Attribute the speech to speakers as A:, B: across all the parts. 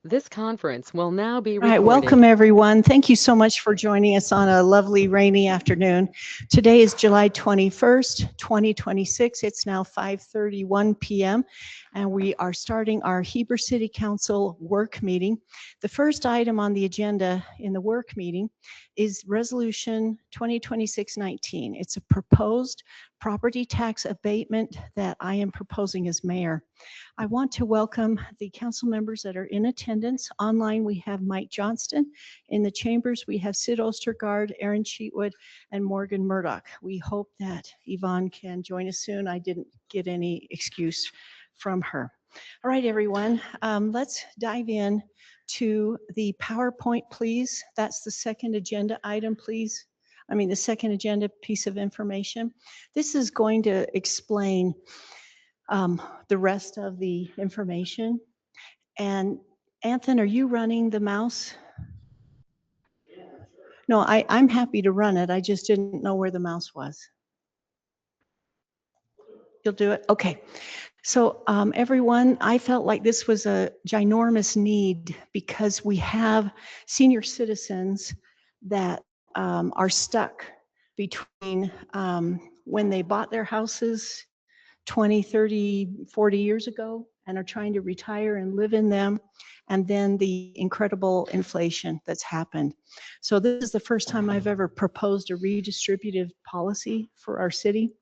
A: This conference will now be
B: All right,
A: recorded.
B: welcome everyone. Thank you so much for joining us on a lovely rainy afternoon. Today is July 21st, 2026. It's now 5:31 p.m. and we are starting our Heber City Council work meeting. The first item on the agenda in the work meeting is Resolution 2026-19. It's a proposed property tax abatement that I am proposing as mayor. I want to welcome the council members that are in attendance. Online, we have Mike Johnston. In the chambers, we have Sid Ostergaard, Aaron Cheatwood, and Morgan Murdoch. We hope that Yvonne can join us soon. I didn't get any excuse from her. All right, everyone, let's dive in to the PowerPoint, please. That's the second agenda item, please. The second agenda piece of information. This is going to explain the rest of the information. And Anthony, are you running the mouse? No, I'm happy to run it. I just didn't know where the mouse was. You'll do it? Okay. So everyone, I felt like this was a ginormous need because we have senior citizens that are stuck between when they bought their houses 20, 30, 40 years ago and are trying to retire and live in them, and then the incredible inflation that's happened. So this is the first time I've ever proposed a redistributive policy for our city,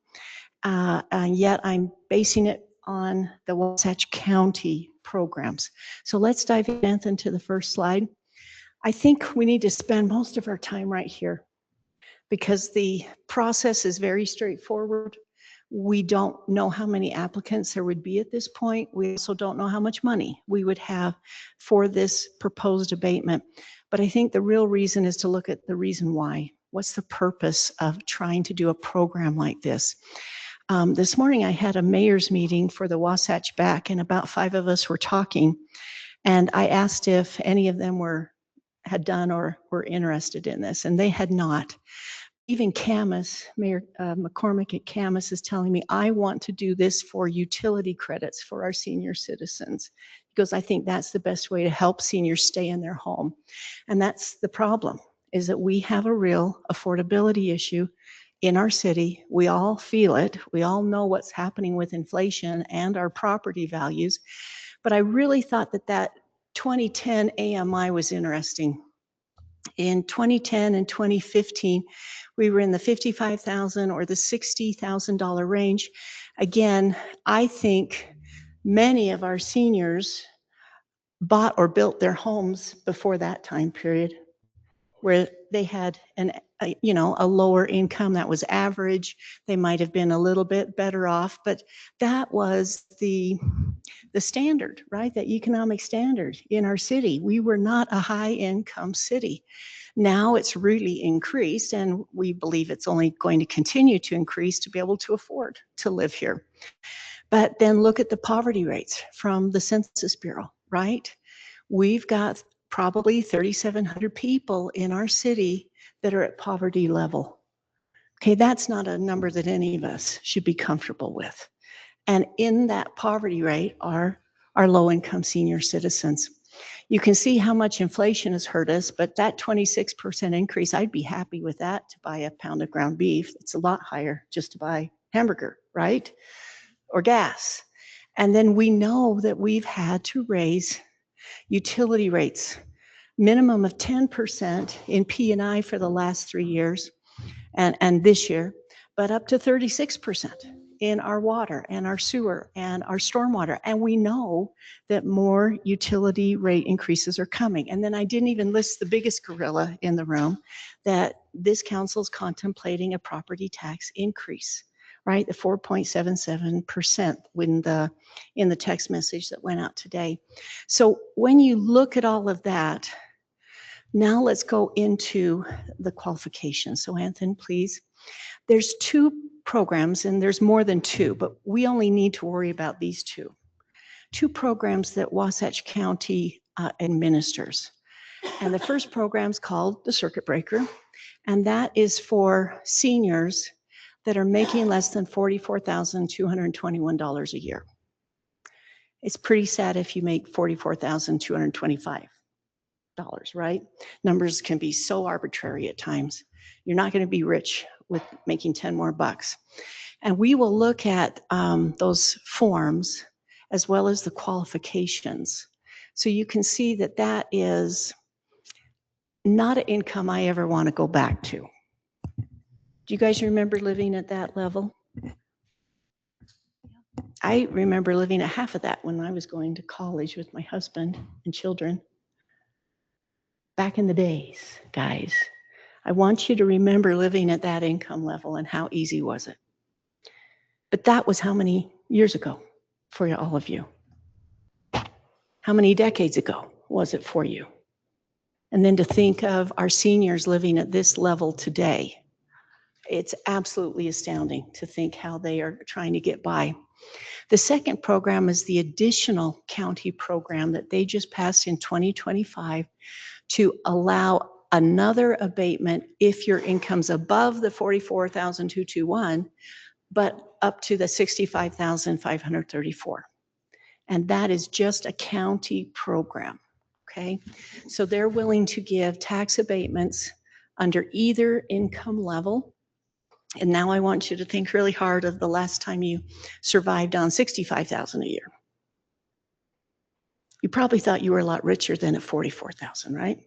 B: and yet I'm basing it on the Wasatch County programs. So let's dive in, Anthony, to the first slide. I think we need to spend most of our time right here because the process is very straightforward. We don't know how many applicants there would be at this point. We also don't know how much money we would have for this proposed abatement. But I think the real reason is to look at the reason why. What's the purpose of trying to do a program like this? This morning I had a mayor's meeting for the Wasatch Back, and about 5 of us were talking. And I asked if any of them had done or were interested in this, and they had not. Even Camas, Mayor McCormick at Camas is telling me, I want to do this for utility credits for our senior citizens. Because I think that's the best way to help seniors stay in their home. And that's the problem, is that we have a real affordability issue in our city. We all feel it. We all know what's happening with inflation and our property values. But I really thought that 2010 AMI was interesting. In 2010 and 2015, we were in the $55,000 or the $60,000 range. Again, I think many of our seniors bought or built their homes before that time period, where they had a lower income that was average. They might have been a little bit better off, but that was the standard, right? The economic standard in our city. We were not a high income city. Now it's really increased, and we believe it's only going to continue to increase to be able to afford to live here. But then look at the poverty rates from the Census Bureau, right? We've got probably 3,700 people in our city that are at poverty level. Okay, that's not a number that any of us should be comfortable with. And in that poverty rate are our low-income senior citizens. You can see how much inflation has hurt us, but that 26% increase, I'd be happy with that to buy a pound of ground beef. It's a lot higher just to buy hamburger, right? Or gas. And then we know that we've had to raise utility rates, minimum of 10% in P&I for the last 3 years and this year, but up to 36% in our water and our sewer and our stormwater. And we know that more utility rate increases are coming. And then I didn't even list the biggest gorilla in the room, that this council's contemplating a property tax increase, right? The 4.77% in the text message that went out today. So when you look at all of that, now let's go into the qualifications. So Anthony, please. There's 2 programs, and there's more than 2, but we only need to worry about these 2. 2 programs that Wasatch County administers. And the first program is called the Circuit Breaker, and that is for seniors that are making less than $44,221 a year. It's pretty sad if you make $44,225, right? Numbers can be so arbitrary at times. You're not going to be rich with making 10 more bucks. And we will look at those forms as well as the qualifications. So you can see that that is not an income I ever want to go back to. Do you guys remember living at that level? I remember living at half of that when I was going to college with my husband and children. Back in the days, guys. I want you to remember living at that income level and how easy was it. But that was how many years ago for all of you? How many decades ago was it for you? And then to think of our seniors living at this level today, it's absolutely astounding to think how they are trying to get by. The second program is the additional county program that they just passed in 2025 to allow another abatement if your income's above the 44,221, but up to the 65,534. And that is just a county program, okay? So they're willing to give tax abatements under either income level. And now I want you to think really hard of the last time you survived on 65,000 a year. You probably thought you were a lot richer than at 44,000, right?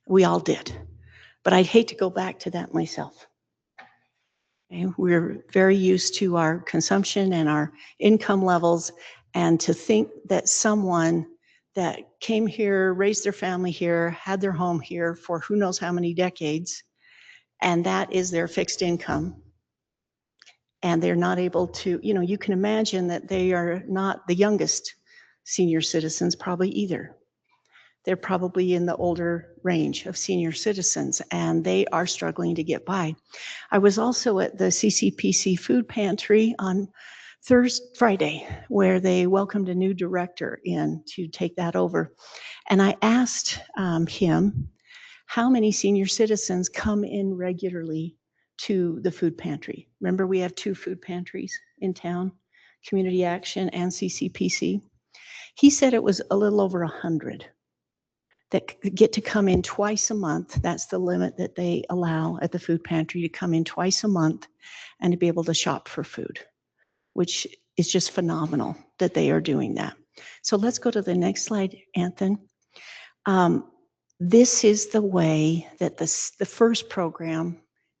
B: We all did. But I'd hate to go back to that myself. Okay? We're very used to our consumption and our income levels, and to think that someone that came here, raised their family here, had their home here for who knows how many decades, and that is their fixed income, and they're not able to, you can imagine that they are not the youngest senior citizens probably either. They're probably in the older range of senior citizens, and they are struggling to get by. I was also at the CCPC food pantry on Friday, where they welcomed a new director in to take that over. And I asked him how many senior citizens come in regularly to the food pantry. Remember, we have 2 food pantries in town, Community Action and CCPC. He said it was a little over 100 that get to come in twice a month. That's the limit that they allow at the food pantry, to come in twice a month and to be able to shop for food, which is just phenomenal that they are doing that. So let's go to the next slide, Anthony. This is the way that the first program,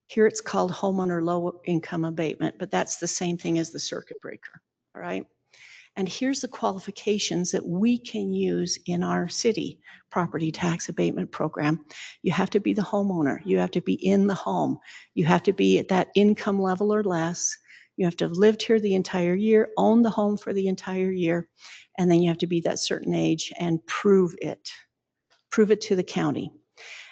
B: here it's called homeowner low income abatement, but that's the same thing as the circuit breaker, all right? And here's the qualifications that we can use in our city property tax abatement program. You have to be the homeowner. You have to be in the home. You have to be at that income level or less. You have to have lived here the entire year, own the home for the entire year, and then you have to be that certain age and prove it. Prove it to the county.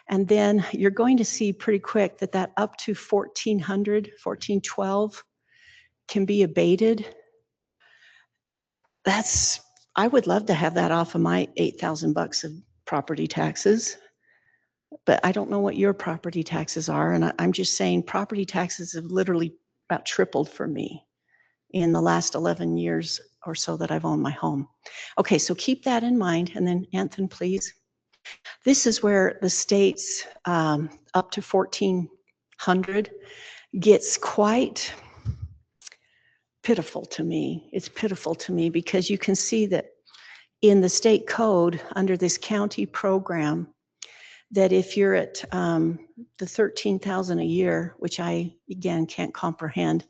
B: And then you're going to see pretty quick that that up to 1,400, 1,412 can be abated. I would love to have that off of my 8,000 bucks of property taxes, but I don't know what your property taxes are. And I'm just saying property taxes have literally about tripled for me in the last 11 years or so that I've owned my home. Okay, so keep that in mind. And then Anthony, please. This is where the state's up to 1,400 gets quite pitiful to me. It's pitiful to me because you can see that in the state code under this county program, that if you're at the 13,000 a year, which I, again, can't comprehend,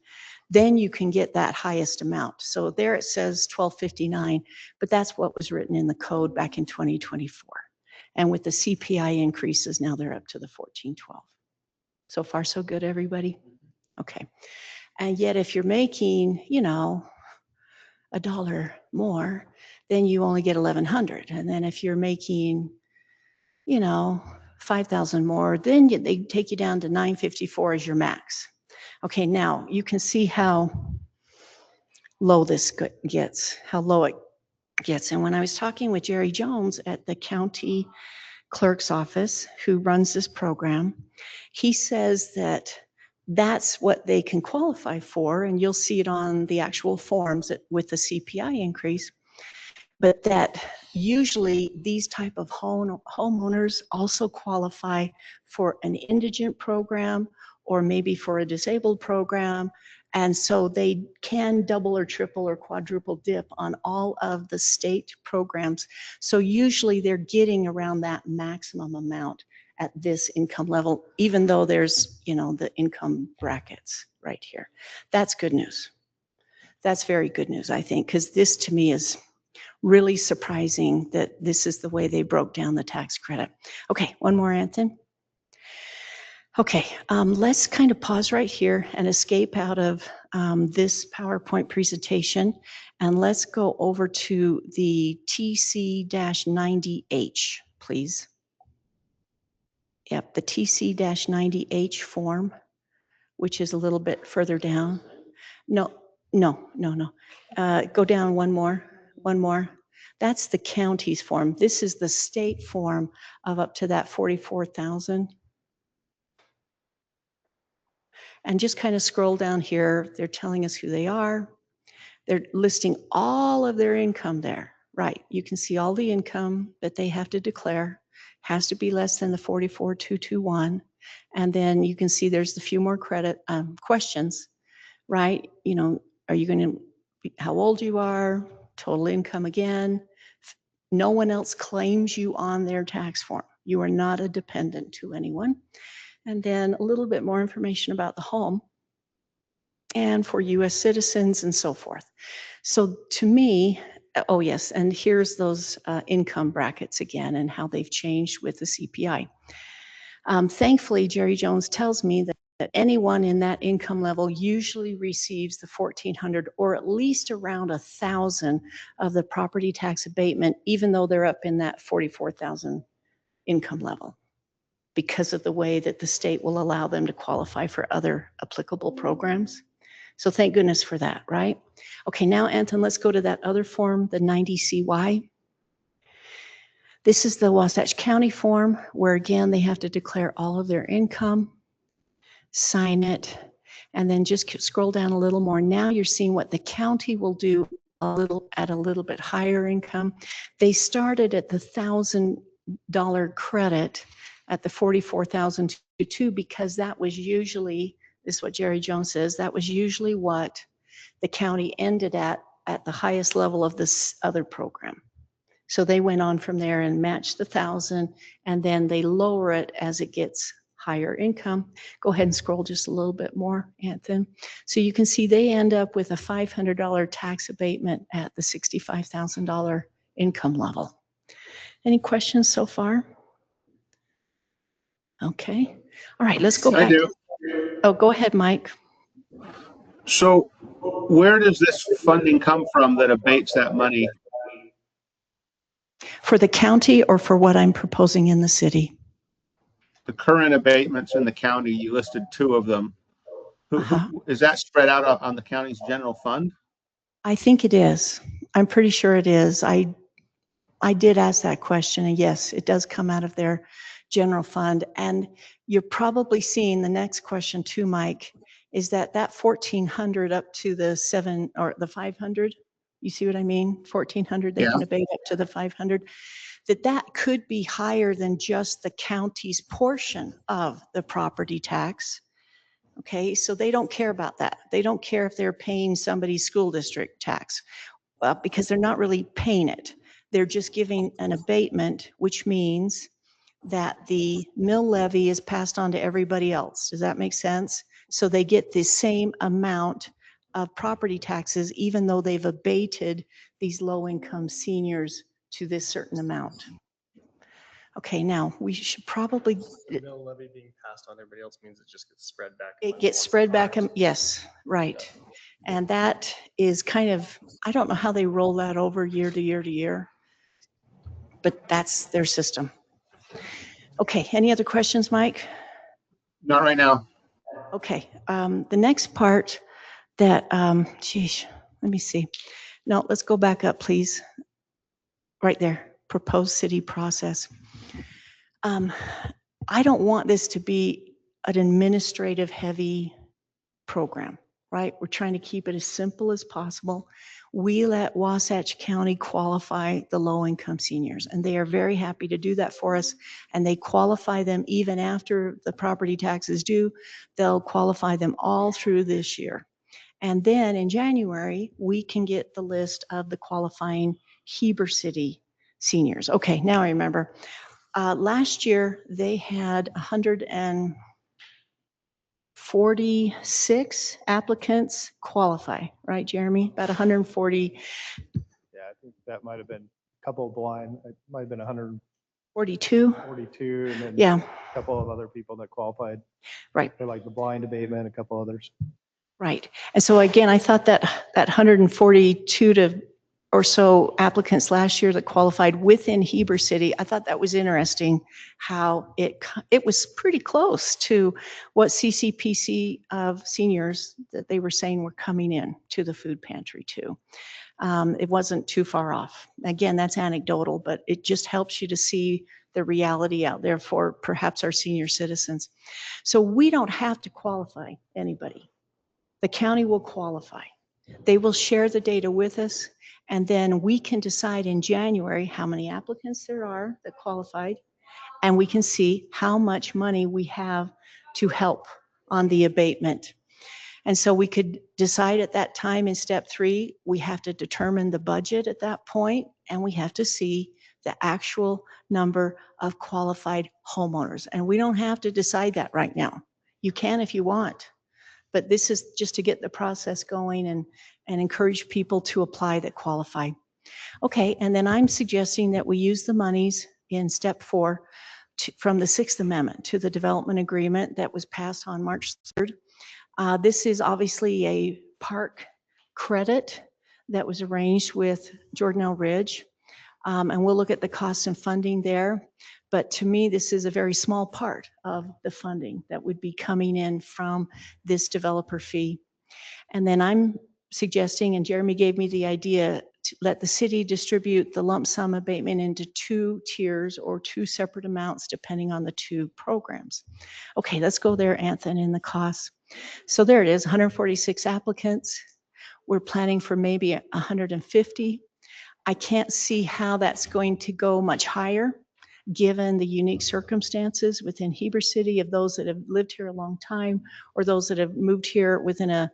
B: then you can get that highest amount. So there it says 1,259, but that's what was written in the code back in 2024. And with the CPI increases, now they're up to the 1,412. So far, so good, everybody? Okay. And yet if you're making, $1 more, then you only get 1,100. And then if you're making, 5,000 more, then they take you down to 954 as your max. Okay, now you can see how low this gets, how low it gets. And when I was talking with Jerry Jones at the county clerk's office, who runs this program, he says that that's what they can qualify for, and you'll see it on the actual forms with the CPI increase. but that usually these type of homeowners also qualify for an indigent program or maybe for a disabled program. And so they can double or triple or quadruple dip on all of the state programs. So usually they're getting around that maximum amount at this income level, even though there's, you know, the income brackets right here. That's good news. That's very good news, I think, because this to me is really surprising that this is the way they broke down the tax credit. Okay, one more, Anthony. Okay, let's kind of pause right here and escape out of this PowerPoint presentation, and let's go over to the TC-90H, please. Yep, the TC-90H form, which is a little bit further down. No. Go down one more. That's the county's form. This is the state form of up to that 44,000. And just kind of scroll down here. They're telling us who they are. They're listing all of their income there. Right. You can see all the income that they have to declare has to be less than the 44,221. And then you can see there's a few more credit questions, right? You know, are you going to, how old you are, total income again. No one else claims you on their tax form. You are not a dependent to anyone. And then a little bit more information about the home and for US citizens and so forth. So to me, oh yes, and here's those income brackets again and how they've changed with the CPI. Thankfully, Jerry Jones tells me that anyone in that income level usually receives the 1,400 or at least around 1,000 of the property tax abatement, even though they're up in that 44,000 income level, because of the way that the state will allow them to qualify for other applicable programs. So thank goodness for that, right? Okay, now Anton, let's go to that other form, the 90CY. This is the Wasatch County form where again, they have to declare all of their income, sign it, and then just scroll down a little more. Now you're seeing what the county will do at a little bit higher income. They started at the $1,000 credit at the 44,002 because that was usually, this is what Jerry Jones says, that was usually what the county ended at the highest level of this other program. So they went on from there and matched the 1,000, and then they lower it as it gets higher income. Go ahead and scroll just a little bit more, Anthony. So you can see they end up with a $500 tax abatement at the $65,000 income level. Any questions so far? Okay. All right, let's go back.
A: I do.
B: Oh, go ahead, Mike.
A: So where does this funding come from that abates that money?
B: For the county or for what I'm proposing in the city?
A: The current abatements in the county, you listed 2 of them. Who is that spread out on the county's general fund?
B: I think it is. I'm pretty sure it is. I did ask that question, and yes, it does come out of their general fund. And you're probably seeing the next question too, Mike, is that 1,400 up to the 7 or the 500. You see what I mean? 1,400 they can abate up to the 500. That could be higher than just the county's portion of the property tax. Okay, so they don't care about that. They don't care if they're paying somebody's school district tax, because they're not really paying it. They're just giving an abatement, which means that the mill levy is passed on to everybody else. Does that make sense? So they get the same amount of property taxes, even though they've abated these low-income seniors to this certain amount. Okay, now we should probably.
C: The mill levy being passed on everybody else means it just gets spread back.
B: It gets spread back. Yes, right. And that is kind of, I don't know how they roll that over year to year to year, but that's their system. Okay, any other questions, Mike?
A: Not right now.
B: Okay, the next part that, geez, let me see. No, let's go back up, please. Right there, proposed city process. I don't want this to be an administrative heavy program. right? We're trying to keep it as simple as possible. We let Wasatch County qualify the low-income seniors, and they are very happy to do that for us. And they qualify them even after the property tax is due. They'll qualify them all through this year. And then in January, we can get the list of the qualifying Heber City seniors. Okay, now I remember. Last year, they had 146 applicants qualify, right, Jeremy? About 140,
D: Yeah, I think that might have been a couple blind, it might have been
B: 42.
D: 142, and then
B: Yeah,
D: a couple of other people that qualified.
B: right,
D: They're like the blind abatement, a couple others.
B: right. And so again, I thought that 142 to or so applicants last year that qualified within Heber City, I thought that was interesting how it was pretty close to what CCPC of seniors that they were saying were coming in to the food pantry too. It wasn't too far off. Again, that's anecdotal, but it just helps you to see the reality out there for perhaps our senior citizens. So we don't have to qualify anybody. The county will qualify. They will share the data with us, and then we can decide in January how many applicants there are that qualified, and we can see how much money we have to help on the abatement. And so we could decide at that time in step 3, we have to determine the budget at that point, and we have to see the actual number of qualified homeowners. And we don't have to decide that right now. You can if you want, but this is just to get the process going and encourage people to apply that qualify. Okay, and then I'm suggesting that we use the monies in step 4 from the 6th Amendment to the development agreement that was passed on March 3rd. This is obviously a park credit that was arranged with Jordanelle Ridge, and we'll look at the costs and funding there. But to me, this is a very small part of the funding that would be coming in from this developer fee. And then I'm suggesting, and Jeremy gave me the idea, to let the city distribute the lump sum abatement into 2 tiers or 2 separate amounts depending on the 2 programs. Okay, let's go there, Anthony, in the costs. So there it is, 146 applicants. We're planning for maybe 150. I can't see how that's going to go much higher, given the unique circumstances within Heber City of those that have lived here a long time or those that have moved here within a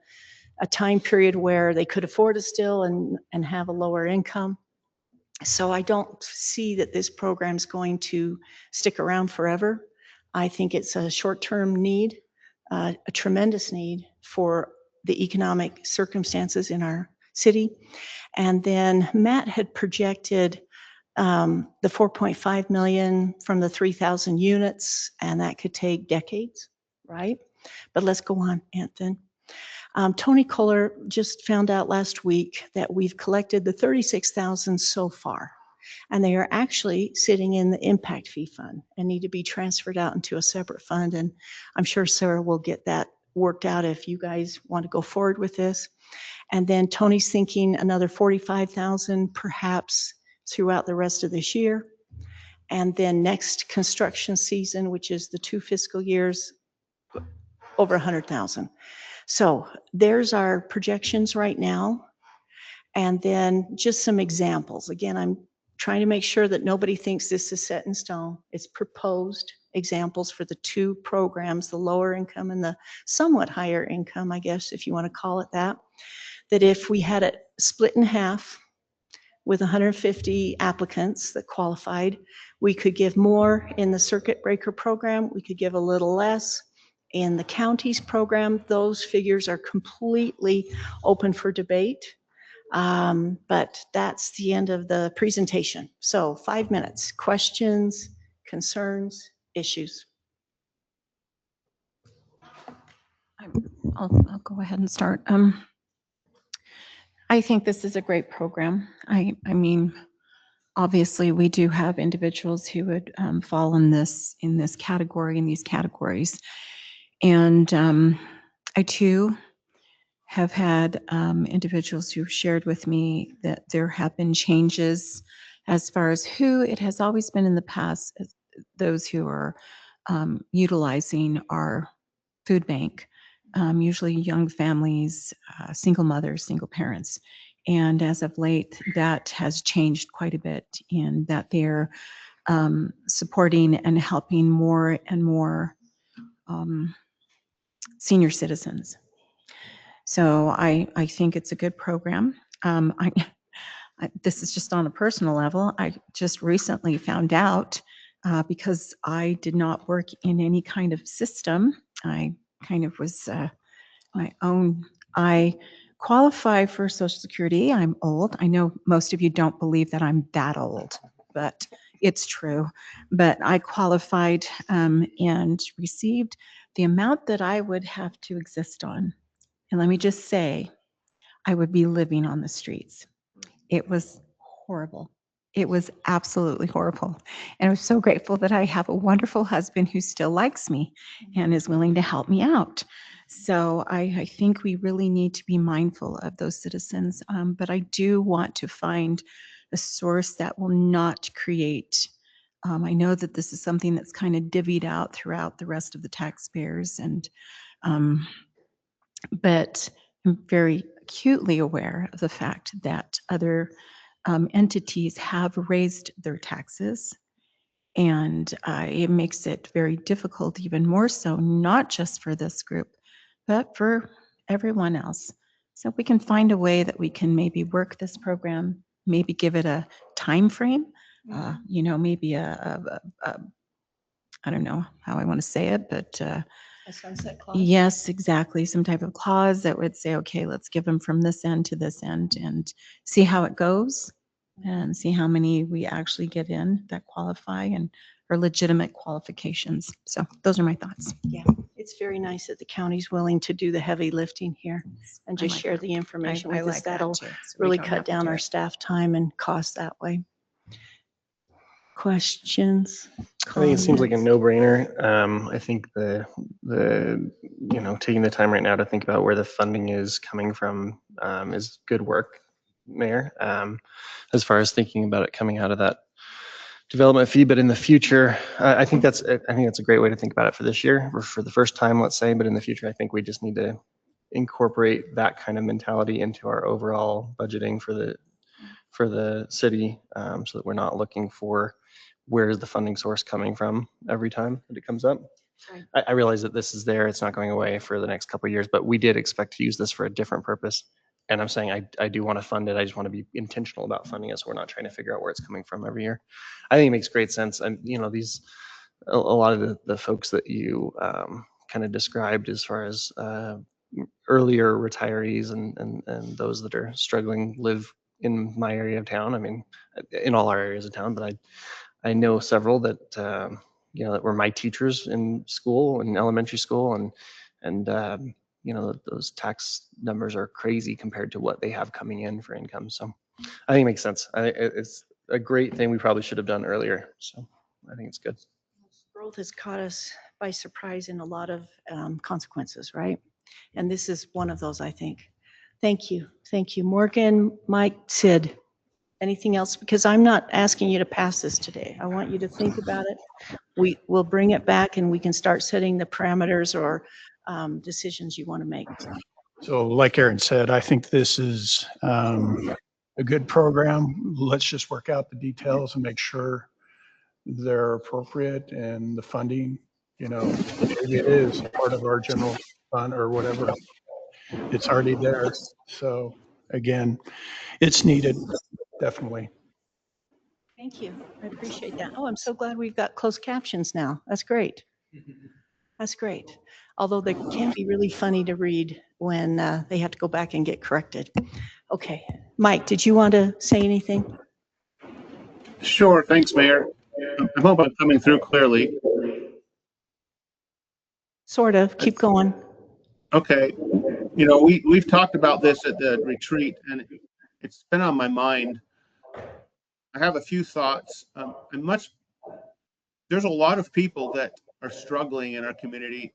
B: time period where they could afford it still and have a lower income. So I don't see that this program's going to stick around forever. I think it's a short-term need, a tremendous need for the economic circumstances in our city. And then Matt had projected the 4.5 million from the 3,000 units, and that could take decades, right? But let's go on, Anthony. Tony Kohler just found out last week that we've collected the 36,000 so far, and they are actually sitting in the impact fee fund and need to be transferred out into a separate fund. And I'm sure Sarah will get that worked out if you guys want to go forward with this. And then Tony's thinking another 45,000 perhaps throughout the rest of this year. And then next construction season, which is the 2 fiscal years, over 100,000. So there's our projections right now. And then just some examples. Again, I'm trying to make sure that nobody thinks this is set in stone. It's proposed examples for the 2 programs, the lower income and the somewhat higher income, I guess, if you want to call it that. That if we had it split in half with 150 applicants that qualified, we could give more in the circuit breaker program. We could give a little less. In the county's program, those figures are completely open for debate. But that's the end of the presentation. So 5 minutes, questions, concerns, issues.
E: I'll go ahead and start. I think this is a great program. I mean, obviously, we do have individuals who would fall in this category, in these categories. And I too have had individuals who've shared with me that there have been changes as far as who it has always been in the past, those who are utilizing our food bank usually young families, single mothers, single parents. And as of late, that has changed quite a bit in that they're supporting and helping more and more senior citizens. So I think it's a good program. This is just on a personal level. I just recently found out because I did not work in any kind of system. I kind of was my own. I qualify for Social Security. I'm old. I know most of you don't believe that I'm that old, but it's true. But I qualified and received the amount that I would have to exist on. And let me just say, I would be living on the streets. It was horrible. It was absolutely horrible. And I'm so grateful that I have a wonderful husband who still likes me and is willing to help me out. So I think we really need to be mindful of those citizens. But I do want to find a source that will not create. I know that this is something that's kind of divvied out throughout the rest of the taxpayers, and but I'm very acutely aware of the fact that other entities have raised their taxes. And it makes it very difficult, even more so, not just for this group, but for everyone else. So if we can find a way that we can maybe work this program, maybe give it a time frame, maybe I don't know how I want to say it, but
B: A sunset clause?
E: yes, exactly. Some type of clause that would say, okay, let's give them from this end to this end and see how it goes and see how many we actually get in that qualify and are legitimate qualifications. So those are my thoughts.
B: Yeah, it's very nice that the county's willing to do the heavy lifting here and
E: I
B: just
E: like
B: share
E: that.
B: the information
E: I
B: with us.
E: like that
B: That'll
E: too, so we
B: really
E: don't
B: cut
E: have to
B: down
E: do
B: our
E: it.
B: staff time and costs that way. Questions?
C: I think it seems like a
B: comments?
C: no-brainer. I think taking the time right now to think about where the funding is coming from is good work, Mayor. As far as thinking about it coming out of that development fee, but in the future, I think that's a great way to think about it for this year or for the first time, let's say. But in the future, I think we just need to incorporate that kind of mentality into our overall budgeting for the city, so that we're not looking for where's the funding source coming from every time that it comes up.
B: Right.
C: I realize that this is there, it's not going away for the next couple of years, but we did expect to use this for a different purpose. And I'm saying I do want to fund it. I just want to be intentional about funding it, so we're not trying to figure out where it's coming from every year. I think it makes great sense. And a lot of the folks that you kind of described as far as earlier retirees and those that are struggling live in my area of town. I mean, in all our areas of town, but I know several that that were my teachers in school, in elementary school, and those tax numbers are crazy compared to what they have coming in for income. So I think it makes sense. It's a great thing we probably should have done earlier. So I think it's good.
B: Growth has caught us by surprise in a lot of consequences, right? And this is one of those, I think. Thank you. Thank you. Morgan, Mike, Sid. Anything else? Because I'm not asking you to pass this today. I want you to think about it. We will bring it back and we can start setting the parameters or decisions you want to make.
F: So like Aaron said, I think this is a good program. Let's just work out the details and make sure they're appropriate and the funding, maybe it is part of our general fund or whatever. It's already there. So again, it's needed, definitely.
B: Thank you. I appreciate that. Oh, I'm so glad we've got closed captions now. That's great. That's great. Although they can be really funny to read when they have to go back and get corrected. Okay. Mike, did you want to say anything?
A: Sure, thanks, Mayor. I hope I'm coming through clearly.
B: Sort of. Keep going.
A: Okay, we've talked about this at the retreat, and it's been on my mind. I have a few thoughts. There's a lot of people that are struggling in our community,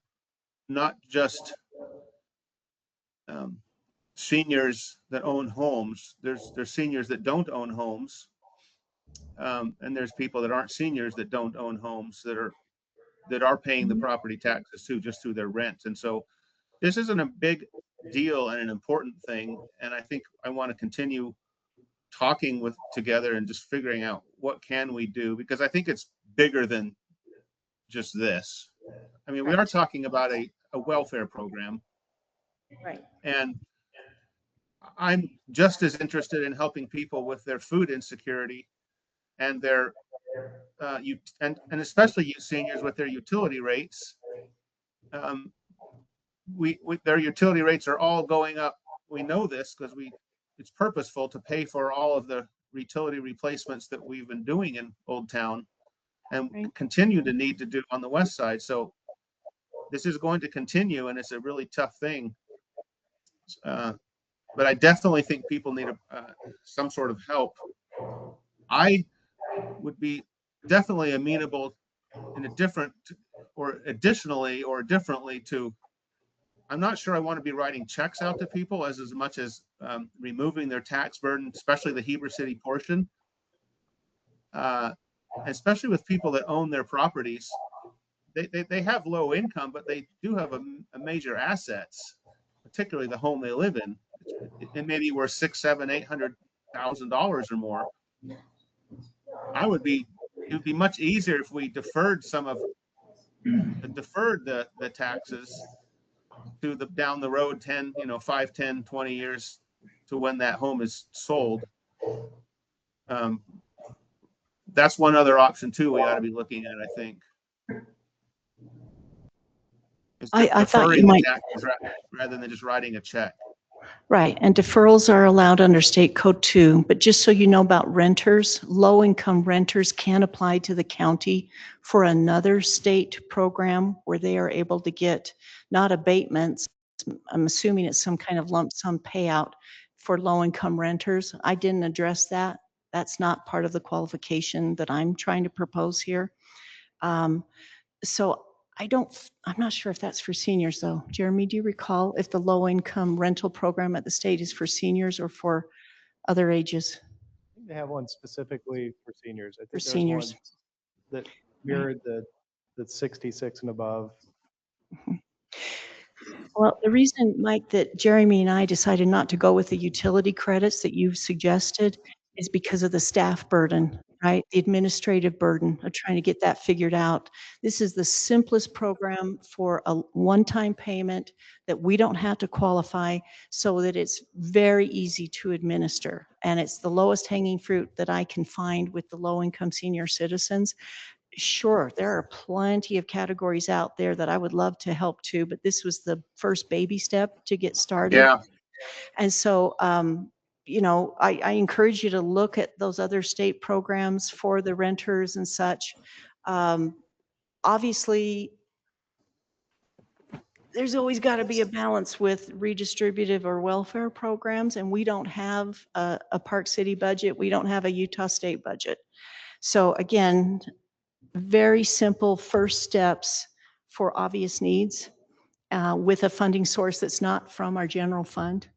A: not just seniors that own homes. There's seniors that don't own homes, and there's people that aren't seniors that don't own homes that are paying the property taxes too, just through their rent. And so this isn't a big deal and an important thing. And I think I want to continue talking with together and just figuring out what can we do, because I think it's bigger than just this. I mean, we are talking about a welfare program,
B: Right.
A: and I'm just as interested in helping people with their food insecurity and their and especially you seniors with their utility rates. Um, their utility rates are all going up. We know this because it's purposeful to pay for all of the utility replacements that we've been doing in Old Town and continue to need to do on the west side. So this is going to continue, and it's a really tough thing. But I definitely think people need some sort of help. I would be definitely amenable in a different or additionally or differently to, I'm not sure I want to be writing checks out to people as much as removing their tax burden, especially the Heber City portion, especially with people that own their properties. They have low income, but they do have a major assets, particularly the home they live in. It may be worth $600,000, $700,000, $800,000 or more. It would be much easier if we deferred the taxes to the down the road 10, 5, 10, 20 years to when that home is sold. That's one other option too we ought to be looking at, I think.
B: I thought you might.
A: Taxes rather than just writing a check.
B: Right, and deferrals are allowed under state code too, but just so you know about renters, low-income renters can apply to the county for another state program where they are able to get not abatements, I'm assuming it's some kind of lump sum payout for low-income renters. I didn't address that. That's not part of the qualification that I'm trying to propose here. So I'm not sure if that's for seniors though. Jeremy, do you recall if the low income rental program at the state is for seniors or for other ages?
D: I think they have one specifically for seniors. I think
B: For
D: there's
B: seniors.
D: one that mirrored the 66 and above.
B: Well, the reason, Mike, that Jeremy and I decided not to go with the utility credits that you've suggested is because of the staff burden, right? The administrative burden of trying to get that figured out. This is the simplest program for a one-time payment that we don't have to qualify, so that it's very easy to administer. And it's the lowest hanging fruit that I can find with the low-income senior citizens. Sure, there are plenty of categories out there that I would love to help too, but this was the first baby step to get started.
A: Yeah.
B: And so, I encourage you to look at those other state programs for the renters and such. Obviously, there's always got to be a balance with redistributive or welfare programs, and we don't have a Park City budget. We don't have a Utah State budget. So again, very simple first steps for obvious needs with a funding source that's not from our general fund,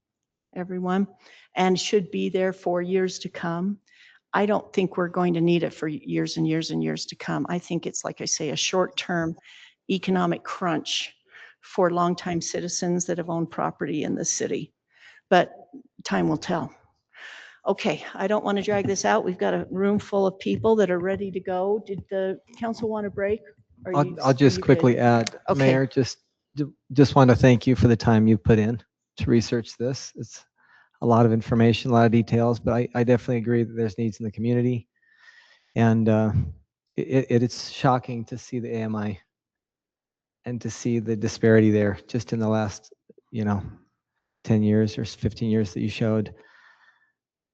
B: everyone, and should be there for years to come. I don't think we're going to need it for years and years and years to come. I think it's, like I say, a short-term economic crunch for longtime citizens that have owned property in the city, but time will tell. Okay, I don't want to drag this out. We've got a room full of people that are ready to go. Did the council want a break?
G: I'll just quickly add,
B: Okay.
G: Mayor, just want to thank you for the time you put in to research this. It's a lot of information, a lot of details, but I definitely agree that there's needs in the community. And it's shocking to see the AMI and to see the disparity there just in the last, 10 years or 15 years that you showed.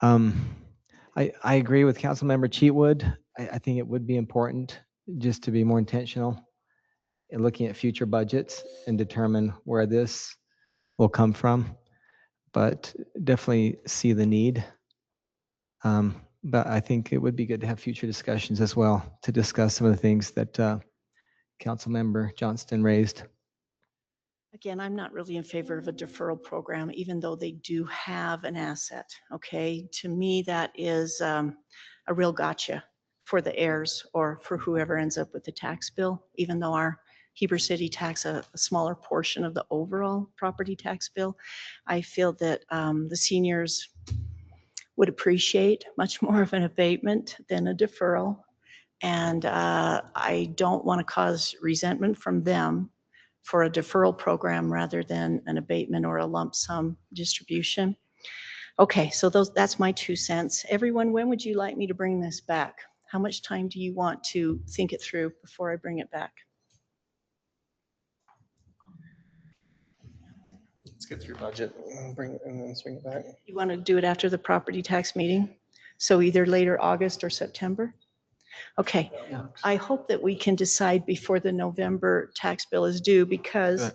G: I agree with Councilmember Cheatwood. I think it would be important just to be more intentional in looking at future budgets and determine where this will come from, but definitely see the need. But I think it would be good to have future discussions as well to discuss some of the things that Councilmember Johnston raised.
B: Again, I'm not really in favor of a deferral program, even though they do have an asset, okay? To me, that is a real gotcha for the heirs or for whoever ends up with the tax bill, even though our Heber City tax a smaller portion of the overall property tax bill. I feel that the seniors would appreciate much more of an abatement than a deferral. And I don't want to cause resentment from them for a deferral program rather than an abatement or a lump sum distribution. Okay, so that's my 2 cents. Everyone, when would you like me to bring this back? How much time do you want to think it through before I bring it back?
C: Let's get through budget and bring it and then swing it back.
B: You want to do it after the property tax meeting? So either later August or September? Okay, I hope that we can decide before the November tax bill is due, because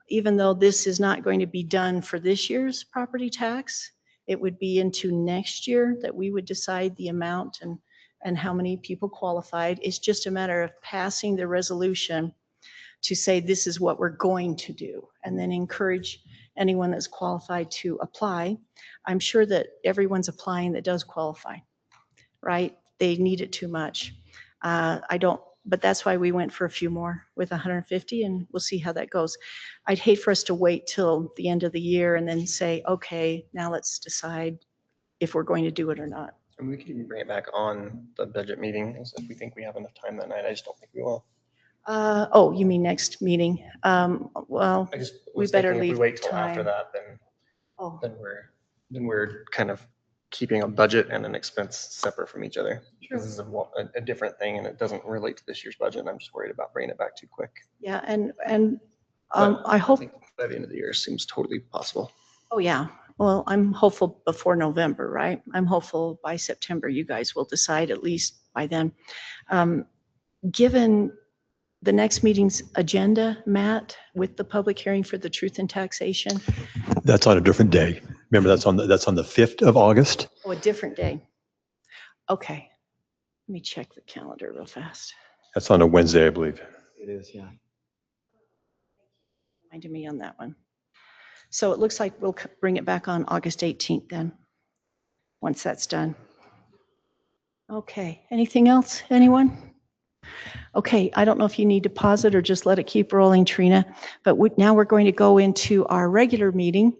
B: even though this is not going to be done for this year's property tax, it would be into next year that we would decide the amount and how many people qualified. It's just a matter of passing the resolution to say this is what we're going to do, and then encourage anyone that's qualified to apply. I'm sure that everyone's applying that does qualify, right? They need it too much. I don't, but that's why we went for a few more with 150, and we'll see how that goes. I'd hate for us to wait till the end of the year and then say, okay, now let's decide if we're going to do it or not.
C: And we can even bring it back on the budget meeting if we think we have enough time that night. I just don't think we will.
B: Oh, you mean next meeting? Well,
C: I just
B: we
C: was
B: better
C: thinking if
B: leave
C: we wait till after
B: time.
C: that,
B: Oh,
C: then we're kind of keeping a budget and an expense separate from each other.
B: True.
C: This is a different thing and it doesn't relate to this year's budget. And I'm just worried about bringing it back too quick.
B: yeah, and
C: But
B: I hope.
C: think by the end of the year seems totally possible.
B: Oh, yeah. Well, I'm hopeful before November, right? I'm hopeful by September, you guys will decide at least by then. Given the next meeting's agenda, Matt, with the public hearing for the truth in taxation,
H: That's on a different day. Remember, that's on the 5th of August.
B: oh, a different day. Okay. Let me check the calendar real fast.
H: That's on a Wednesday, I believe.
G: It is, yeah.
B: Reminded me on that one. So it looks like we'll bring it back on August 18th then, once that's done. Okay, anything else, anyone? Okay, I don't know if you need to pause it or just let it keep rolling, Trina, but now we're going to go into our regular meeting.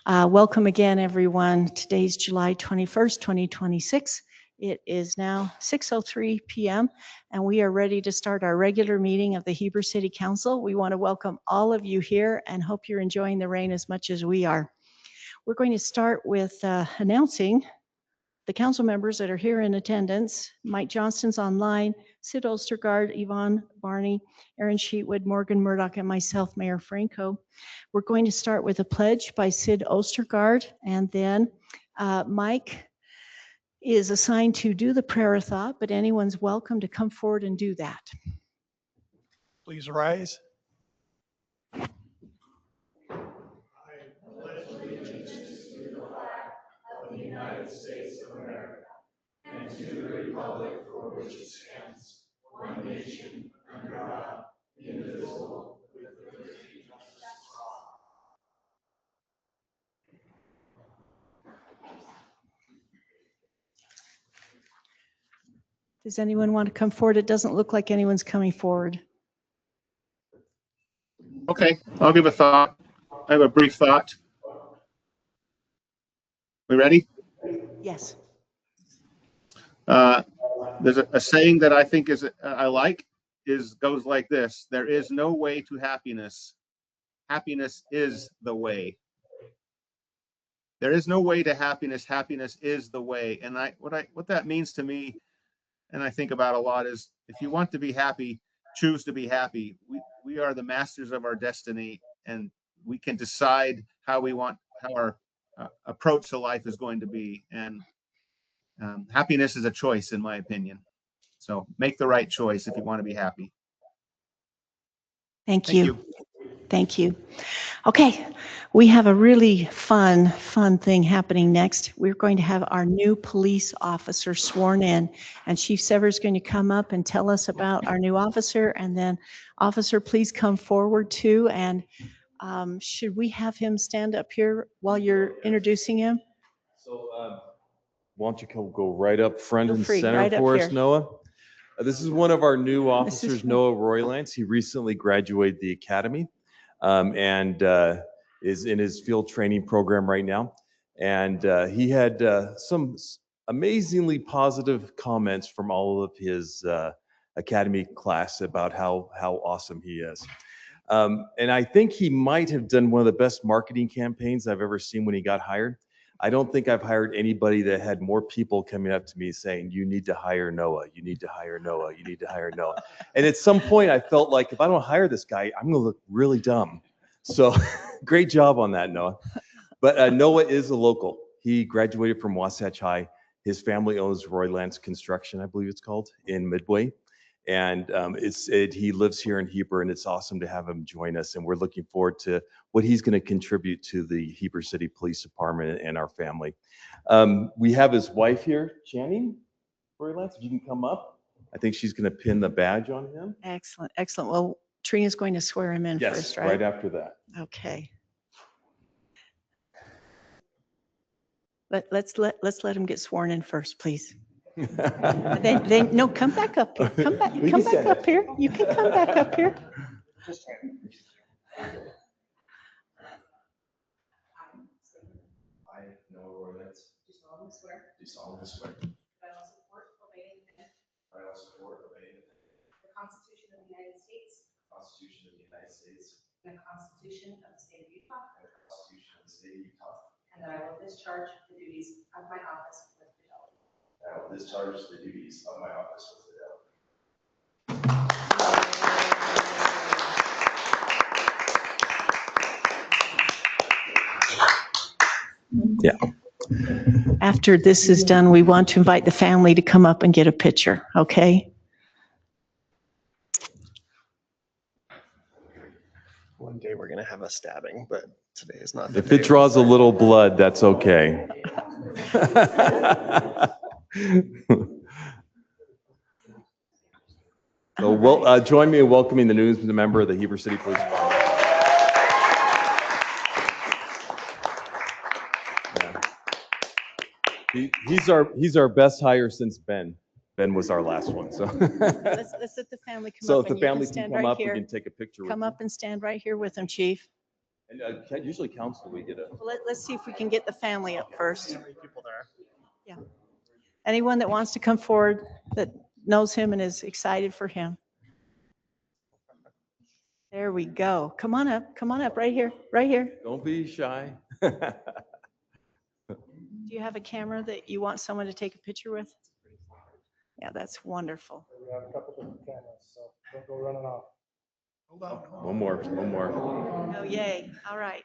B: Welcome again, everyone. Today's July 21st, 2026. It is now 6:03 p.m. and we are ready to start our regular meeting of the Heber City Council. We want to welcome all of you here and hope you're enjoying the rain as much as we are. We're going to start with announcing the council members that are here in attendance. Mike Johnston's online, Sid Ostergaard, Yvonne Barney, Aaron Sheetwood, Morgan Murdoch, and myself, Mayor Franco. We're going to start with a pledge by Sid Ostergaard, and then Mike is assigned to do the prayer of thought, but anyone's welcome to come forward and do that.
F: Please rise.
B: Does anyone want to come forward? It doesn't look like anyone's coming forward.
A: Okay, I'll give a thought. I have a brief thought. We ready?
B: Yes.
A: There's a saying that I think I like goes like this: there is no way to happiness. Happiness is the way. There is no way to happiness. Happiness is the way. And what that means to me, and I think about a lot, is if you want to be happy, choose to be happy. We are the masters of our destiny, and we can decide how our approach to life is going to be. And happiness is a choice, in my opinion. So make the right choice if you want to be happy.
B: Thank you. Thank you. Okay, we have a really fun thing happening next. We're going to have our new police officer sworn in, and Chief Sever's going to come up and tell us about our new officer, and then officer, please come forward too. And should we have him stand up here while you're introducing him?
I: So why don't you go right up front
B: Feel
I: and
B: free,
I: center
B: right up
I: for us,
B: here.
I: Noah? This is one of our new
B: This is
I: officers,
B: fun.
I: Noah Roylance. He recently graduated the academy and is in his field training program right now. And he had some amazingly positive comments from all of his academy class about how awesome he is. And I think he might have done one of the best marketing campaigns I've ever seen when he got hired. I don't think I've hired anybody that had more people coming up to me saying, you need to hire Noah, you need to hire Noah, you need to hire Noah. And at some point I felt like if I don't hire this guy, I'm gonna look really dumb. So great job on that, Noah. But Noah is a local. He graduated from Wasatch High. His family owns Roylance Construction, I believe it's called, in Midway. And he lives here in Heber, and it's awesome to have him join us. And we're looking forward to what he's going to contribute to the Heber City Police Department and our family. We have his wife here, Channing Roylance. If you can come up, I think she's going to pin the badge on him.
B: Excellent, excellent. Well, Trina's going to swear him in
I: Yes,
B: first,
I: right
B: right?
I: after that.
B: Okay. Let's let him get sworn in first, please. Then no, come back up here. Come back up here. You can come back up here.
C: I, Noah Roylance, do solemnly swear. That I will support, obey, and defend. The Constitution of the United States. And the Constitution of the State of Utah. And that I will discharge the duties of my office with fidelity.
I: Yeah.
B: After this is done, we want to invite the family to come up and get a picture, okay?
C: One day we're gonna have a stabbing, but today is not the
I: If
C: day.
I: it draws a little blood, that's okay. So join me in welcoming the newest member of the Heber City Police Department. Yeah. He's our best hire since Ben. Ben was our last one, so.
B: Let's let the family come
I: So
B: up
I: if the
B: and you can
I: family can
B: stand
I: come
B: right
I: up, we
B: here.
I: can take a picture with
B: Come
I: them.
B: up and stand right here with them, Chief.
I: And usually council, we get a.
B: Well, let's see if we can get the family up first. Yeah. Anyone that wants to come forward that knows him and is excited for him. There we go. Come on up, right here, right here.
I: Don't be shy.
B: Do you have a camera that you want someone to take a picture with? Yeah, that's wonderful.
D: We have a couple different cameras, so don't go running off.
I: One more.
B: Oh, yay. All right.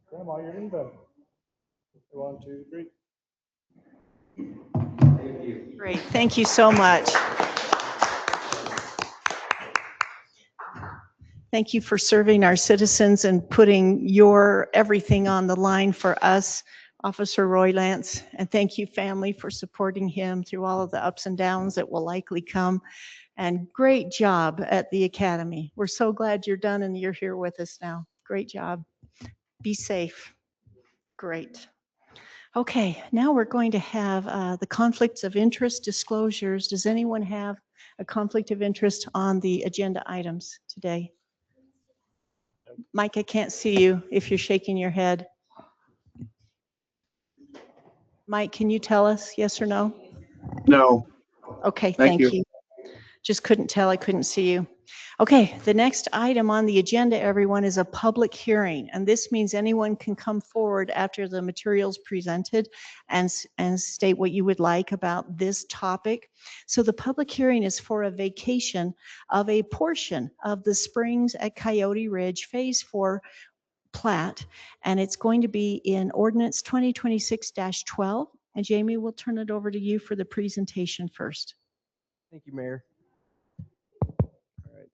D: Grandma, you're leaving. 1, 2, 3.
B: Great. Thank you so much. Thank you for serving our citizens and putting your everything on the line for us, Officer Roylance. And thank you, family, for supporting him through all of the ups and downs that will likely come. And great job at the academy. We're so glad you're done and you're here with us now. Great job. Be safe. Great. Okay, now we're going to have the conflicts of interest disclosures. Does anyone have a conflict of interest on the agenda items today? Mike, I can't see you if you're shaking your head. Mike, can you tell us yes or no?
A: No,
B: Okay,
A: Thank
B: thank
A: you.
B: you. Just couldn't tell, I couldn't see you. Okay, the next item on the agenda, everyone, is a public hearing. And this means anyone can come forward after the materials presented and state what you would like about this topic. So the public hearing is for a vacation of a portion of the Springs at Coyote Ridge Phase 4 plat, and it's going to be in ordinance 2026-12. And Jamie, we'll turn it over to you for the presentation first.
J: Thank you, Mayor. All right.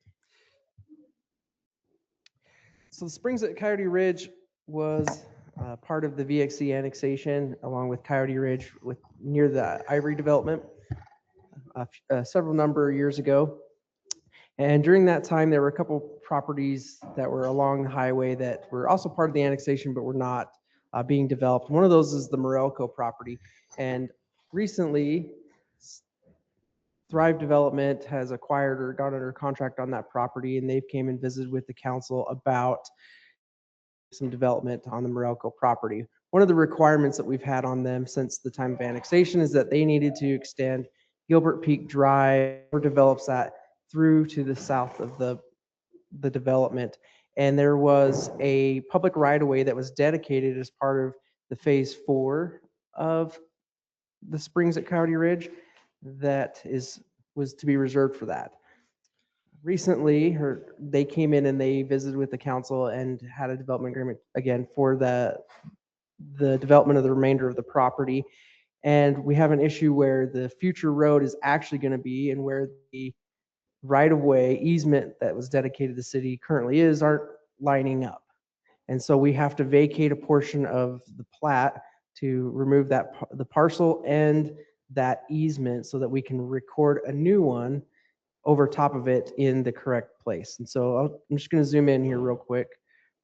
J: So the Springs at Coyote Ridge was part of the VXC annexation along with Coyote Ridge near the Ivory development several number of years ago. And during that time, there were a couple properties that were along the highway that were also part of the annexation, but were not being developed. One of those is the Morelco property. And recently, Thrive Development has acquired or got under contract on that property, and they've came and visited with the council about some development on the Morelco property. One of the requirements that we've had on them since the time of annexation is that they needed to extend Gilbert Peak Drive, or develops that through to the south of the development. And there was a public right-of-way that was dedicated as part of the phase 4 of the Springs at Coyote Ridge that was to be reserved for that. Recently, they came in and they visited with the council and had a development agreement again for the development of the remainder of the property. And we have an issue where the future road is actually going to be, and where the right-of-way easement that was dedicated to the city currently aren't lining up. And so we have to vacate a portion of the plat to remove the parcel and that easement so that we can record a new one over top of it in the correct place. And so I'm just going to zoom in here real quick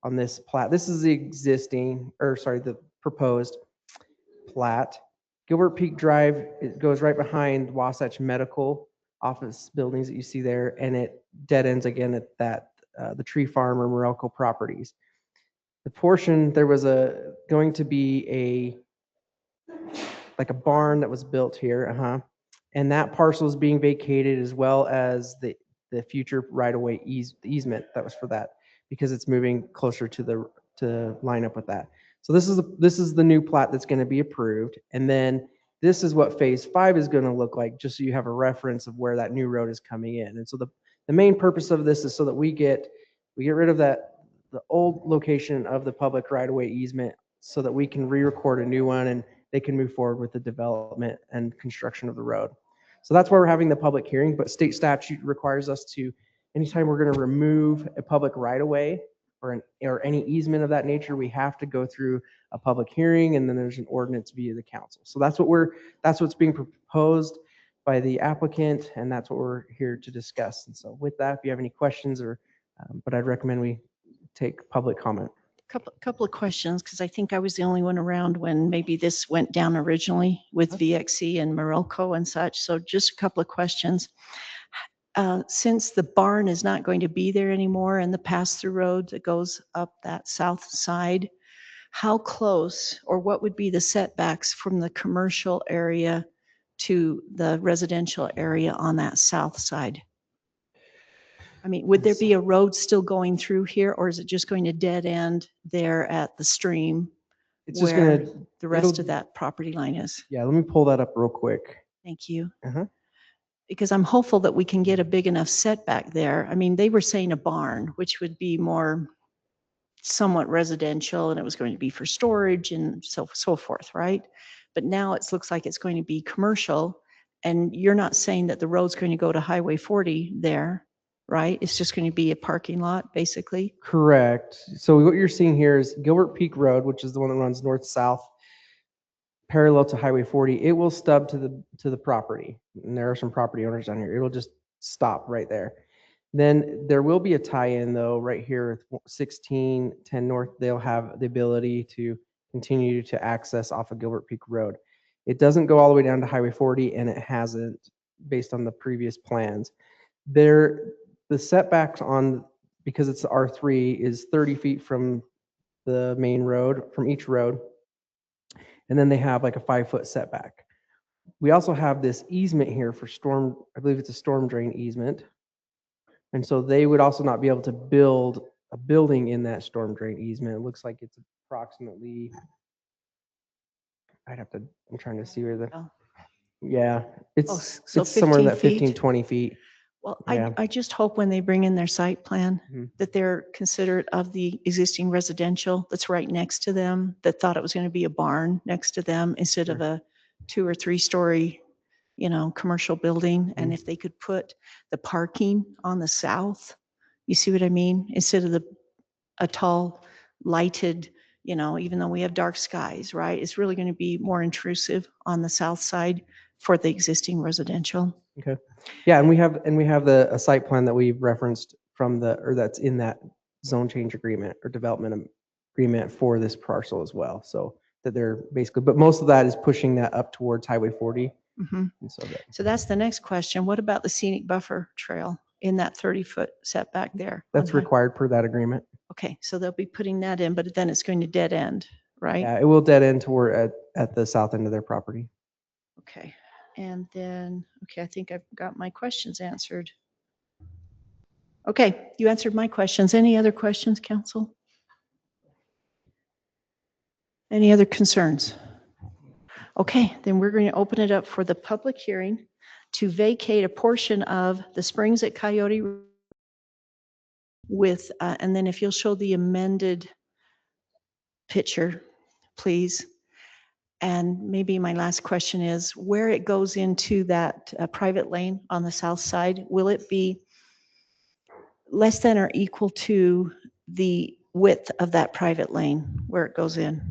J: on this plat. This is the the proposed plat. Gilbert Peak Drive, it goes right behind Wasatch Medical office buildings that you see there, and it dead ends again at the Tree Farm or Morelco properties. The portion, there was going to be like a barn that was built here, and that parcel is being vacated, as well as the future right-of-way easement that was for that, because it's moving closer to line up with that. So this is the new plat that's going to be approved, and then this is what phase 5 is going to look like, just so you have a reference of where that new road is coming in. And so the main purpose of this is so that we get rid of the old location of the public right-of-way easement, so that we can re-record a new one and they can move forward with the development and construction of the road. So that's why we're having the public hearing, but state statute requires us to, anytime we're going to remove a public right-of-way or any easement of that nature, we have to go through a public hearing, and then there's an ordinance via the council. So that's what's being proposed by the applicant, and that's what we're here to discuss. And so with that, if you have any questions, but I'd recommend we take public comment.
B: Couple of questions, because I think I was the only one around when maybe this went down originally with VXC and Morelco and such. So just a couple of questions. Since the barn is not going to be there anymore and the pass-through road that goes up that south side, how close, or what would be the setbacks from the commercial area to the residential area on that south side? I mean, would there be a road still going through here, or is it just going to dead end there at the stream
J: It's just
B: where
J: going to,
B: the rest of that property line is?
J: yeah, let me pull that up real quick.
B: Thank you.
J: Uh-huh.
B: Because I'm hopeful that we can get a big enough setback there. I mean, they were saying a barn, which would be more somewhat residential, and it was going to be for storage and so forth, right? But now it looks like it's going to be commercial, and you're not saying that the road's going to go to Highway 40 there, right? It's just going to be a parking lot, basically.
J: Correct. So what you're seeing here is Gilbert Peak Road, which is the one that runs north-south, parallel to Highway 40. It will stub to the property, and there are some property owners down here. It will just stop right there. Then there will be a tie-in, though, right here, 1610 North. They'll have the ability to continue to access off of Gilbert Peak Road. It doesn't go all the way down to Highway 40, and it hasn't, based on the previous plans. The setbacks on, because it's R3, is 30 feet from the main road, from each road. And then they have like a 5-foot setback. We also have this easement here for storm, I believe it's a storm drain easement. And so they would also not be able to build a building in that storm drain easement. It looks like it's approximately, I'm trying to see where
B: Oh.
J: yeah,
B: Oh, so
J: it's somewhere in that
B: 15
J: 15,
B: feet?
J: 20 feet.
B: Well,
J: Yeah.
B: I just hope when they bring in their site plan
J: Mhm.
B: that they're considerate of the existing residential that's right next to them, that thought it was going to be a barn next to them instead of a 2 or 3 story, commercial building. And if they could put the parking on the south, you see what I mean? Instead of a tall lighted, even though we have dark skies, right? It's really going to be more intrusive on the south side for the existing residential.
J: Okay. Yeah, and we have a site plan that we've referenced from or that's in that zone change agreement or development agreement for this parcel as well. So that they're basically, but most of that is pushing that up towards Highway 40.
B: Mhm.
J: And so that,
B: So that's the next question. What about the scenic buffer trail in that 30-foot setback there?
J: that's required per that agreement.
B: Okay, so they'll be putting that in, but then it's going to dead end, right?
J: Yeah, it will dead end toward at the south end of their property.
B: Okay, and then, okay, I think I've got my questions answered. Okay, you answered my questions. Any other questions, council? Any other concerns? Okay, then we're going to open it up for the public hearing to vacate a portion of the Springs at Coyote with, and then if you'll show the amended picture, please. And maybe my last question is, where it goes into that private lane on the south side, will it be less than or equal to the width of that private lane where it goes in?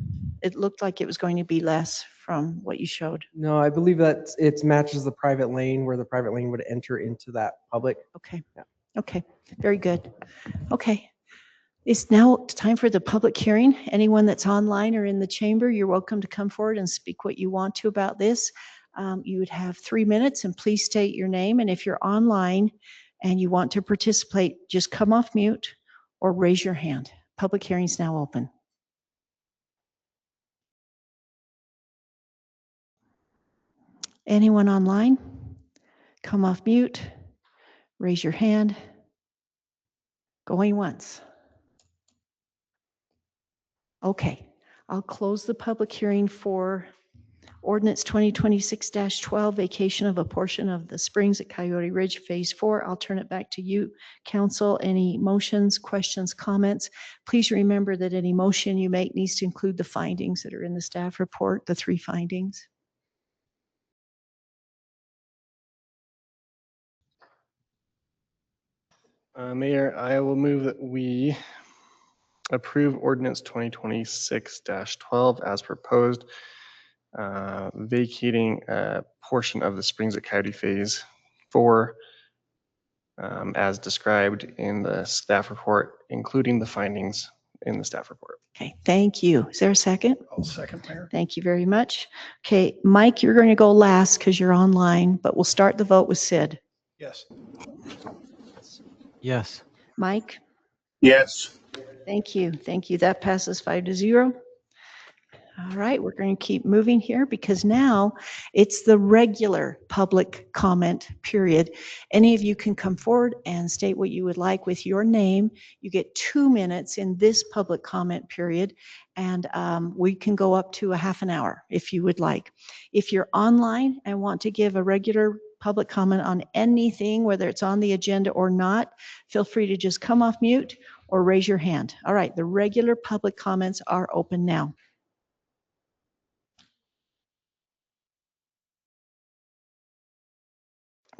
B: It looked like it was going to be less from what you showed.
J: No, I believe that it matches the private lane where the private lane would enter into that public.
B: Okay.
J: Yeah.
B: Okay. Very good. Okay. It's now time for the public hearing. Anyone that's online or in the chamber, you're welcome to come forward and speak what you want to about this. You would have 3 minutes, and please state your name. And if you're online and you want to participate, just come off mute or raise your hand. Public hearing is now open. Anyone online? Come off mute, raise your hand. Going once. Okay, I'll close the public hearing for ordinance 2026-12, vacation of a portion of the Springs at Coyote Ridge Phase 4. I'll turn it back to you, council. Any motions, questions, comments? Please remember that any motion you make needs to include the findings that are in the staff report, the 3 findings.
C: Mayor, I will move that we approve ordinance 2026-12 as proposed, vacating a portion of the Springs at Coyote Phase 4 as described in the staff report, including the findings in the staff report.
B: Okay, thank you. Is there a second?
F: I'll second, Mayor.
B: Thank you very much. Okay, Mike, you're going to go last because you're online, but we'll start the vote with Sid.
F: Yes.
G: Yes.
B: Mike?
A: Yes.
B: Thank you. Thank you. That passes 5-0. All right, we're going to keep moving here because now it's the regular public comment period. Any of you can come forward and state what you would like with your name. You get 2 minutes in this public comment period, and we can go up to a half an hour if you would like. If you're online and want to give a regular public comment on anything, whether it's on the agenda or not, feel free to just come off mute or raise your hand. All right, the regular public comments are open now.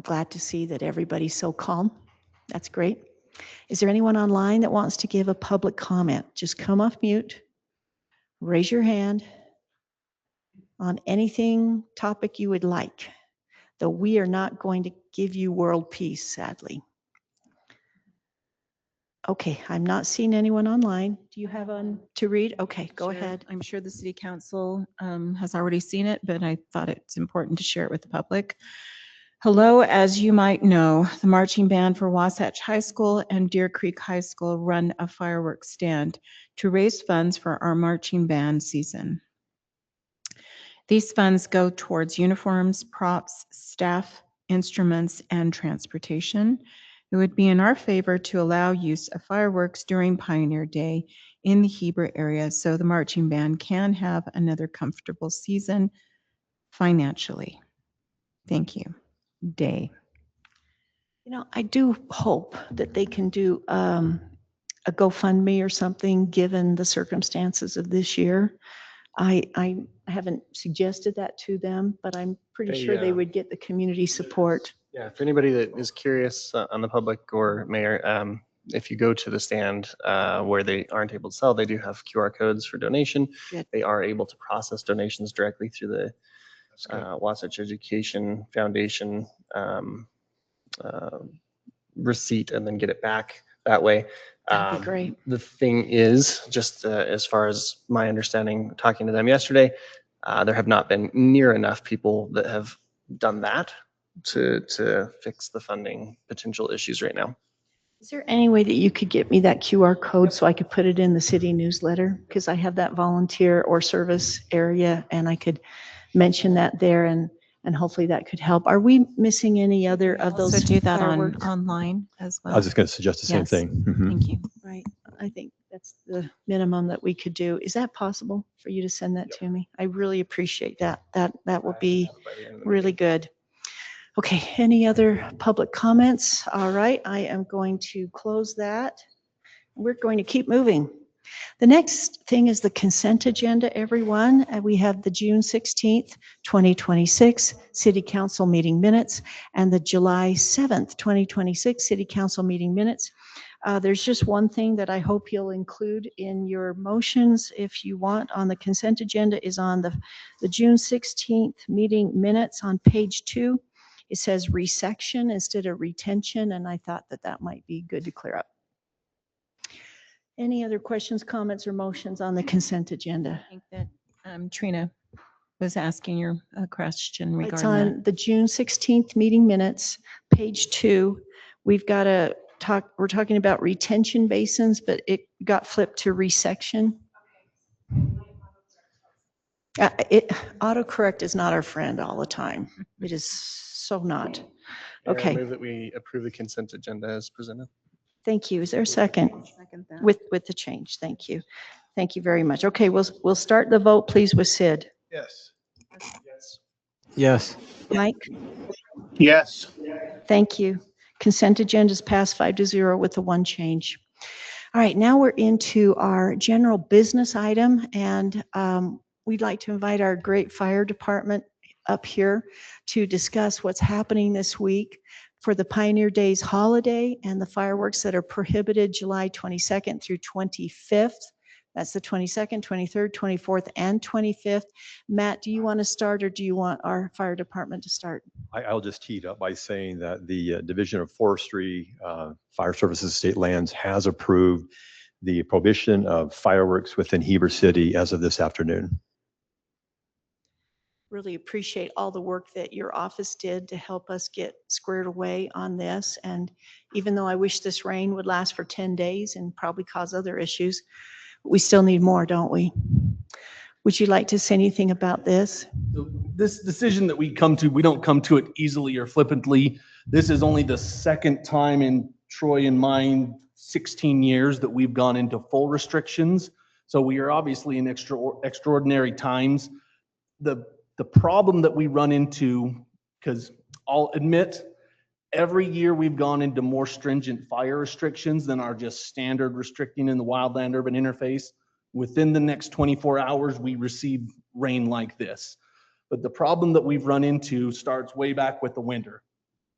B: Glad to see that everybody's so calm. That's great. Is there anyone online that wants to give a public comment? Just come off mute, raise your hand on anything topic you would like, though we are not going to give you world peace, sadly. Okay, I'm not seeing anyone online. Do you have one to read? Okay, go
E: Sure.
B: ahead.
E: I'm sure the city council has already seen it, but I thought it's important to share it with the public. Hello, as you might know, the marching band for Wasatch High School and Deer Creek High School run a fireworks stand to raise funds for our marching band season. These funds go towards uniforms, props, staff, instruments, and transportation. It would be in our favor to allow use of fireworks during Pioneer Day in the Heber area so the marching band can have another comfortable season financially. Thank you. Day.
B: You know, I do hope that they can do a GoFundMe or something, given the circumstances of this year. I haven't suggested that to them, but I'm pretty
C: They,
B: sure they would get the community support.
C: Yeah, for anybody that is curious on the public or mayor, if you go to the stand where they aren't able to sell, they do have QR codes for donation.
B: Good.
C: They are able to process donations directly through the Wasatch Education Foundation uh, receipt and then get it back that way.
B: That'd be great.
C: The thing is, just as far as my understanding, talking to them yesterday, there have not been near enough people that have done that to fix the funding potential issues right now.
B: Is there any way that you could get me that QR code so I could put it in the city newsletter? Because I have that volunteer or service area and I could mention that there and hopefully that could help. Are we missing any other of those
E: Also do that
B: fireworks?
E: online as
H: I
E: well.
H: was just going to suggest the same
E: Yes.
H: thing. Mhm.
E: Thank you.
B: Right. I think that's the minimum that we could do. Is that possible for you to send that to me? I really appreciate that. That would be
C: By the end of the
B: really
C: meeting.
B: good. Okay, any other public comments? All right, I am going to close that. We're going to keep moving. The next thing is the consent agenda, everyone. We have the June 16th, 2026 City Council meeting minutes and the July 7th, 2026 City Council meeting minutes. There's just one thing that I hope you'll include in your motions if you want on the consent agenda is on the June 16th meeting minutes on page 2. It says resection instead of retention, and I thought that that might be good to clear up. Any other questions, comments, or motions on the consent agenda?
E: I think that Trina was asking your question
B: It's
E: regarding
B: on the June 16th meeting minutes, page 2. We've got to talk, we're talking about retention basins, but it got flipped to resection. Autocorrect is not our friend all the time. It is so not.
C: Mayor, I
B: Okay,
C: move that we approve the consent agenda as presented.
B: thank you. Is there a second?
E: Second that.
B: With the change, thank you. Thank you very much. Okay, we'll start the vote, please, with Sid.
F: Yes.
G: Yes.
B: Mike?
A: Yes.
B: Thank you. Consent agenda's passed 5-0 with the one change. All right, now we're into our general business item, and we'd like to invite our great fire department up here to discuss what's happening this week for the Pioneer Days holiday and the fireworks that are prohibited July 22nd through 25th. That's the 22nd, 23rd, 24th, and 25th. Matt, do you want to start or do you want our fire department to start?
H: I'll just tee it up by saying that the Division of Forestry, Fire Services State Lands has approved the prohibition of fireworks within Heber City as of this afternoon.
B: Really appreciate all the work that your office did to help us get squared away on this. And even though I wish this rain would last for 10 days and probably cause other issues, we still need more, don't we? Would you like to say anything about this?
K: So this decision that we come to, we don't come to it easily or flippantly. This is only the second time in Troy and mine 16 years that we've gone into full restrictions. So we are obviously in extraordinary times. The problem that we run into, because I'll admit, every year we've gone into more stringent fire restrictions than our just standard restricting in the wildland urban interface. Within the next 24 hours, we receive rain like this. But the problem that we've run into starts way back with the winter.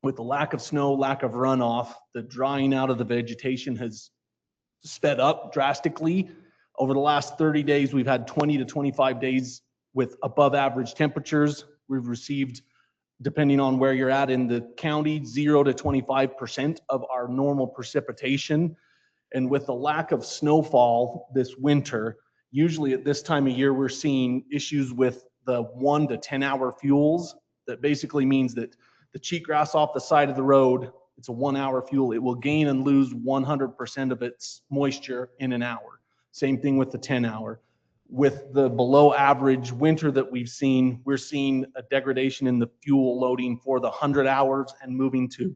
K: With the lack of snow, lack of runoff, the drying out of the vegetation has sped up drastically. Over the last 30 days, we've had 20 to 25 days with above average temperatures. We've received, depending on where you're at in the county, 0 to 25% of our normal precipitation. And with the lack of snowfall this winter, usually at this time of year, we're seeing issues with the 1 to 10 hour fuels. That basically means that the cheatgrass off the side of the road, it's a 1 hour fuel. It will gain and lose 100% of its moisture in an hour. Same thing with the 10 hour. With the below average winter that we've seen, we're seeing a degradation in the fuel loading for the 100 hours and moving to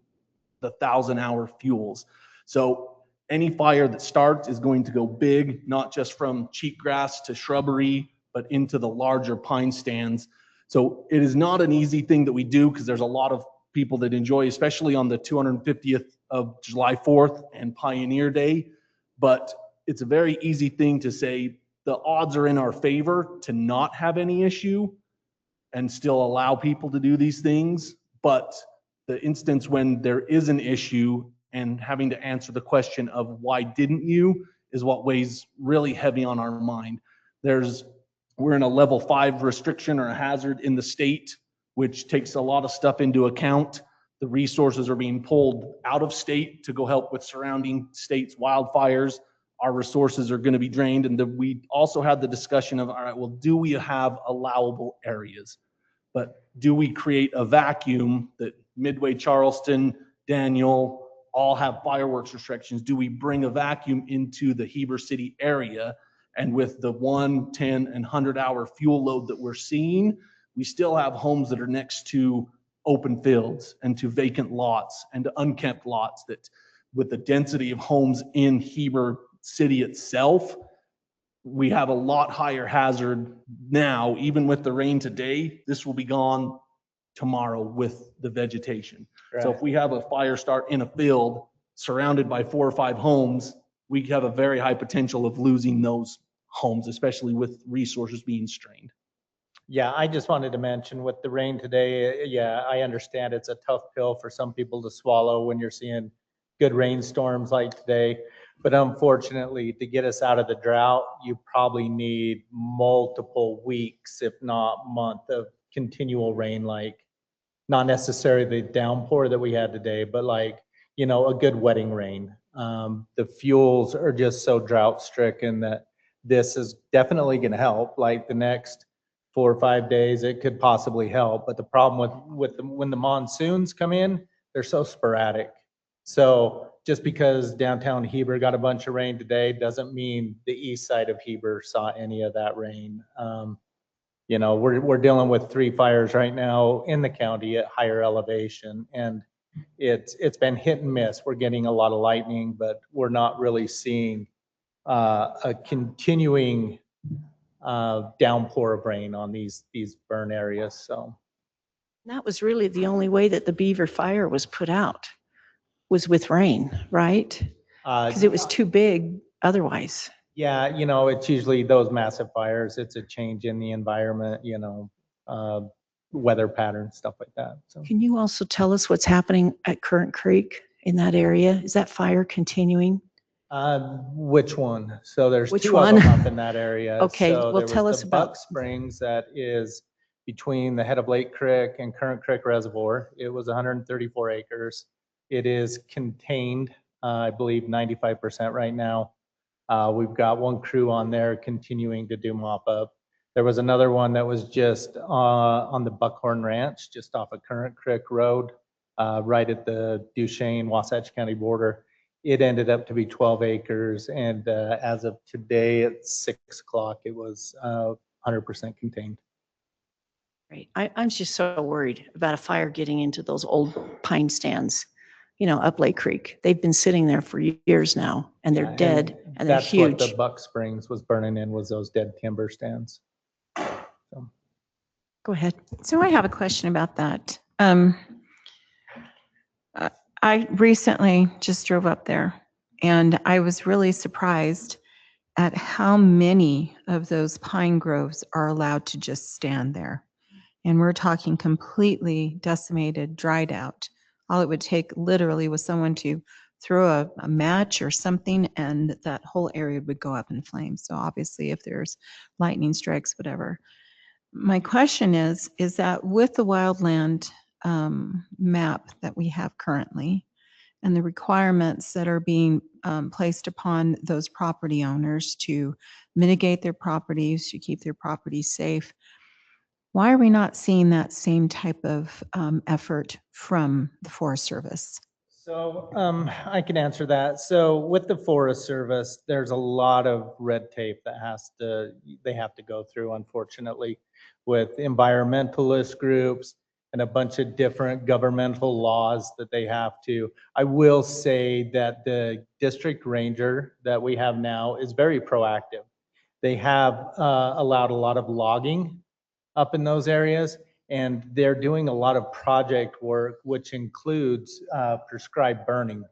K: the 1,000 hour fuels. So any fire that starts is going to go big, not just from cheatgrass to shrubbery, but into the larger pine stands. So it is not an easy thing that we do because there's a lot of people that enjoy, especially on the 250th of July 4th and Pioneer Day. But it's a very easy thing to say the odds are in our favor to not have any issue and still allow people to do these things. But the instance when there is an issue and having to answer the question of why didn't you is what weighs really heavy on our mind. There's we're in a level 5 restriction or a hazard in the state, which takes a lot of stuff into account. The resources are being pulled out of state to go help with surrounding states' wildfires. Our resources are going to be drained. And we also had the discussion of, all right, well, do we have allowable areas? But do we create a vacuum that Midway, Charleston, Daniel all have fireworks restrictions? Do we bring a vacuum into the Heber City area? And with the 1, 10, and 100-hour fuel load that we're seeing, we still have homes that are next to open fields and to vacant lots and to unkept lots that, with the density of homes in Heber City itself, we have a lot higher hazard now. Even with the rain today, this will be gone tomorrow with the vegetation. So if we have a fire start in a field surrounded by 4 or 5 homes, we have a very high potential of losing those homes, especially with resources being strained.
L: Yeah, I just wanted to mention with the rain today, yeah, I understand it's a tough pill for some people to swallow when you're seeing good rainstorms like today. But unfortunately, to get us out of the drought, you probably need multiple weeks, if not month, of continual rain, like not necessarily the downpour that we had today, but like, you know, a good wetting rain. The fuels are just so drought stricken that this is definitely going to help. Like the next 4 or 5 days, it could possibly help. But the problem with when the monsoons come in, they're so sporadic. So just because downtown Heber got a bunch of rain today doesn't mean the east side of Heber saw any of that rain. You know, we're dealing with 3 fires right now in the county at higher elevation, and it's been hit and miss. We're getting a lot of lightning, but we're not really seeing a continuing downpour of rain on these burn areas. So
B: That was really the only way that the Beaver fire was put out, was with rain, right? Because it was too big otherwise.
L: yeah, you know, it's usually those massive fires. It's a change in the environment, you know, weather patterns, stuff like that. So
B: Can you also tell us what's happening at Current Creek in that area? Is that fire continuing?
L: which one? So there's
B: Which
L: 2 of them
B: one?
L: up in that area.
B: Okay,
L: So
B: well,
L: there
B: tell
L: was
B: us
L: the
B: about-
L: Buck Springs that is between the head of Lake Creek and Current Creek Reservoir. It was 134 acres. It is contained, I believe 95% right now. We've got 1 crew on there continuing to do mop up. There was another one that was just on the Buckhorn Ranch, just off of Current Creek Road, right at the Duchesne, Wasatch County border. It ended up to be 12 acres, and as of today at 6 o'clock, it was 100% contained.
B: Right. I'm just so worried about a fire getting into those old pine stands, you know, up Lake Creek. They've been sitting there for years now, and they're
L: Yeah,
B: dead, and they're
L: that's what the
B: huge.
L: Buck Springs was burning in, was those dead timber stands. So.
B: Go ahead.
E: So I have a question about that. I recently just drove up there, and I was really surprised at how many of those pine groves are allowed to just stand there. And we're talking completely decimated, dried out. All it would take literally was someone to throw a match or something, and that whole area would go up in flames. So obviously, if there's lightning strikes, whatever. My question is that with the wildland map that we have currently and the requirements that are being placed upon those property owners to mitigate their properties, to keep their properties safe, why are we not seeing that same type of effort from the Forest Service?
L: So I can answer that. So with the Forest Service, there's a lot of red tape that they have to go through, unfortunately, with environmentalist groups and a bunch of different governmental laws that they have to. I will say that the district ranger that we have now is very proactive. They have allowed a lot of logging up in those areas, and they're doing a lot of project work, which includes prescribed burning.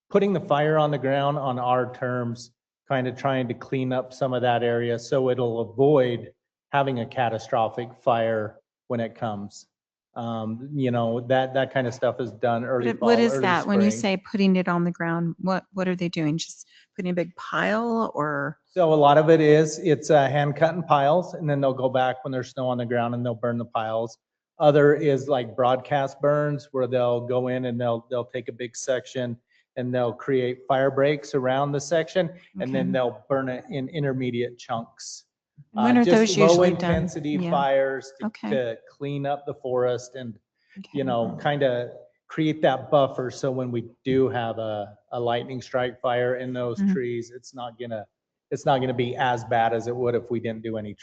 L: Putting the fire on the ground on our terms, kind of trying to clean up some of that area so it'll avoid having a catastrophic fire when it comes. That kind of stuff is done early fall,
E: What is
L: early
E: that? When you
L: spring.
E: say putting it on the ground, what are they doing? Just putting a big pile or?
L: So a lot of it's hand cut in piles, and then they'll go back when there's snow on the ground and they'll burn the piles. Other is like broadcast burns where they'll go in and they'll take a big section and they'll create fire breaks around the section, and then
E: Okay.
L: they'll burn it in intermediate chunks.
E: When are those
L: Just low
E: usually done?
L: intensity
E: Yeah.
L: fires
E: Okay.
L: to clean up the forest and,
E: Okay.
L: kind of create that buffer. So when we do have a lightning strike fire in those
E: Mhm.
L: trees, it's not gonna be as bad as it would if we didn't do any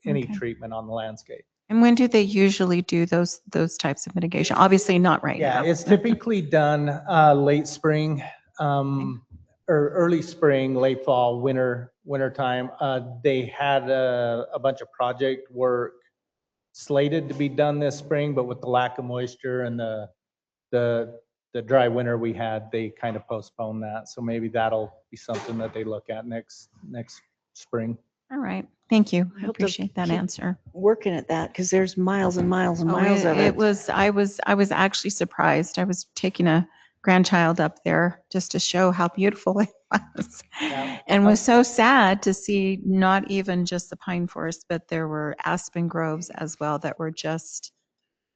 E: Okay.
L: treatment on the landscape.
E: And when do they usually do those types of mitigation? Obviously not right
L: Yeah,
E: now.
L: it's typically done late spring, or early spring, late fall, winter time. They had a bunch of project work slated to be done this spring, but with the lack of moisture and the dry winter we had, they kind of postponed that. So maybe that'll be something that they look at next spring.
E: All right. Thank you. I
B: hope to
E: appreciate that
B: keep
E: answer.
B: Working at that because there's miles and miles and
E: Oh,
B: miles of it.
E: I was actually surprised. I was taking a grandchild up there just to show how beautiful it was.
L: Yeah.
E: And was so sad to see not even just the pine forest, but there were aspen groves as well that were just,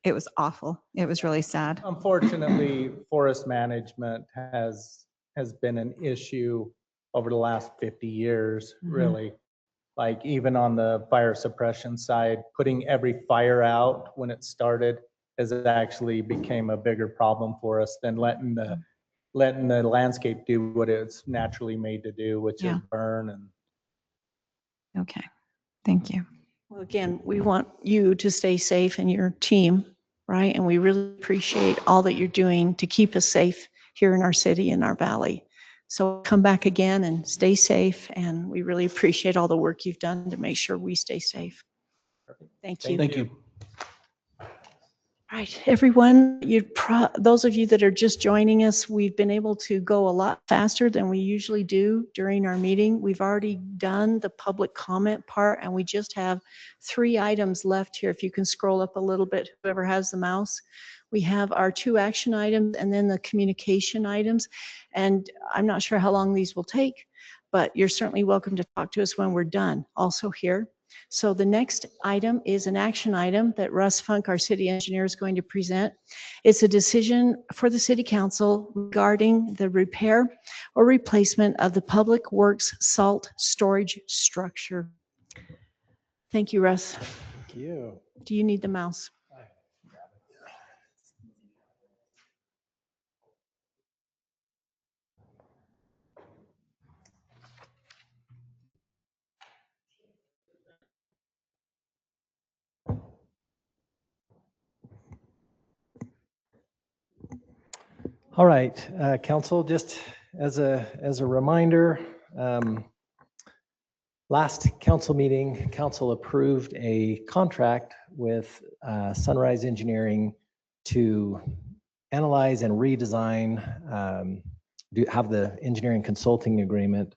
E: it was awful. It was really sad.
L: Unfortunately, forest management has been an issue over the last 50 years,
E: Mhm.
L: really. Like even on the fire suppression side, putting every fire out when it started has actually became a bigger problem for us than letting the landscape do what it's naturally made to do, which
E: Yeah.
L: is burn. And
E: Okay. Thank you.
B: Well, again, we want you to stay safe and your team, right? And we really appreciate all that you're doing to keep us safe here in our city and our valley. So come back again and stay safe. And we really appreciate all the work you've done to make sure we stay safe. Thank you.
K: Thank you.
B: Right, everyone, those of you that are just joining us, we've been able to go a lot faster than we usually do during our meeting. We've already done the public comment part, and we just have 3 items left here. If you can scroll up a little bit, whoever has the mouse. We have our 2 action items and then the communication items. And I'm not sure how long these will take, but you're certainly welcome to talk to us when we're done, also here. So the next item is an action item that Russ Funk, our city engineer, is going to present. It's a decision for the city council regarding the repair or replacement of the Public Works salt storage structure. Thank you, Russ.
D: Thank you.
B: Do you need the mouse?
M: All right, council, just as a reminder, last council meeting, council approved a contract with Sunrise Engineering to analyze and redesign, have the engineering consulting agreement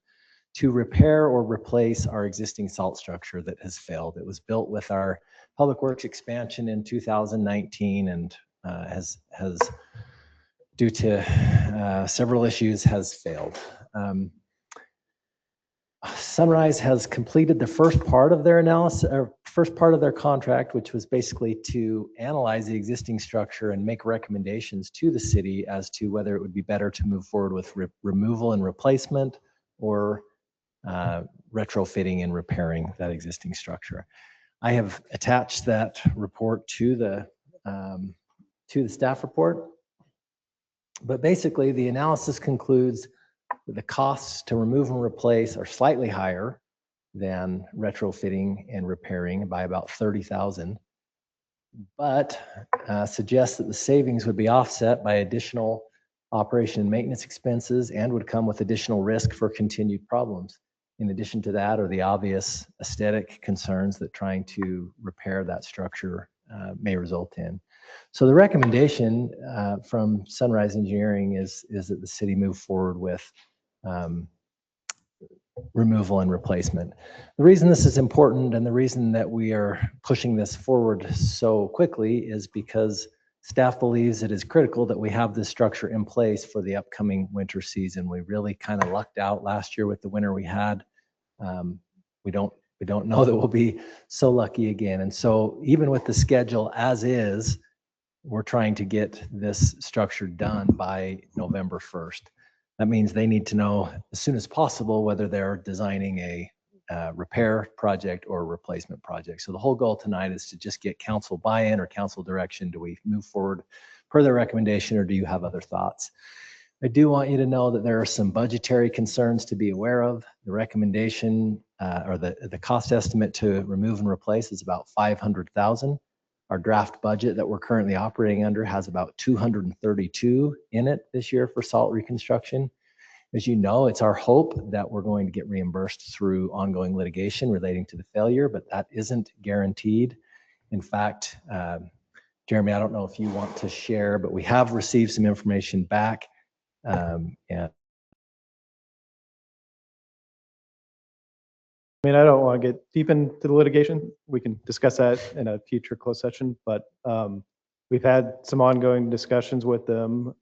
M: to repair or replace our existing salt structure that has failed. It was built with our Public Works expansion in 2019 and has due to several issues, has failed. Sunrise has completed the first part of their analysis, or first part of their contract, which was basically to analyze the existing structure and make recommendations to the city as to whether it would be better to move forward with removal and replacement or retrofitting and repairing that existing structure. I have attached that report to the staff report. But basically, the analysis concludes that the costs to remove and replace are slightly higher than retrofitting and repairing by about 30,000, but suggests that the savings would be offset by additional operation and maintenance expenses and would come with additional risk for continued problems. In addition to that are the obvious aesthetic concerns that trying to repair that structure may result in. So the recommendation from Sunrise Engineering is that the city move forward with removal and replacement. The reason this is important and the reason that we are pushing this forward so quickly is because staff believes it is critical that we have this structure in place for the upcoming winter season. We really kind of lucked out last year with the winter we had. We don't know that we'll be so lucky again. And so even with the schedule as is, we're trying to get this structure done by November 1st. That means they need to know as soon as possible whether they're designing a repair project or a replacement project. So the whole goal tonight is to just get council buy-in or council direction. Do we move forward per their recommendation, or do you have other thoughts? I do want you to know that there are some budgetary concerns to be aware of. The recommendation or the cost estimate to remove and replace is about $500,000. Our draft budget that we're currently operating under has about 232 in it this year for salt reconstruction. As you know, it's our hope that we're going to get reimbursed through ongoing litigation relating to the failure, but that isn't guaranteed. In fact, Jeremy, I don't know if you want to share, but we have received some information back. And
D: I mean, I don't want to get deep into the litigation. We can discuss that in a future closed session, but we've had some ongoing discussions with them.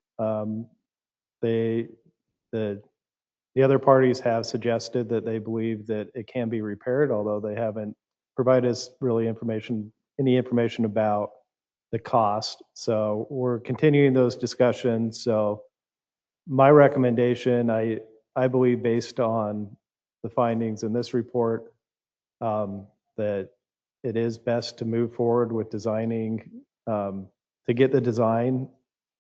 D: The other parties have suggested that they believe that it can be repaired, although they haven't provided us really any information about the cost. So we're continuing those discussions. So my recommendation, I believe based on the findings in this report, that it is best to move forward with designing, to get the design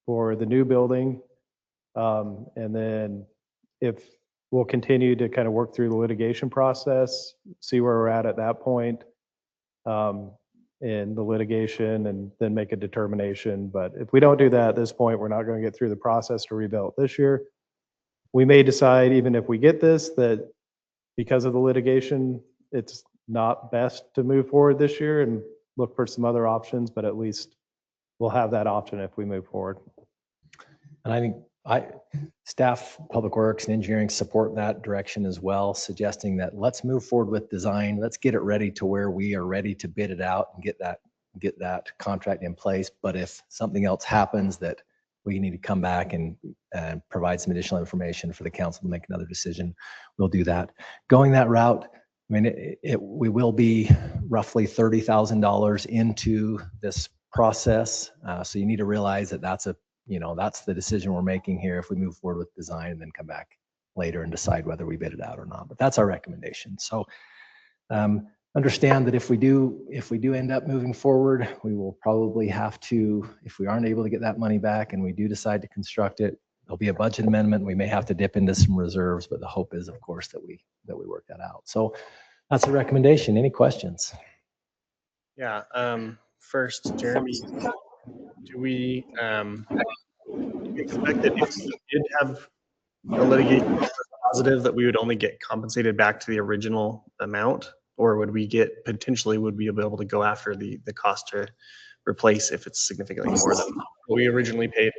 D: for the new building. And then if we'll continue to kind of work through the litigation process, see where we're at that point in the litigation, and then make a determination. But if we don't do that at this point, we're not going to get through the process to rebuild this year. We may decide, even if we get this, that because of the litigation, it's not best to move forward this year and look for some other options, but at least we'll have that option if we move forward.
M: And I think staff, public works and engineering support that direction as well, suggesting that let's move forward with design. Let's get it ready to where we are ready to bid it out and get that contract in place. But if something else happens that we need to come back and provide some additional information for the council to make another decision, we'll do that. Going that route, I mean, we will be roughly $30,000 into this process. So you need to realize that that's the decision we're making here if we move forward with design and then come back later and decide whether we bid it out or not. But that's our recommendation. So understand that if we do end up moving forward, we will probably have to, if we aren't able to get that money back and we do decide to construct it, there'll be a budget amendment. We may have to dip into some reserves, but the hope is, of course, that we work that out. So that's a recommendation. Any questions?
C: Yeah. First, Jeremy, do we expect that if we did have a litigation positive that we would only get compensated back to the original amount, or would we be able to go after the cost to replace if it's significantly more than what we originally paid?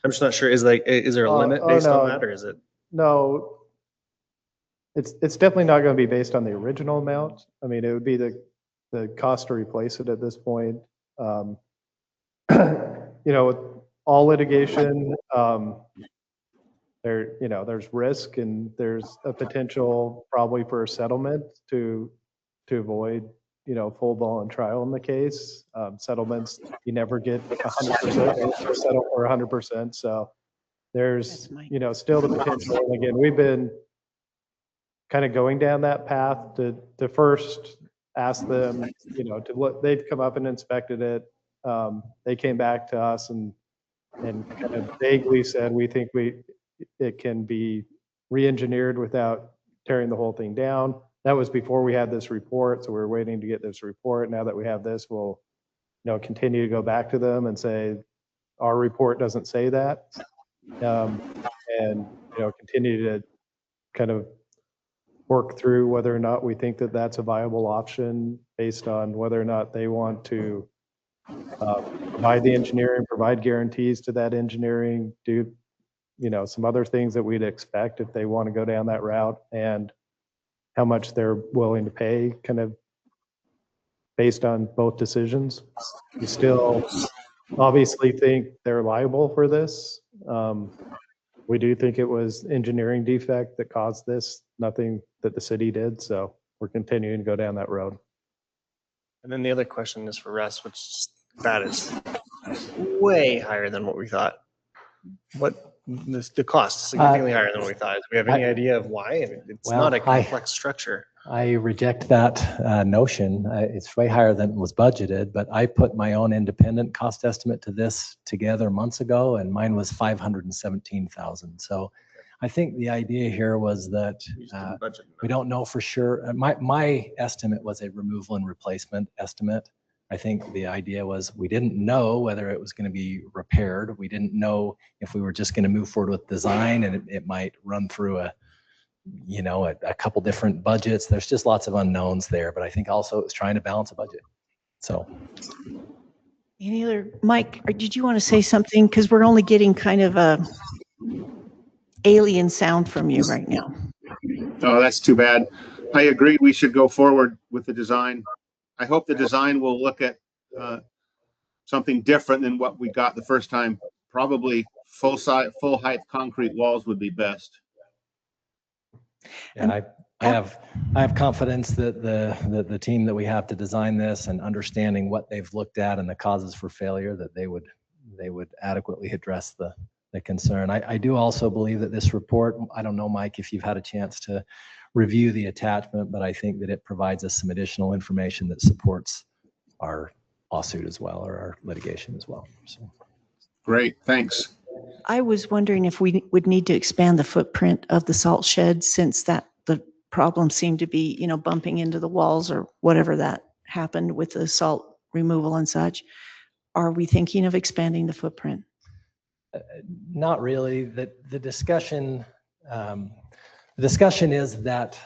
C: I'm just not sure. Is there a limit based on that, or is it?
D: No, it's definitely not going to be based on the original amount. I mean, it would be the cost to replace it at this point. With all litigation, there's risk and there's a potential probably for a settlement to avoid, full-blown trial in the case. Settlements, you never get 100% settle for 100%. So there's, still the potential. And again, we've been kind of going down that path to first ask them, to what they've come up and inspected it. They came back to us and kind of vaguely said, we think it can be re-engineered without tearing the whole thing down. That was before we had this report, so we were waiting to get this report. Now that we have this, we'll continue to go back to them and say, our report doesn't say that, and continue to kind of work through whether or not we think that that's a viable option based on whether or not they want to provide the engineering, provide guarantees to that engineering, do some other things that we'd expect if they want to go down that route, and how much they're willing to pay, kind of based on both decisions. We still obviously think they're liable for this. We do think it was engineering defect that caused this, nothing that the city did. So we're continuing to go down that road.
C: And then the other question is for Russ, which that is way higher than what we thought. The cost is significantly higher than what we thought. Do we have any idea of why? I mean, it's
M: Well,
C: not a complex structure.
M: I reject that notion. It's way higher than was budgeted, but I put my own independent cost estimate to this together months ago, and mine was 517,000. So I think the idea here was that we don't know for sure. My estimate was a removal and replacement estimate. I think the idea was we didn't know whether it was going to be repaired. We didn't know if we were just going to move forward with design, and it might run through a couple different budgets. There's just lots of unknowns there, but I think also it's trying to balance a budget. So.
B: Any other, Mike, or did you want to say something? Because we're only getting kind of a alien sound from you right now.
A: Oh, that's too bad. I agree. We should go forward with the design. I hope the design will look at something different than what we got the first time. Probably full height concrete walls would be best.
M: Yeah, I have confidence that the team that we have to design this and understanding what they've looked at and the causes for failure, that they would adequately address the concern. I do also believe that this report, I don't know, Mike, if you've had a chance to review the attachment, but I think that it provides us some additional information that supports our lawsuit as well, or our litigation as well. So.
A: Great, thanks.
B: I was wondering if we would need to expand the footprint of the salt shed, since the problem seemed to be, bumping into the walls or whatever that happened with the salt removal and such. Are we thinking of expanding the footprint?
M: Not really. The discussion is that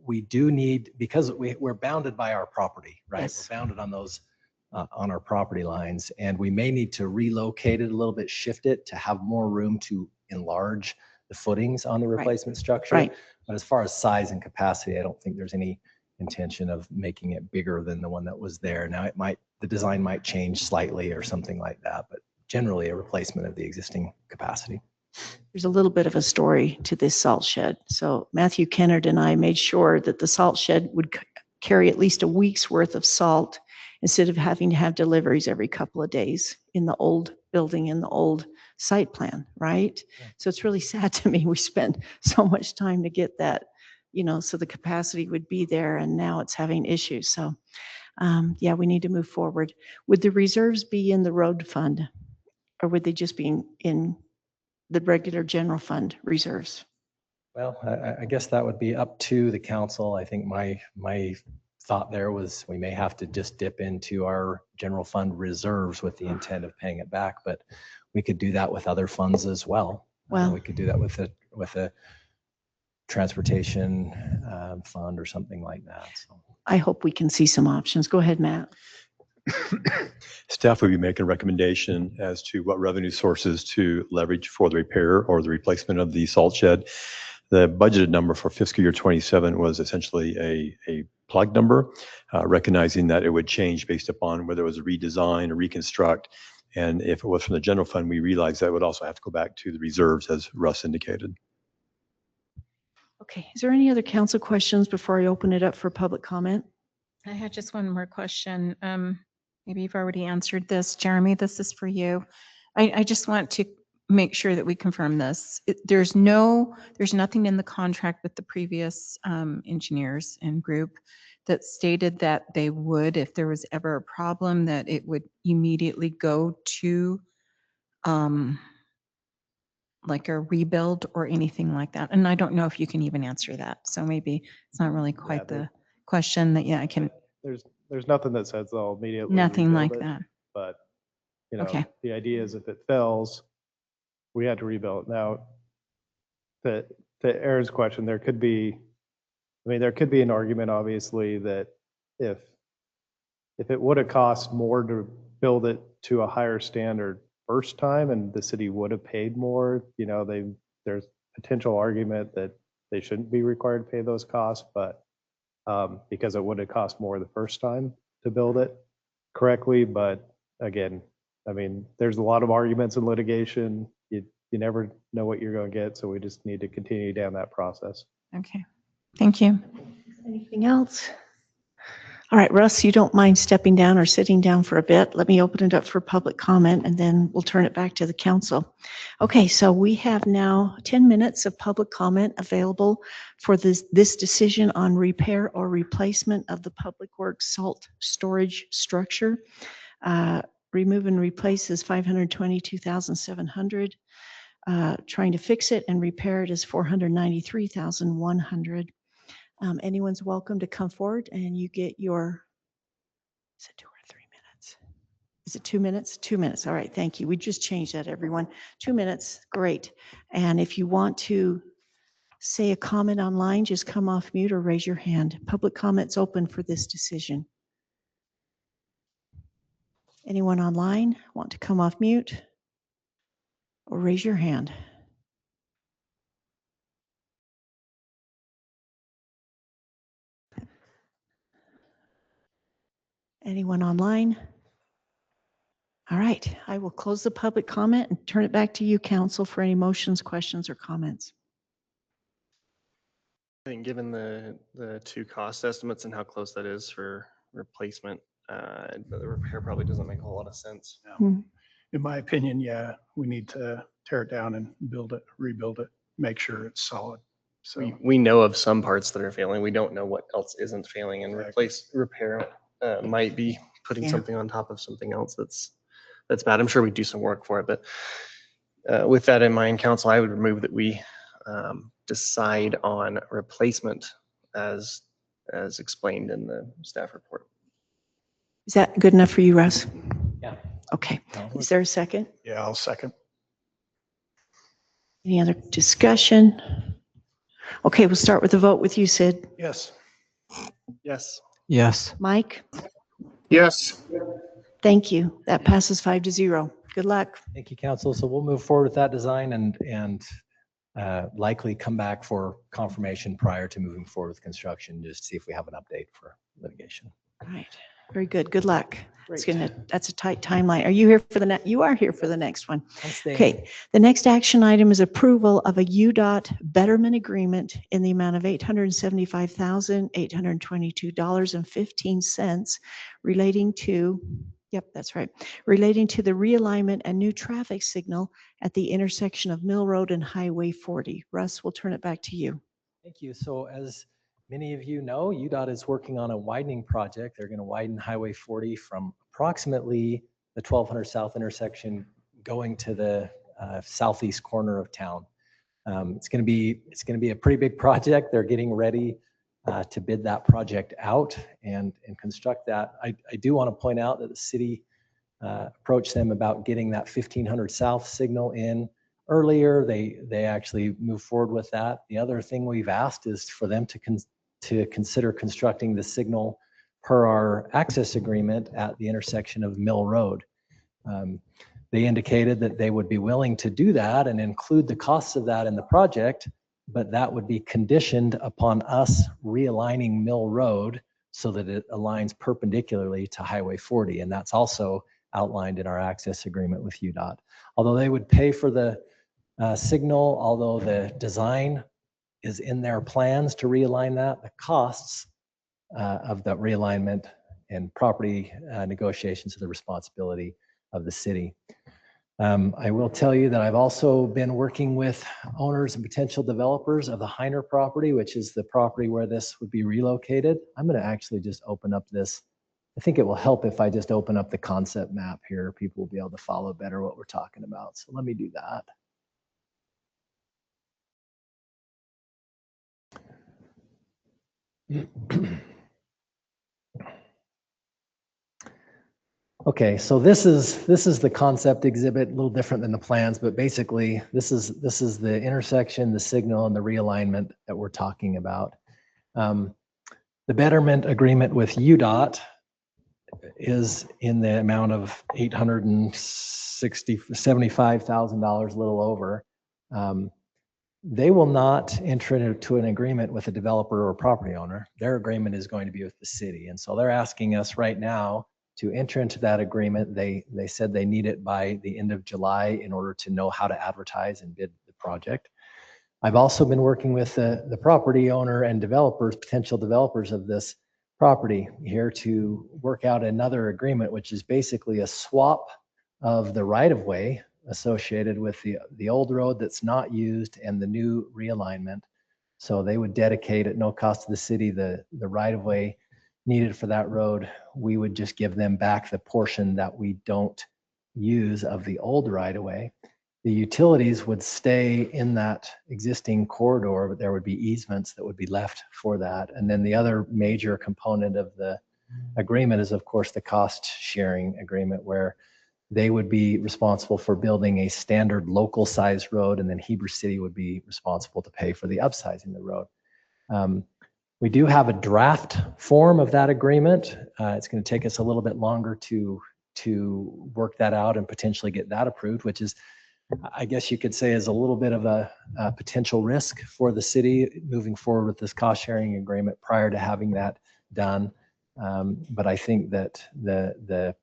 M: we do need, because we're bounded by our property, right?
B: Yes.
M: We're bounded on those on our property lines, and we may need to relocate it a little bit, shift it to have more room to enlarge the footings on the replacement structure.
B: Right.
M: But as far as size and capacity, I don't think there's any intention of making it bigger than the one that was there. Now the design might change slightly or something like that, but generally a replacement of the existing capacity.
B: There's a little bit of a story to this salt shed. So Matthew Kennard and I made sure that the salt shed would carry at least a week's worth of salt instead of having to have deliveries every couple of days in the old building, in the old site plan, right? Yeah. So it's really sad to me. We spent so much time to get that, so the capacity would be there, and now it's having issues. So yeah, we need to move forward. Would the reserves be in the road fund, or would they just be in the regular general fund reserves?
M: Well, I guess that would be up to the council. I think my thought there was we may have to just dip into our general fund reserves with the intent of paying it back, but we could do that with other funds as well.
B: Well,
M: we could do that with a transportation fund or something like that. So
B: I hope we can see some options. Go ahead, Matt.
H: Staff would be making a recommendation as to what revenue sources to leverage for the repair or the replacement of the salt shed. The budgeted number for fiscal year 27 was essentially a plug number, recognizing that it would change based upon whether it was a redesign or reconstruct. And if it was from the general fund, we realized that would also have to go back to the reserves, as Russ indicated.
B: Okay, is there any other council questions before I open it up for public comment?
E: I had just one more question. Maybe you've already answered this. Jeremy, this is for you. I just want to make sure that we confirm this. There's nothing in the contract with the previous engineers and group that stated that they would, if there was ever a problem, that it would immediately go to like a rebuild or anything like that. And I don't know if you can even answer that. So maybe it's not really quite the question that, I can.
D: There's nothing that says they'll immediately
E: Nothing like
D: rebuild it,
E: that.
D: but
E: Okay.
D: the idea is if it fails, we had to rebuild it. Now, to Aaron's question, there could be an argument, obviously, that if it would have cost more to build it to a higher standard first time and the city would have paid more, there's potential argument that they shouldn't be required to pay those costs, but because it would have cost more the first time to build it correctly. But again, I mean, there's a lot of arguments in litigation. You never know what you're going to get. So we just need to continue down that process.
E: Okay, thank you.
B: Anything else? All right, Russ, you don't mind stepping down or sitting down for a bit? Let me open it up for public comment and then we'll turn it back to the council. Okay, so we have now 10 minutes of public comment available for this decision on repair or replacement of the Public Works salt storage structure. Remove and replace is $522,700. Trying to fix it and repair it is $493,100. Anyone's welcome to come forward and you get your, is it 2 or 3 minutes? Is it 2 minutes? 2 minutes. All right. Thank you. We just changed that, everyone. 2 minutes. Great. And if you want to say a comment online, just come off mute or raise your hand. Public comments open for this decision. Anyone online want to come off mute or raise your hand? Anyone online? All right, I will close the public comment and turn it back to you, council, for any motions, questions, or comments.
C: I think given the two cost estimates and how close that is for replacement, the repair probably doesn't make a whole lot of sense.
B: Hmm.
F: In my opinion, yeah, we need to tear it down and build it, rebuild it, make sure it's solid. So
C: We know of some parts that are failing. We don't know what else isn't failing, and repair might be putting
B: Yeah.
C: something on top of something else that's bad. I'm sure we do some work for it, but with that in mind, council, I would remove that we decide on replacement as explained in the staff report.
B: Is that good enough for you, Russ?
M: Yeah.
B: Okay. Is there a second?
F: yeah, I'll second.
B: Any other discussion? Okay, we'll start with the vote with you, Sid.
F: Yes.
C: Yes.
G: Yes.
B: Mike?
A: Yes.
B: Thank you. That passes 5-0. Good luck.
M: Thank you, council. So we'll move forward with that design and likely come back for confirmation prior to moving forward with construction, just to see if we have an update for litigation.
B: All right. Very good. Good luck. It's
M: Great.
B: that's a tight timeline. Are you here for the next? You are here for the next one.
M: I'm staying.
B: Okay. The next action item is approval of a UDOT betterment agreement in the amount of $875,822.15 relating to, yep, that's right, relating to the realignment and new traffic signal at the intersection of Mill Road and Highway 40. Russ, we'll turn it back to you.
M: Thank you. So as many of you know, UDOT is working on a widening project. They're going to widen Highway 40 from approximately the 1200 South intersection going to the southeast corner of town. It's going to be a pretty big project. They're getting ready to bid that project out and construct that. I do want to point out that the city approached them about getting that 1500 South signal in earlier. They actually moved forward with that. The other thing we've asked is for them to consider constructing the signal per our access agreement at the intersection of Mill Road. They indicated that they would be willing to do that and include the costs of that in the project, but that would be conditioned upon us realigning Mill Road so that it aligns perpendicularly to Highway 40. And that's also outlined in our access agreement with UDOT. Although they would pay for the signal, although the design is in their plans to realign that, the costs of that realignment and property negotiations are the responsibility of the city. I will tell you that I've also been working with owners and potential developers of the Heiner property, which is the property where this would be relocated. I'm going to actually just open up this. I think it will help if I just open up the concept map here. People will be able to follow better what we're talking about. So let me do that. Okay, so this is the concept exhibit, a little different than the plans, but basically this is the intersection, the signal, and the realignment that we're talking about. The betterment agreement with UDOT is in the amount of $875,000, a little over. they will not enter into an agreement with a developer or property owner. Their agreement is going to be with the city. And so they're asking us right now to enter into that agreement. They said they need it by the end of July in order to know how to advertise and bid the project. I've also been working with the property owner and developers, potential developers of this property here to work out another agreement, which is basically a swap of the right-of-way associated with the old road that's not used and the new realignment. So they would dedicate at no cost to the city the right-of-way needed for that road. We would just give them back the portion that we don't use of the old right-of-way. The utilities would stay in that existing corridor, but there would be easements that would be left for that. And then the other major component of the agreement is, of course, the cost sharing agreement, where they would be responsible for building a standard local size road, and then Heber City would be responsible to pay for the upsizing the road. We do have a draft form of that agreement. It's going to take us a little bit longer to work that out and potentially get that approved, which is, I guess you could say, is a little bit of a potential risk for the city moving forward with this cost sharing agreement prior to having that done. But I think that the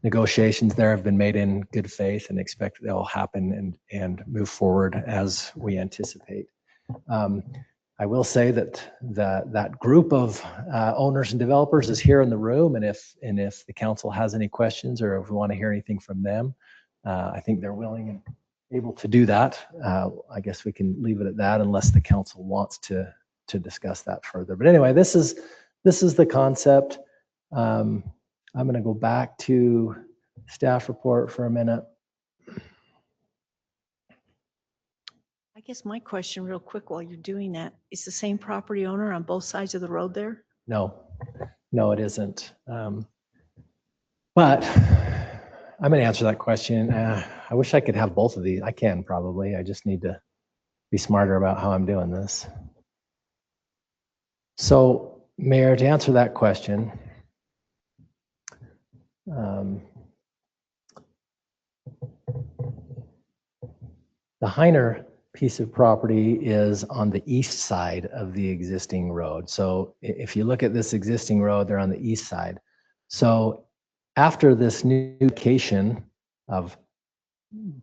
M: negotiations there have been made in good faith and expect they'll happen and move forward as we anticipate. I will say that that group of owners and developers is here in the room, and if the council has any questions or if we want to hear anything from them, I think they're willing and able to do that. I guess we can leave it at that unless the council wants to discuss that further. But anyway, this is the concept. I'm going to go back to staff report for a minute.
B: I guess my question real quick while you're doing that, is the same property owner on both sides of the road there?
M: No, it isn't. But I'm going to answer that question. I wish I could have both of these. I can probably. I just need to be smarter about how I'm doing this. So, Mayor, to answer that question, the Heiner piece of property is on the east side of the existing road. So if you look at this existing road, they're on the east side. So after this new location of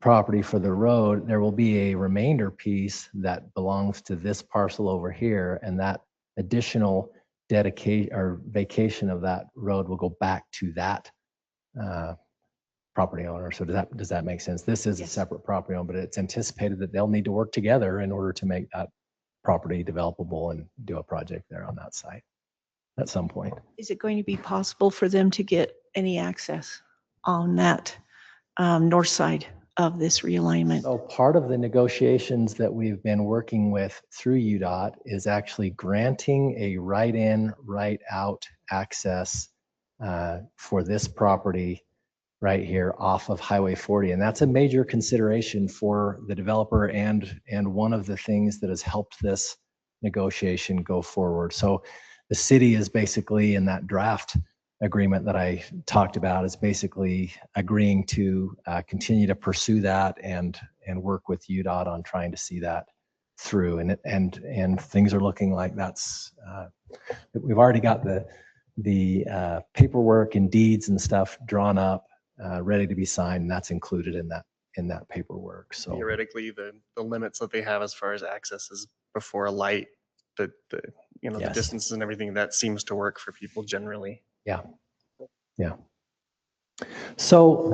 M: property for the road, there will be a remainder piece that belongs to this parcel over here, and that additional dedication or vacation of that road will go back to that property owner. So does that make sense? This is a separate property owner, but it's anticipated that they'll need to work together in order to make that property developable and do a project there on that site at some point.
B: Is it going to be possible for them to get any access on that north side of this realignment?
M: So part of the negotiations that we've been working with through UDOT is actually granting a right-in, right-out access for this property right here off of Highway 40. And that's a major consideration for the developer and one of the things that has helped this negotiation go forward. So the city is basically in that draft agreement that I talked about, is basically agreeing to continue to pursue that and work with UDOT on trying to see that through. And things are looking like that's, we've already got the paperwork and deeds and stuff drawn up, ready to be signed, and that's included in that paperwork. So
C: Theoretically, the limits that they have as far as access is before a light, the
M: Yes.
C: distances and everything, that seems to work for people generally.
M: Yeah. So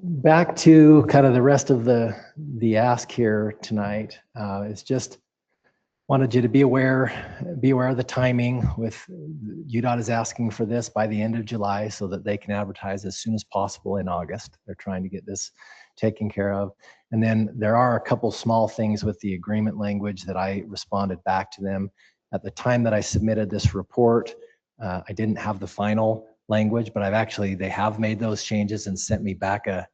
M: back to kind of the rest of the ask here tonight. It's just wanted you to be aware of the timing. With UDOT is asking for this by the end of July so that they can advertise as soon as possible in August. They're trying to get this taken care of. And then there are a couple small things with the agreement language that I responded back to them. At the time that I submitted this report, I didn't have the final language, but they have made those changes and sent me back a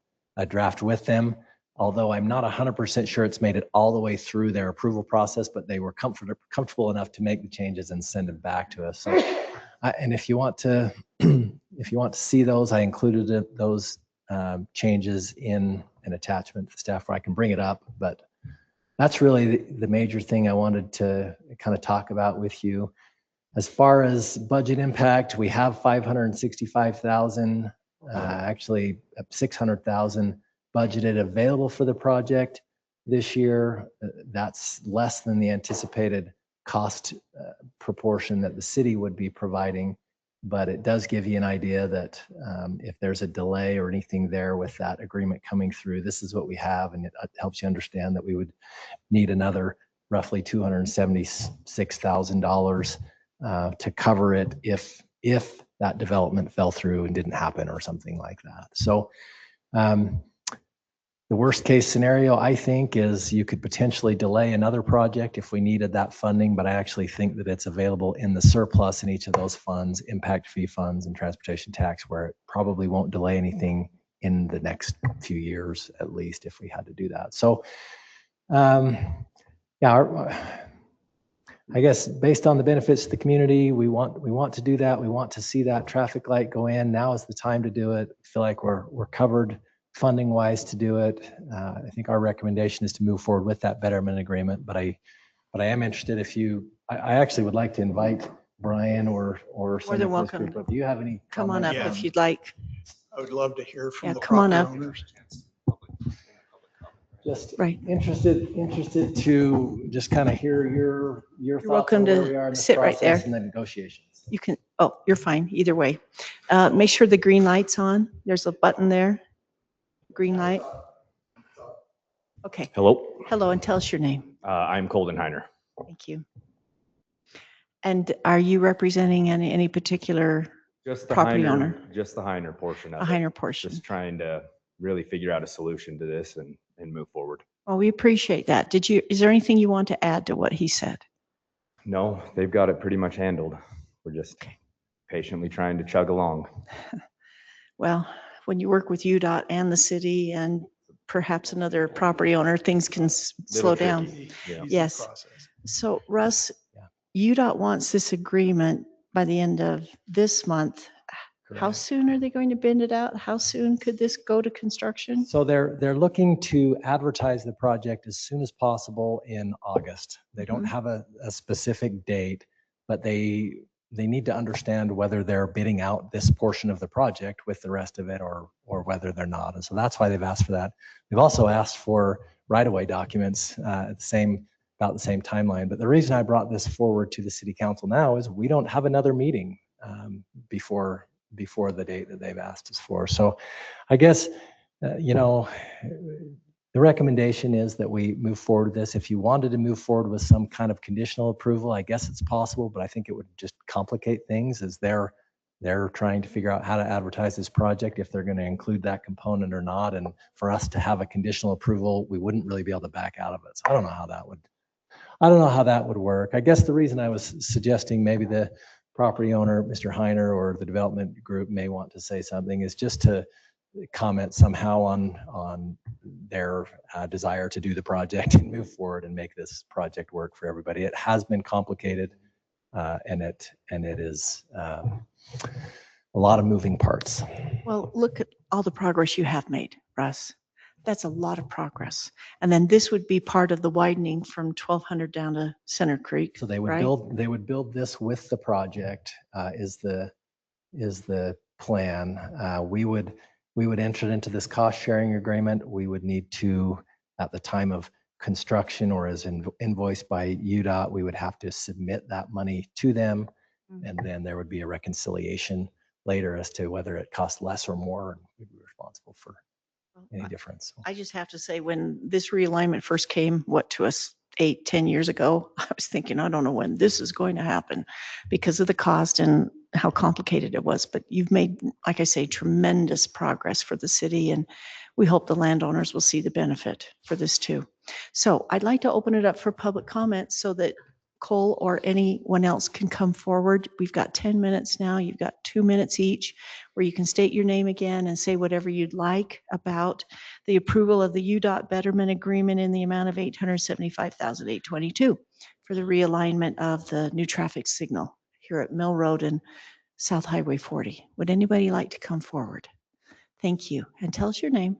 M: draft with them. Although I'm not 100% sure it's made it all the way through their approval process, but they were comfortable enough to make the changes and send them back to us. So, and if you want to see those, I included those changes in an attachment to the staff where I can bring it up, but that's really the major thing I wanted to kind of talk about with you. As far as budget impact, we have 565,000, actually 600,000 budgeted available for the project this year. That's less than the anticipated cost proportion that the city would be providing, but it does give you an idea that if there's a delay or anything there with that agreement coming through, this is what we have, and it helps you understand that we would need another roughly $276,000 to cover it if that development fell through and didn't happen or something like that. So the worst case scenario, I think, is you could potentially delay another project if we needed that funding, but I actually think that it's available in the surplus in each of those funds, impact fee funds and transportation tax, where it probably won't delay anything in the next few years, at least, if we had to do that. So yeah, I guess based on the benefits to the community, we want to do that. We want to see that traffic light go in. Now is the time to do it. I feel like we're covered funding wise to do it. I think our recommendation is to move forward with that betterment agreement. But I am interested if I actually would like to invite Brian or
B: More
M: Senator
B: than welcome.
M: Fisher, but do you have any?
B: Come on up
F: Yeah.
B: if you'd like.
F: I would love to hear from
B: Yeah,
F: the
B: come on
F: property
B: up.
F: owners.
M: Just
B: Right.
M: interested to just kind of hear your thoughts
B: welcome
M: on where
B: to
M: we are in this
B: sit right
M: process
B: there.
M: and the negotiations.
B: You can, oh, you're fine, either way. Make sure the green light's on. There's a button there. Green light. Okay,
N: Hello,
B: hello, and tell us your name.
N: I'm Colden Heiner.
B: Thank you. And are you representing any particular
N: Just the
B: property
N: Heiner,
B: owner?
N: just the Heiner portion
B: A
N: of it.
B: Heiner portion?
N: Just trying to really figure out a solution to this and move forward.
B: Well, we appreciate that. Is there anything you want to add to what he said?
N: No, they've got it pretty much handled. We're just patiently trying to chug along.
B: Well, when you work with UDOT and the city and perhaps another property owner, things can slow down.
N: Yeah.
B: Yes. So Russ, UDOT wants this agreement by the end of this month. How
M: Correct.
B: soon are they going to bend it out? How soon could this go to construction?
M: So they're looking to advertise the project as soon as possible in August. They don't have a specific date, but they need to understand whether they're bidding out this portion of the project with the rest of it or whether they're not. And so that's why they've asked for that. They've also asked for right-of-way documents at about the same timeline. But the reason I brought this forward to the city council now is we don't have another meeting before the date that they've asked us for. So I guess, the recommendation is that we move forward with this. If you wanted to move forward with some kind of conditional approval, I guess it's possible, but I think it would just complicate things as they're trying to figure out how to advertise this project, if they're going to include that component or not. And for us to have a conditional approval, we wouldn't really be able to back out of it. So I don't know how that would work. I guess the reason I was suggesting maybe the property owner, Mr. Heiner, or the development group may want to say something is just to comment somehow on their desire to do the project and move forward and make this project work for everybody. It has been complicated, and it is a lot of moving parts.
B: Well, look at all the progress you have made, Russ. That's a lot of progress. And then this would be part of the widening from 1200 down to Center Creek.
M: So they would
B: right?
M: build this with the project, is the plan. We would enter into this cost sharing agreement. We would need to, at the time of construction or as invoiced by UDOT, we would have to submit that money to them. And then there would be a reconciliation later as to whether it costs less or more, and we'd be responsible for any difference.
B: I just have to say, when this realignment first came, to us 8-10 years ago, I was thinking, I don't know when this is going to happen because of the cost and how complicated it was. But you've made, like I say, tremendous progress for the city, and we hope the landowners will see the benefit for this too. So I'd like to open it up for public comment so that Cole or anyone else can come forward. We've got 10 minutes now. You've got 2 minutes each where you can state your name again and say whatever you'd like about the approval of the UDOT betterment agreement in the amount of $875,822 for the realignment of the new traffic signal here at Mill Road and South Highway 40. Would anybody like to come forward? Thank you. And tell us your name.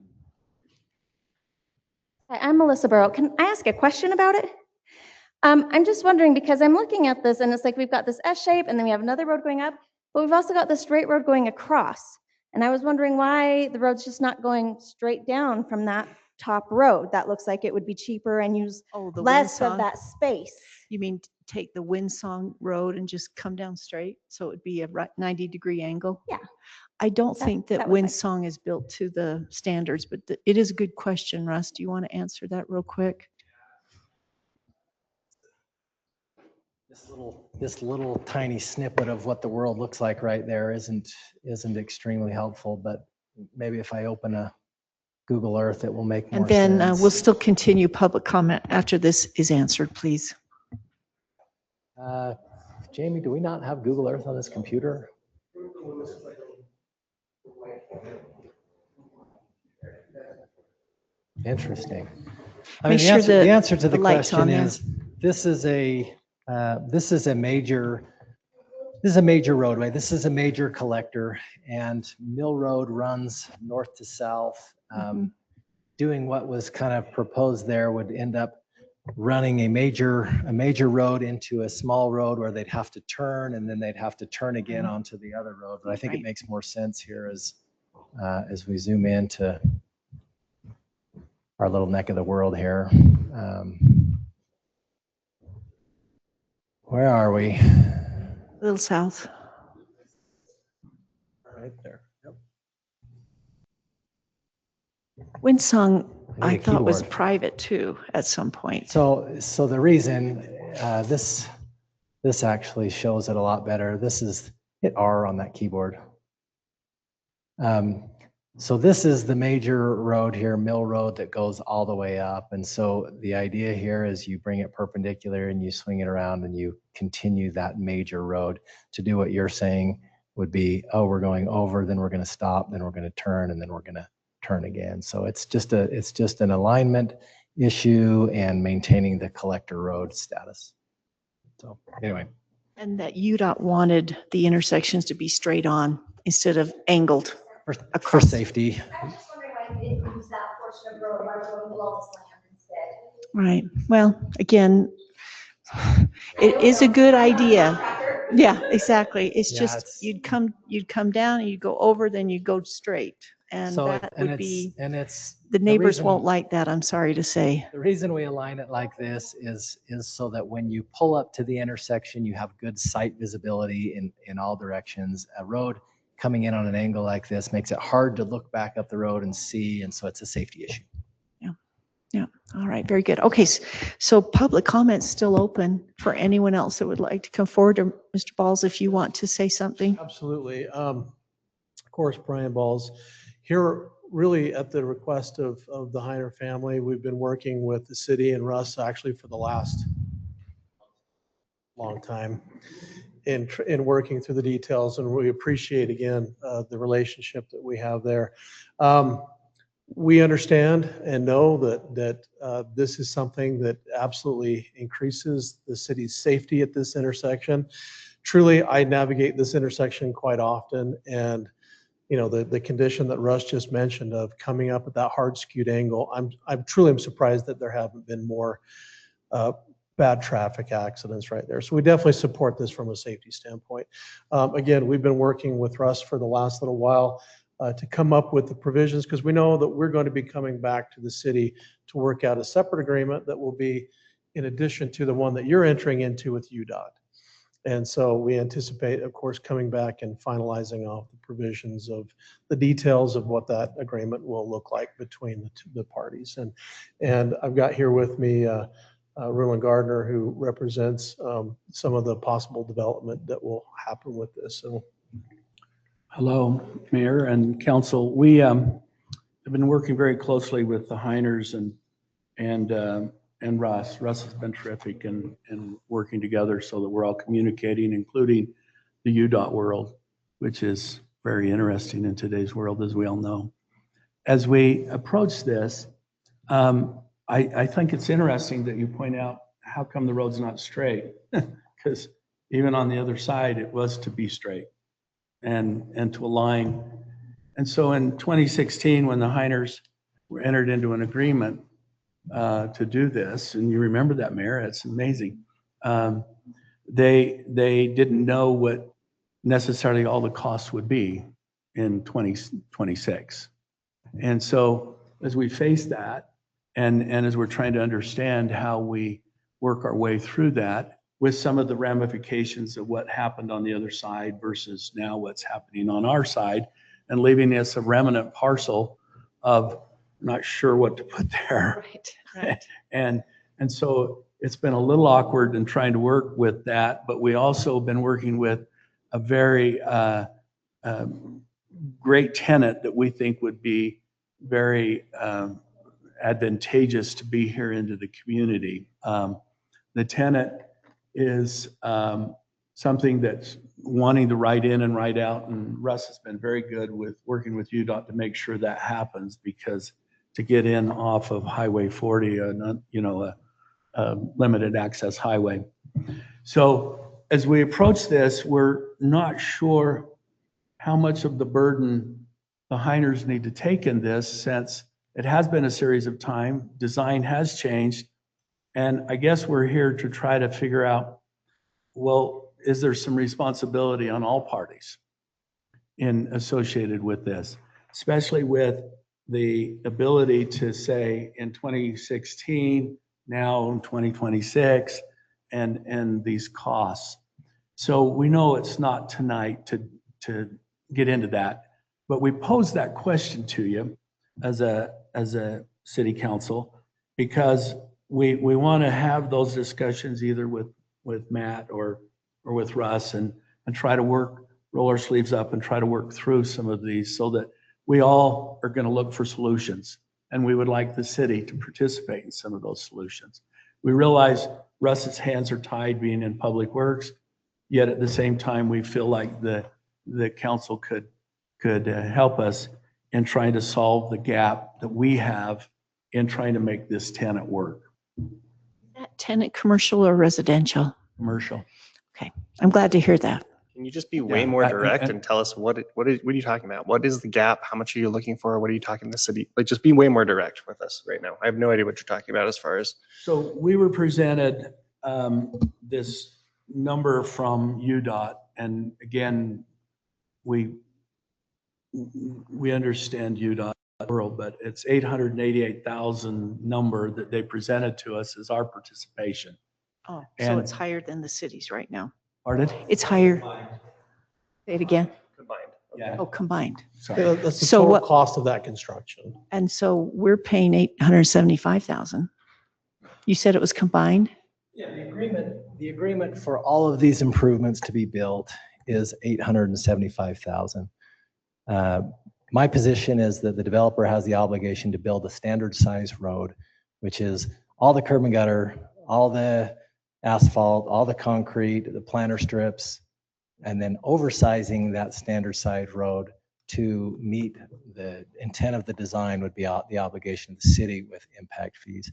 O: Hi, I'm Melissa Burrow. Can I ask a question about it? I'm just wondering because I'm looking at this and it's like we've got this S shape and then we have another road going up, but we've also got the straight road going across. And I was wondering why the road's just not going straight down from that top road. That looks like it would be cheaper and use
B: Oh, the
O: less of
B: Windsong?
O: that space.
B: You mean take the Windsong Road and just come down straight? So it would be a 90-degree angle?
O: Yeah.
B: I don't
O: That-
B: think that
O: that was my-
B: Windsong is built to the standards, but it is a good question, Russ. Do you want to answer that real quick?
M: This little tiny snippet of what the world looks like right there isn't extremely helpful, but maybe if I open a Google Earth, it will make more
B: And then
M: sense.
B: we'll still continue public comment after this is answered, please.
M: Jamie, do we not have Google Earth on this computer? Interesting. I mean,
B: Make sure
M: the answer to
B: the
M: the
B: light's on
M: question
B: there.
M: is, this is a major roadway. This is a major collector, and Mill Road runs north to south. Doing what was kind of proposed there would end up running a major road into a small road where they'd have to turn, and then they'd have to turn again onto the other road. But I think it makes more sense here as we zoom into our little neck of the world here. Where are we?
B: A little south.
M: Right there. Yep.
B: Windsong, I
M: need a
B: thought was
M: keyboard.
B: private too at some point.
M: So the reason this actually shows it a lot better. This is hit R on that keyboard. So this is the major road here, Mill Road, that goes all the way up. And so the idea here is you bring it perpendicular and you swing it around and you continue that major road to do what you're saying would be, oh, we're going over, then we're going to stop, then we're going to turn, and then we're going to turn again. So it's just an alignment issue and maintaining the collector road status. So anyway.
B: And that UDOT wanted the intersections to be straight on instead of angled.
M: For safety.
O: I'm just wondering why you didn't use that portion of road, why we're going below this land instead.
B: Right. Well, again, it is a good idea. Yeah, exactly. It's
M: Yeah,
B: just you'd come down and you'd go over, then you'd go straight. And
M: So
B: that would be,
M: it's
B: the neighbors
M: reason-
B: won't like that, I'm sorry to say.
M: The reason we align it like this is so that when you pull up to the intersection, you have good sight visibility in all directions. A road coming in on an angle like this makes it hard to look back up the road and see, and so it's a safety issue.
B: Yeah. All right. Very good. Okay. So public comment's still open for anyone else that would like to come forward, or Mr. Balls, if you want to say something.
P: Absolutely. Of course, Brian Balls here, really at the request of the Heiner family. We've been working with the city and Russ actually for the last long time in working through the details, and we appreciate again the relationship that we have there. We understand and know that this is something that absolutely increases the city's safety at this intersection. Truly, I navigate this intersection quite often, and you know the condition that Russ just mentioned of coming up at that hard skewed angle. I'm truly surprised that there haven't been more bad traffic accidents right there. So we definitely support this from a safety standpoint. Again, we've been working with Russ for the last little while to come up with the provisions, because we know that we're going to be coming back to the city to work out a separate agreement that will be in addition to the one that you're entering into with UDOT. And so we anticipate, of course, coming back and finalizing off the provisions of the details of what that agreement will look like between the parties. And I've got here with me Roland Gardner, who represents some of the possible development that will happen with this. So.
K: Hello, Mayor and Council. We have been working very closely with the Heiners and Russ. Russ has been terrific in working together so that we're all communicating, including the UDOT world, which is very interesting in today's world, as we all know. As we approach this, I think it's interesting that you point out how come the road's not straight, because even on the other side, it was to be straight and to align. And so in 2016, when the Heiners were entered into an agreement,
Q: to do this, and you remember that, Mayor, it's amazing. They didn't know what necessarily all the costs would be in 2026. And so as we face that, and as we're trying to understand how we work our way through that with some of the ramifications of what happened on the other side versus now what's happening on our side, and leaving us a remnant parcel of not sure what to put there.
B: Right.
Q: And so it's been a little awkward in trying to work with that, but we also been working with a very great tenant that we think would be very advantageous to be here into the community. The tenant is something that's wanting to write in and write out, and Russ has been very good with working with UDOT to make sure that happens, because to get in off of Highway 40, a limited access highway. So as we approach this, we're not sure how much of the burden the Heiners need to take in this, since it has been a series of time, design has changed, and I guess we're here to try to figure out, well, is there some responsibility on all parties associated with this, especially with the ability to say in 2016, now in 2026, and these costs. So we know it's not tonight to get into that, but we pose that question to you as a city council, because we want to have those discussions either with Matt or with Russ, and try to roll our sleeves up and try to work through some of these, so that we all are going to look for solutions, and we would like the city to participate in some of those solutions. We realize Russ's hands are tied being in public works, yet at the same time, we feel like the council could help us in trying to solve the gap that we have in trying to make this tenant work.
B: That tenant commercial or residential?
Q: Commercial.
B: Okay, I'm glad to hear that.
C: Can you just be way more direct and tell us what are you talking about? What is the gap? How much are you looking for? What are you talking to the city? Like, just be way more direct with us right now. I have no idea what you're talking about as far as.
Q: So we were presented this number from UDOT, and again, we understand UDOT world, but it's 888,000 number that they presented to us as our participation.
B: Oh, so it's higher than the cities right now.
Q: Pardon?
B: It's higher. Say it again.
C: Combined.
Q: Yeah.
B: Oh, combined.
Q: Sorry.
P: That's the
B: So
P: total
B: what-
P: cost of that construction.
B: And so we're paying 875,000. You said it was combined?
M: Yeah, the agreement for all of these improvements to be built is 875,000. My position is that the developer has the obligation to build a standard size road, which is all the curb and gutter, all the asphalt, all the concrete, the planter strips, and then oversizing that standard size road to meet the intent of the design would be the obligation of the city with impact fees.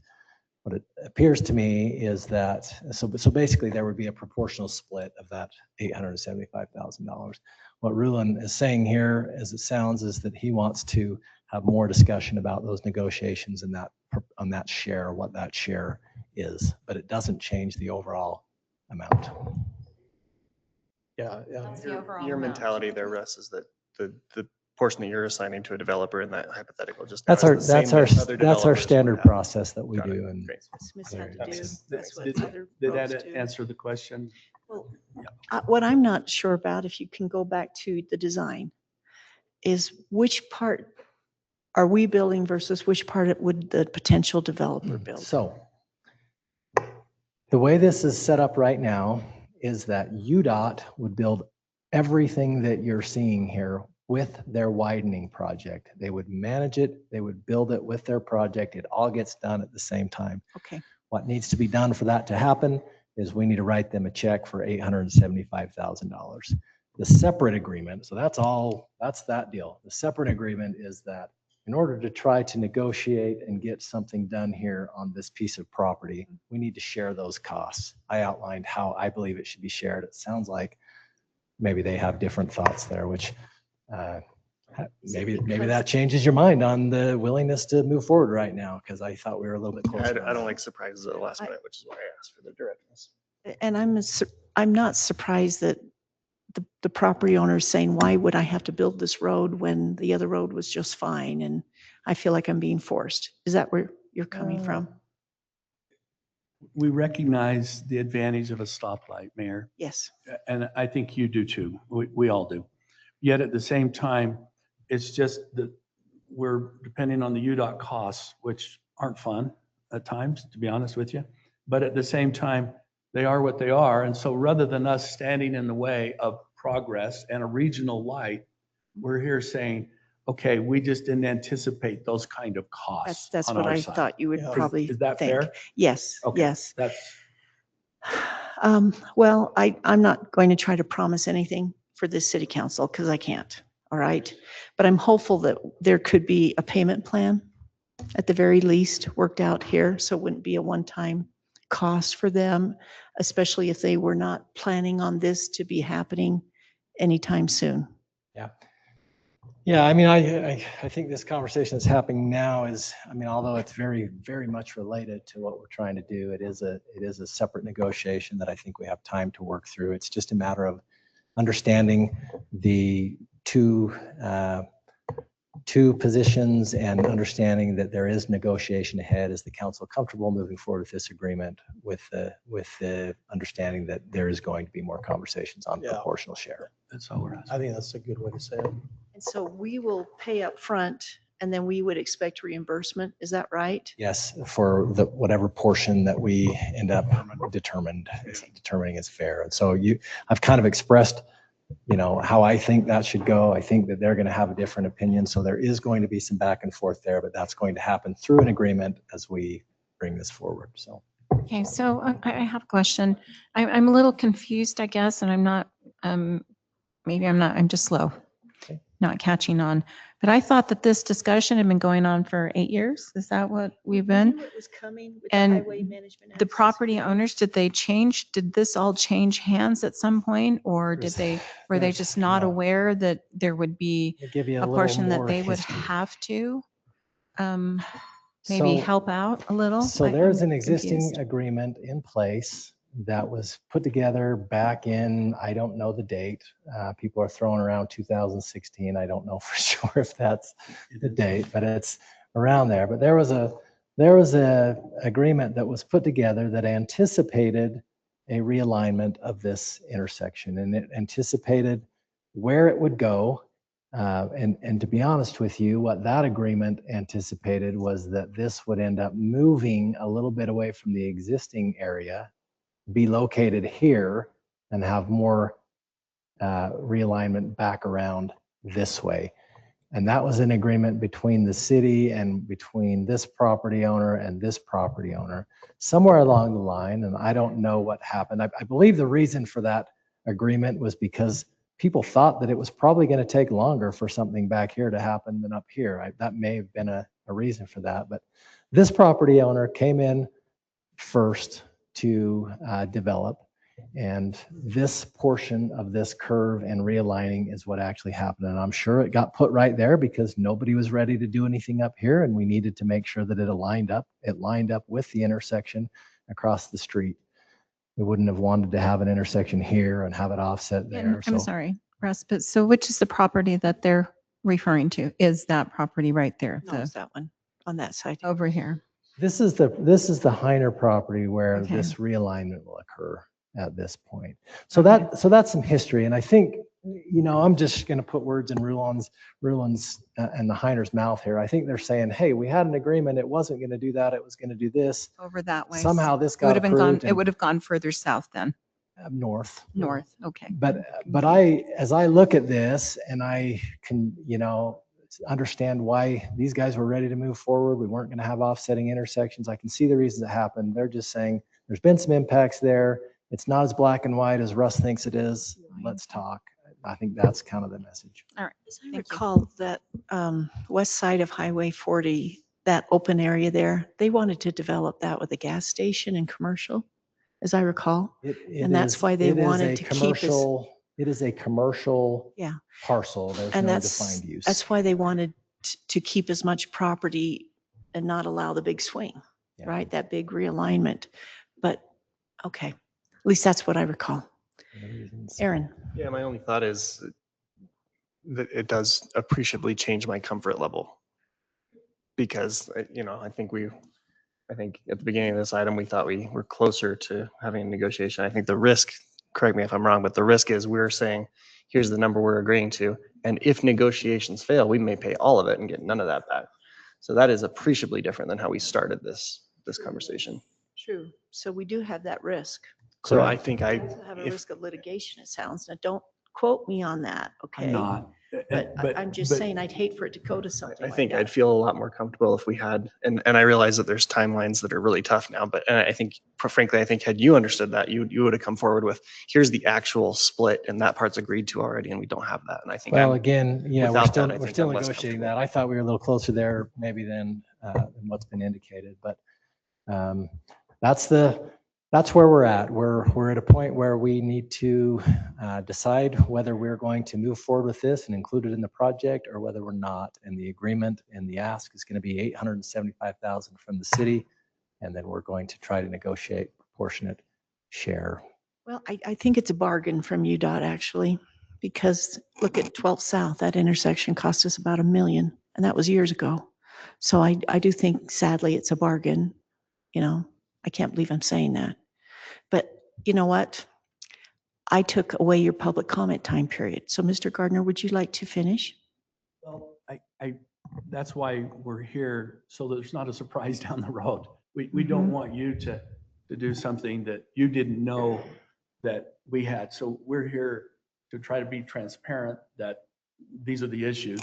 M: What it appears to me is that, so basically there would be a proportional split of that $875,000. What Rulon is saying here, as it sounds, is that he wants to have more discussion about those negotiations and on that share, what that share is, but it doesn't change the overall amount.
P: Yeah, yeah.
O: That's the overall
C: Your
O: amount.
C: mentality there, Russ, is that the portion that you're assigning to a developer in that hypothetical just.
M: That's
C: now
M: our,
C: is the same
M: that's our,
C: that other
M: that's our
C: developers would
M: standard
C: have.
M: process that we
C: Got it.
M: do. And
C: Great.
B: Smiths had to do.
Q: Did
B: That's what
Q: did
B: other
Q: that
B: roads do.
Q: answer the question?
B: Well, what I'm not sure about, if you can go back to the design, is which part are we building versus which part would the potential developer build?
M: So the way this is set up right now is that UDOT would build everything that you're seeing here with their widening project. They would manage it, they would build it with their project. It all gets done at the same time.
B: Okay.
M: What needs to be done for that to happen is we need to write them a check for $875,000. The separate agreement, so that's that deal. The separate agreement is that in order to try to negotiate and get something done here on this piece of property, we need to share those costs. I outlined how I believe it should be shared. It sounds like maybe they have different thoughts there, which Maybe
B: because-
M: that changes your mind on the willingness to move forward right now, because I thought we were a little bit
C: I
M: closer.
C: don't like surprises at the last minute, which is why I asked for the directness.
B: And I'm not surprised that the property owner is saying, why would I have to build this road when the other road was just fine? And I feel like I'm being forced. Is that where you're coming from?
Q: We recognize the advantage of a stoplight, Mayor,
B: Yes.
Q: and I think you do too. We all do. Yet at the same time, it's just that we're depending on the UDOT costs, which aren't fun at times, to be honest with you. But at the same time, they are what they are. And so rather than us standing in the way of progress and a regional light, we're here saying, okay, we just didn't anticipate those kind of costs.
B: That's
Q: on
B: what
Q: our
B: I
Q: side.
B: thought you would probably
Q: Is that
B: think.
Q: fair?
B: Yes,
Q: Okay,
B: yes.
Q: That's,
B: Well, I'm not going to try to promise anything for this city council because I can't, all right? But I'm hopeful that there could be a payment plan at the very least worked out here, so it wouldn't be a one-time cost for them, especially if they were not planning on this to be happening anytime soon.
M: Yeah. Yeah, I mean, I think this conversation that's happening now is, I mean, although it's very, very much related to what we're trying to do, it is a separate negotiation that I think we have time to work through. It's just a matter of understanding the two positions and understanding that there is negotiation ahead. Is the council comfortable moving forward with this agreement with the understanding that there is going to be more conversations on proportional share?
Q: that's all we're asking.
P: I think that's a good way to say it.
B: And so we will pay up front, and then we would expect reimbursement. Is that right?
M: Yes, for whatever portion that we end up determining is fair. And so I've kind of expressed, how I think that should go. I think that they're going to have a different opinion. So there is going to be some back and forth there, but that's going to happen through an agreement as we bring this forward. So.
E: Okay, so I have a question. I'm a little confused, I guess, and I'm not, maybe I'm not, I'm just slow, not catching on. But I thought that this discussion had been going on for 8 years. Is that what we've been?
B: It was coming with the
E: And
B: highway management.
E: the property owners, did this all change hands at some point? Or were they just not aware that there would be
M: I'll give you
E: a
M: little
E: portion that
M: more
E: they would
M: history.
E: have to maybe
M: So-
E: help out a little?
M: So there's
E: I'm
M: an existing
E: confused.
M: agreement in place that was put together back in, I don't know the date. People are throwing around 2016. I don't know for sure if that's the date, but it's around there. But there was a agreement that was put together that anticipated a realignment of this intersection, and it anticipated where it would go. And to be honest with you, what that agreement anticipated was that this would end up moving a little bit away from the existing area, be located here, and have more realignment back around this way. And that was an agreement between the city and between this property owner and this property owner somewhere along the line. And I don't know what happened. I believe the reason for that agreement was because people thought that it was probably going to take longer for something back here to happen than up here. That may have been a reason for that. But this property owner came in first to develop. And this portion of this curve and realigning is what actually happened. And I'm sure it got put right there because nobody was ready to do anything up here. And we needed to make sure that it lined up with the intersection across the street. We wouldn't have wanted to have an intersection here and have it offset there.
E: I'm sorry, Russ, but so which is the property that they're referring to? Is that property right there?
B: No, it's that one on that side.
E: Over here.
M: This is the Heiner property where this realignment will occur at this point. So that's some history. And I think, I'm just going to put words in Ruland's and the Heiner's mouth here. I think they're saying, hey, we had an agreement. It wasn't going to do that. It was going to do this.
E: Over that way.
M: Somehow this
E: It would
M: got
E: have been gone.
M: approved
E: It would have gone further south then.
M: north.
E: North. Okay.
M: But as I look at this and I can, understand why these guys were ready to move forward. We weren't going to have offsetting intersections. I can see the reasons it happened. They're just saying there's been some impacts there. It's not as black and white as Russ thinks it is. Let's talk. I think that's kind of the message.
E: All right.
B: As I recall, that west side of Highway 40, that open area there, they wanted to develop that with a gas station and commercial, as I recall. And that's why they wanted to keep us.
M: It is a commercial
B: Yeah.
M: parcel. There's
B: And
M: no
B: that's,
M: defined use.
B: that's why they wanted to keep as much property and not allow the big swing,
M: Yeah.
B: right? That big realignment. But, okay, at least that's what I recall.
M: The reasons.
B: Aaron?
C: Yeah, my only thought is that it does appreciably change my comfort level. Because, I think at the beginning of this item, we thought we were closer to having a negotiation. I think the risk, correct me if I'm wrong, but the risk is we're saying, here's the number we're agreeing to. And if negotiations fail, we may pay all of it and get none of that back. So that is appreciably different than how we started this conversation.
B: True. So we do have that risk.
C: So I think
B: We also have a risk of litigation, it sounds. Now, don't quote me on that, okay?
Q: I'm not.
B: But I'm just saying, I'd hate for it to go to something
C: I
B: like
C: think
B: that.
C: I'd feel a lot more comfortable if we had, and I realize that there's timelines that are really tough now, but and I think, frankly, I think had you understood that, you would have come forward with, here's the actual split and that part's agreed to already, and we don't have that. And I think
M: Well, again, yeah, we're
C: without
M: still,
C: that, I
M: we're
C: think
M: still
C: I'm less
M: negotiating
C: comfortable.
M: that. I thought we were a little closer there maybe than what's been indicated, but that's where we're at. We're at a point where we need to decide whether we're going to move forward with this and include it in the project or whether we're not. And the agreement and the ask is going to be $875,000 from the city. And then we're going to try to negotiate proportionate share.
B: Well, I think it's a bargain from UDOT, actually, because look at 12 South, that intersection cost us about $1 million, and that was years ago. So I do think sadly it's a bargain, I can't believe I'm saying that. But you know what? I took away your public comment time period. So Mr. Gardner, would you like to finish?
Q: Well, that's why we're here, so there's not a surprise down the road. We don't want you to do something that you didn't know that we had. So we're here to try to be transparent that these are the issues.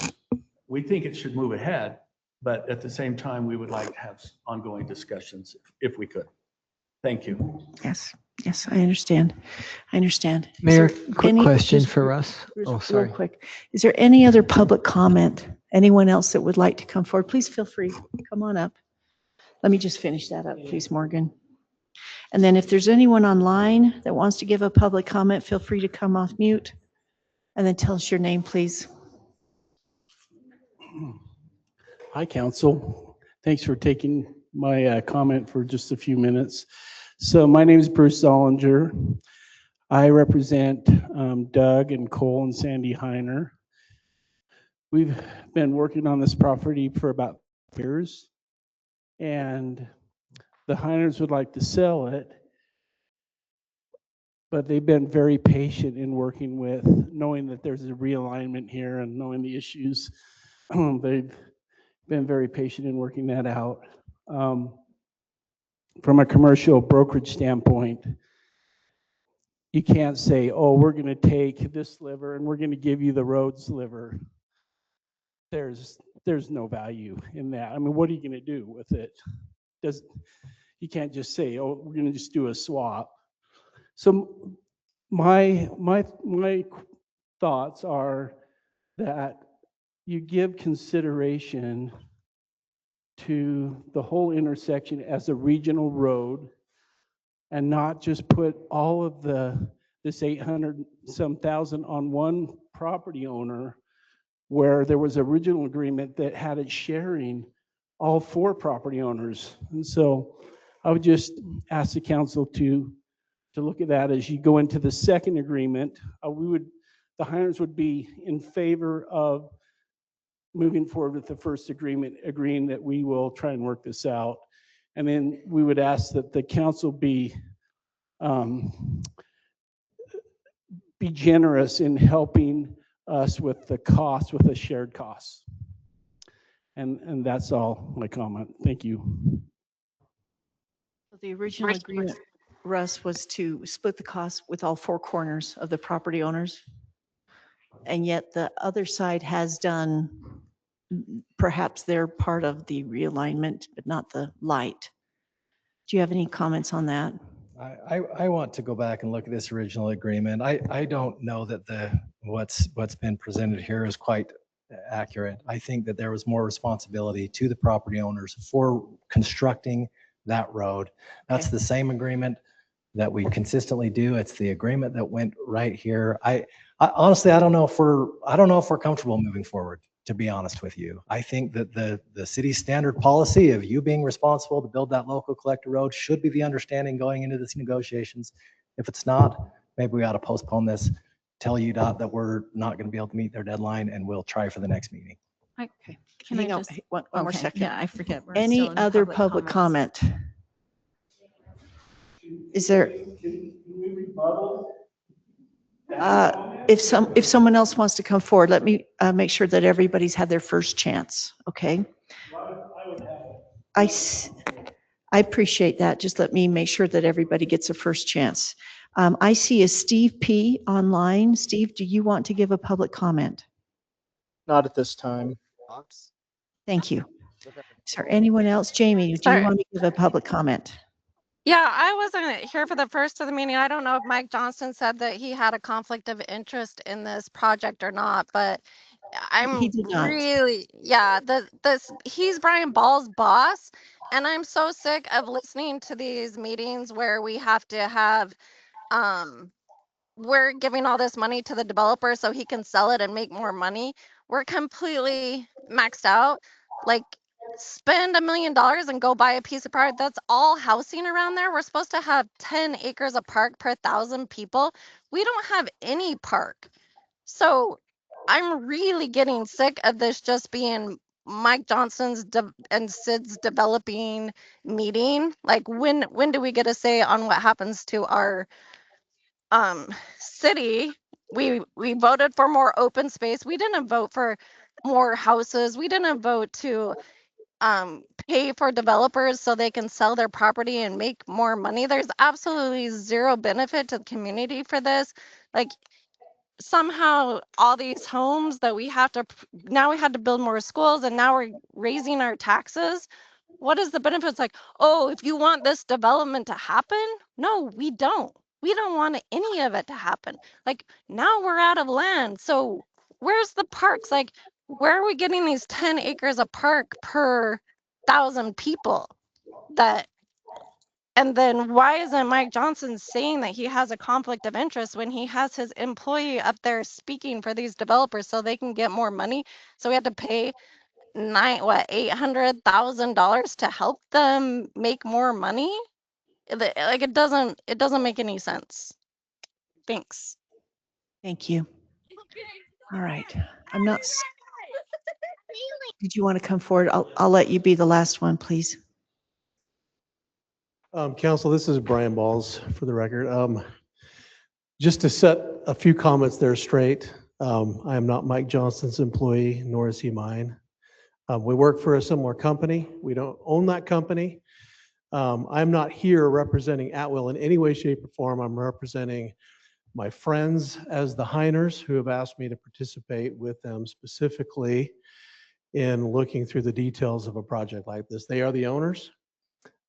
Q: We think it should move ahead, but at the same time, we would like to have ongoing discussions if we could. Thank you.
B: Yes, I understand.
G: Mayor,
B: Is there
G: quick
B: any-
G: question
B: just
G: for Russ.
B: real
G: Oh, sorry.
B: quick. Is there any other public comment? Anyone else that would like to come forward? Please feel free. Come on up. Let me just finish that up, please, Morgan. And then if there's anyone online that wants to give a public comment, feel free to come off mute. And then tell us your name, please.
R: Hi, Council. Thanks for taking my comment for just a few minutes. So my name is Bruce Zollinger. I represent Doug and Cole and Sandy Heiner. We've been working on this property for about years, and the Heiners would like to sell it, but they've been very patient in working with, knowing that there's a realignment here and knowing the issues. They've been very patient in working that out. From a commercial brokerage standpoint, you can't say, oh, we're going to take this sliver and we're going to give you the road sliver. There's no value in that. I mean, what are you going to do with it? You can't just say, oh, we're going to just do a swap. So my thoughts are that you give consideration to the whole intersection as a regional road and not just put all of this 800 some thousand on one property owner, where there was original agreement that had it sharing all 4 property owners. And so I would just ask the council to look at that as you go into the second agreement. The Heiners would be in favor of moving forward with the first agreement, agreeing that we will try and work this out. And then we would ask that the council be generous in helping us with the cost, with the shared costs. And that's all my comment. Thank you.
B: The original agreement, Russ, was to split the cost with all 4 corners of the property owners. And yet the other side has done perhaps they're part of the realignment, but not the light. Do you have any comments on that?
M: I want to go back and look at this original agreement. I don't know that what's been presented here is quite accurate. I think that there was more responsibility to the property owners for constructing that road. That's the same agreement that we consistently do. It's the agreement that went right here. I honestly, I don't know if we're comfortable moving forward, to be honest with you. I think that the city's standard policy of you being responsible to build that local collector road should be the understanding going into these negotiations. If it's not, maybe we ought to postpone this, tell UDOT that we're not going to be able to meet their deadline, and we'll try for the next meeting.
E: Okay. Can I
B: Hang on,
E: just,
B: one more
E: okay,
B: second.
E: yeah, I forget. we're
B: Any
E: still in
B: other public
E: comments.
B: comment? Is there? If someone else wants to come forward, let me make sure that everybody's had their first chance, okay? I appreciate that. Just let me make sure that everybody gets a first chance. I see a Steve P. online. Steve, do you want to give a public comment?
S: Not at this time.
B: Thank you. Is there anyone else? Jamie, do you
T: Sorry.
B: want to give a public comment?
T: Yeah, I wasn't here for the first of the meeting. I don't know if Mike Johnson said that he had a conflict of interest in this project or not, but
B: He
T: I'm
B: did not.
T: really, yeah, he's Brian Ball's boss, and I'm so sick of listening to these meetings where we have to have, we're giving all this money to the developer so he can sell it and make more money. We're completely maxed out. Like, spend $1 million and go buy a piece of property. That's all housing around there. We're supposed to have 10 acres of park per 1,000 people. We don't have any park. So I'm really getting sick of this just being Mike Johnson's and Sid's developing meeting. Like, when do we get a say on what happens to our city? We voted for more open space. We didn't vote for more houses. We didn't vote to pay for developers so they can sell their property and make more money. There's absolutely zero benefit to the community for this. Like, somehow all these homes that we have to now we had to build more schools, and now we're raising our taxes. What is the benefits? Like, oh, if you want this development to happen, no, we don't. We don't want any of it to happen. Like, now we're out of land, so where's the parks? Like, where are we getting these 10 acres of park per 1,000 people? That And then why isn't Mike Johnson saying that he has a conflict of interest when he has his employee up there speaking for these developers so they can get more money? So we had to pay $800,000 to help them make more money? Like, it doesn't make any sense. Thanks.
B: Thank you. All right. I'm not. Did you want to come forward? I'll let you be the last one, please.
P: Council, this is Brian Balls for the record. Just to set a few comments there straight, I am not Mike Johnson's employee, nor is he mine. We work for a similar company. We don't own that company. I'm not here representing Atwill in any way, shape, or form. I'm representing my friends as the Heiners who have asked me to participate with them specifically in looking through the details of a project like this. They are the owners.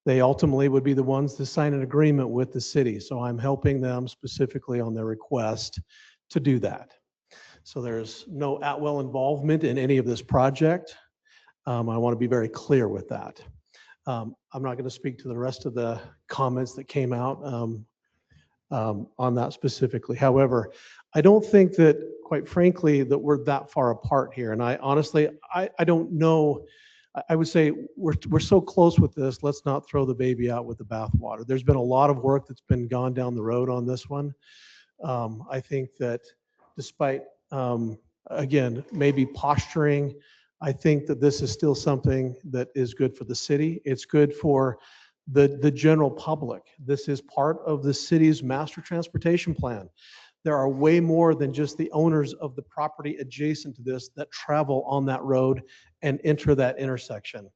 P: They ultimately would be the ones to sign an agreement with the city. So I'm helping them specifically on their request to do that. So there's no Atwill involvement in any of this project. I want to be very clear with that. I'm not going to speak to the rest of the comments that came out on that specifically. However, I don't think that, quite frankly, that we're that far apart here. And I honestly, I don't know. I would say we're so close with this. Let's not throw the baby out with the bathwater. There's been a lot of work that's been gone down the road on this one. I think that despite, again, maybe posturing, I think that this is still something that is good for the city. It's good for the general public. This is part of the city's master transportation plan. There are way more than just the owners of the property adjacent to this that travel on that road and enter that intersection.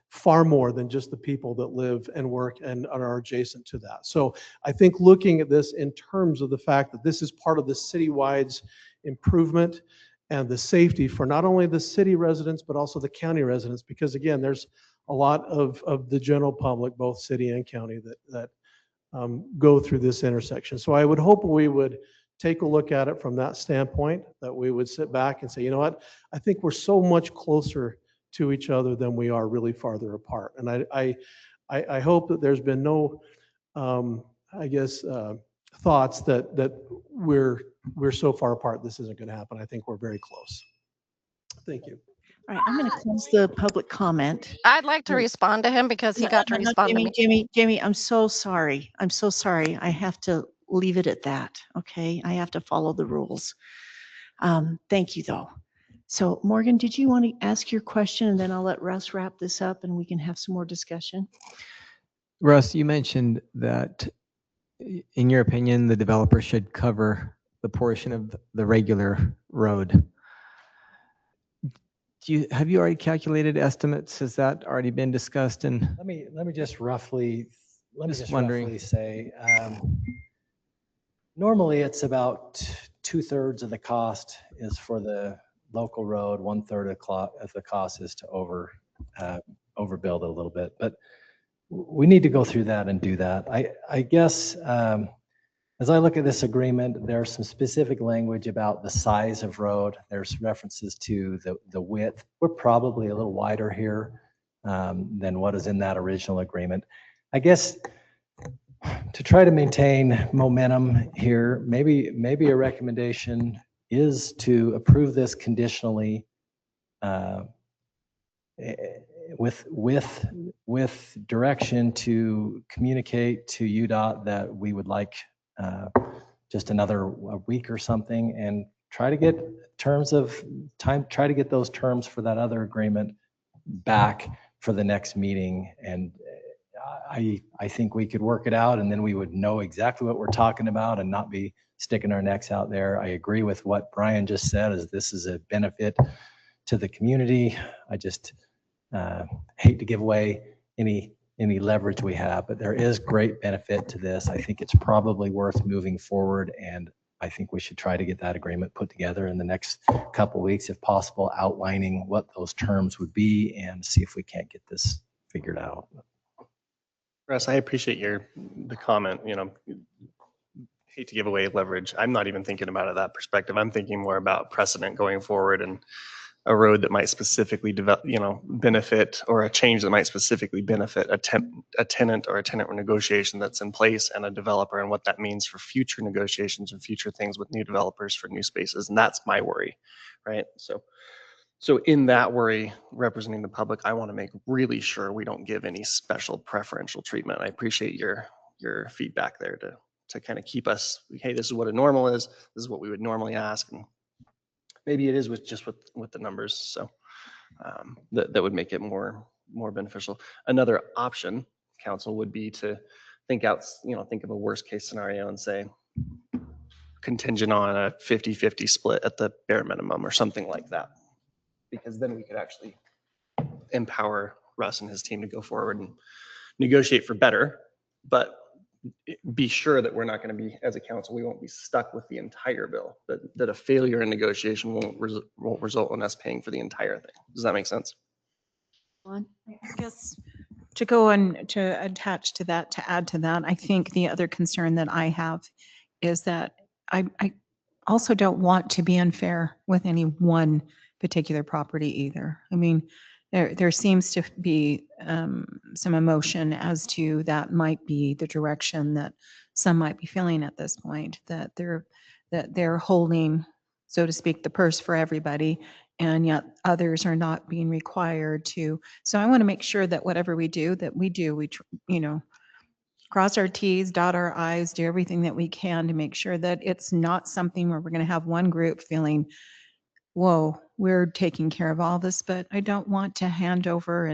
P: Far more than just the people that live and work and are adjacent to that. So I think looking at this in terms of the fact that this is part of the citywide's improvement and the safety for not only the city residents, but also the county residents, because again, there's a lot of the general public, both city and county, that go through this intersection. So I would hope we would take a look at it from that standpoint, that we would sit back and say, you know what, I think we're so much closer to each other than we are really farther apart. And I hope that there's been no I guess, thoughts that we're so far apart, this isn't going to happen. I think we're very close. Thank you.
B: All right, I'm going to close the public comment.
T: I'd like to respond to him because he
B: No,
T: got to
B: no, no,
T: respond to me.
B: Jamie, I'm so sorry. I'm so sorry. I have to leave it at that. Okay, I have to follow the rules. Thank you, though. So, Morgan, did you want to ask your question, and then I'll let Russ wrap this up, and we can have some more discussion.
G: Russ, you mentioned that in your opinion, the developer should cover the portion of the regular road. Have you already calculated estimates? Has that already been discussed? And
M: Let me just roughly
G: wondering.
M: say, normally it's about 2/3 of the cost is for the local road, 1/3 of the cost is to overbuild it a little bit. But we need to go through that and do that. I guess as I look at this agreement, there's some specific language about the size of road. There's references to the width. We're probably a little wider here than what is in that original agreement. I guess to try to maintain momentum here, maybe a recommendation is to approve this conditionally with direction to communicate to UDOT that we would like just another week or something, and try to get try to get those terms for that other agreement back for the next meeting. And I think we could work it out, and then we would know exactly what we're talking about and not be sticking our necks out there. I agree with what Brian just said, is this is a benefit to the community. I just hate to give away any leverage we have, but there is great benefit to this. I think it's probably worth moving forward, and I think we should try to get that agreement put together in the next couple of weeks, if possible, outlining what those terms would be and see if we can't get this figured out.
C: Russ, I appreciate the comment, hate to give away leverage. I'm not even thinking about it that perspective. I'm thinking more about precedent going forward and a road that might specifically benefit, or a change that might specifically benefit a tenant or a tenant negotiation that's in place, and a developer, and what that means for future negotiations and future things with new developers for new spaces. And that's my worry, right? So in that worry, representing the public, I want to make really sure we don't give any special preferential treatment. I appreciate your feedback there to kind of keep us, hey, this is what a normal is. This is what we would normally ask. And maybe it is with the numbers. So that would make it more beneficial. Another option, council, would be to think of a worst case scenario and say contingent on a 50-50 split at the bare minimum or something like that. Because then we could actually empower Russ and his team to go forward and negotiate for better, but be sure that we're not going to be, as a council, we won't be stuck with the entire bill, that a failure in negotiation won't result in us paying for the entire thing. Does that make sense?
E: I guess to go and to attach to that, to add to that, I think the other concern that I have is that I also don't want to be unfair with any one particular property either. I mean, there seems to be some emotion as to that might be the direction that some might be feeling at this point, that they're holding, so to speak, the purse for everybody, and yet others are not being required to. So I want to make sure that whatever we do, cross our T's, dot our I's, do everything that we can to make sure that it's not something where we're going to have one group feeling, whoa, we're taking care of all this, but I don't want to hand over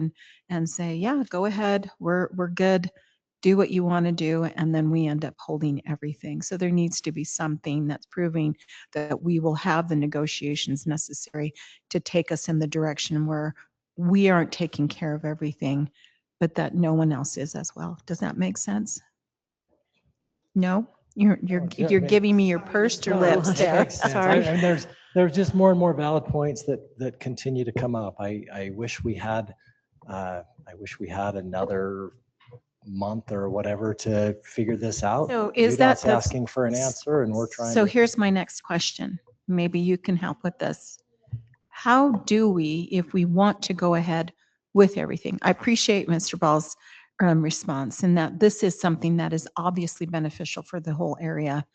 E: and say, yeah, go ahead, we're good, do what you want to do, and then we end up holding everything. So there needs to be something that's proving that we will have the negotiations necessary to take us in the direction where we aren't taking care of everything, but that no one else is as well. Does that make sense? No? You're giving me your pursed lips there. Sorry.
M: And there's just more and more valid points that continue to come up. I wish we had another month or whatever to figure this out.
E: So is
M: UDOT's
E: that
M: asking for an answer, and we're trying.
E: So here's my next question. Maybe you can help with this. How do we, if we want to go ahead with everything? I appreciate Mr. Ball's response, and that this is something that is obviously beneficial for the whole area.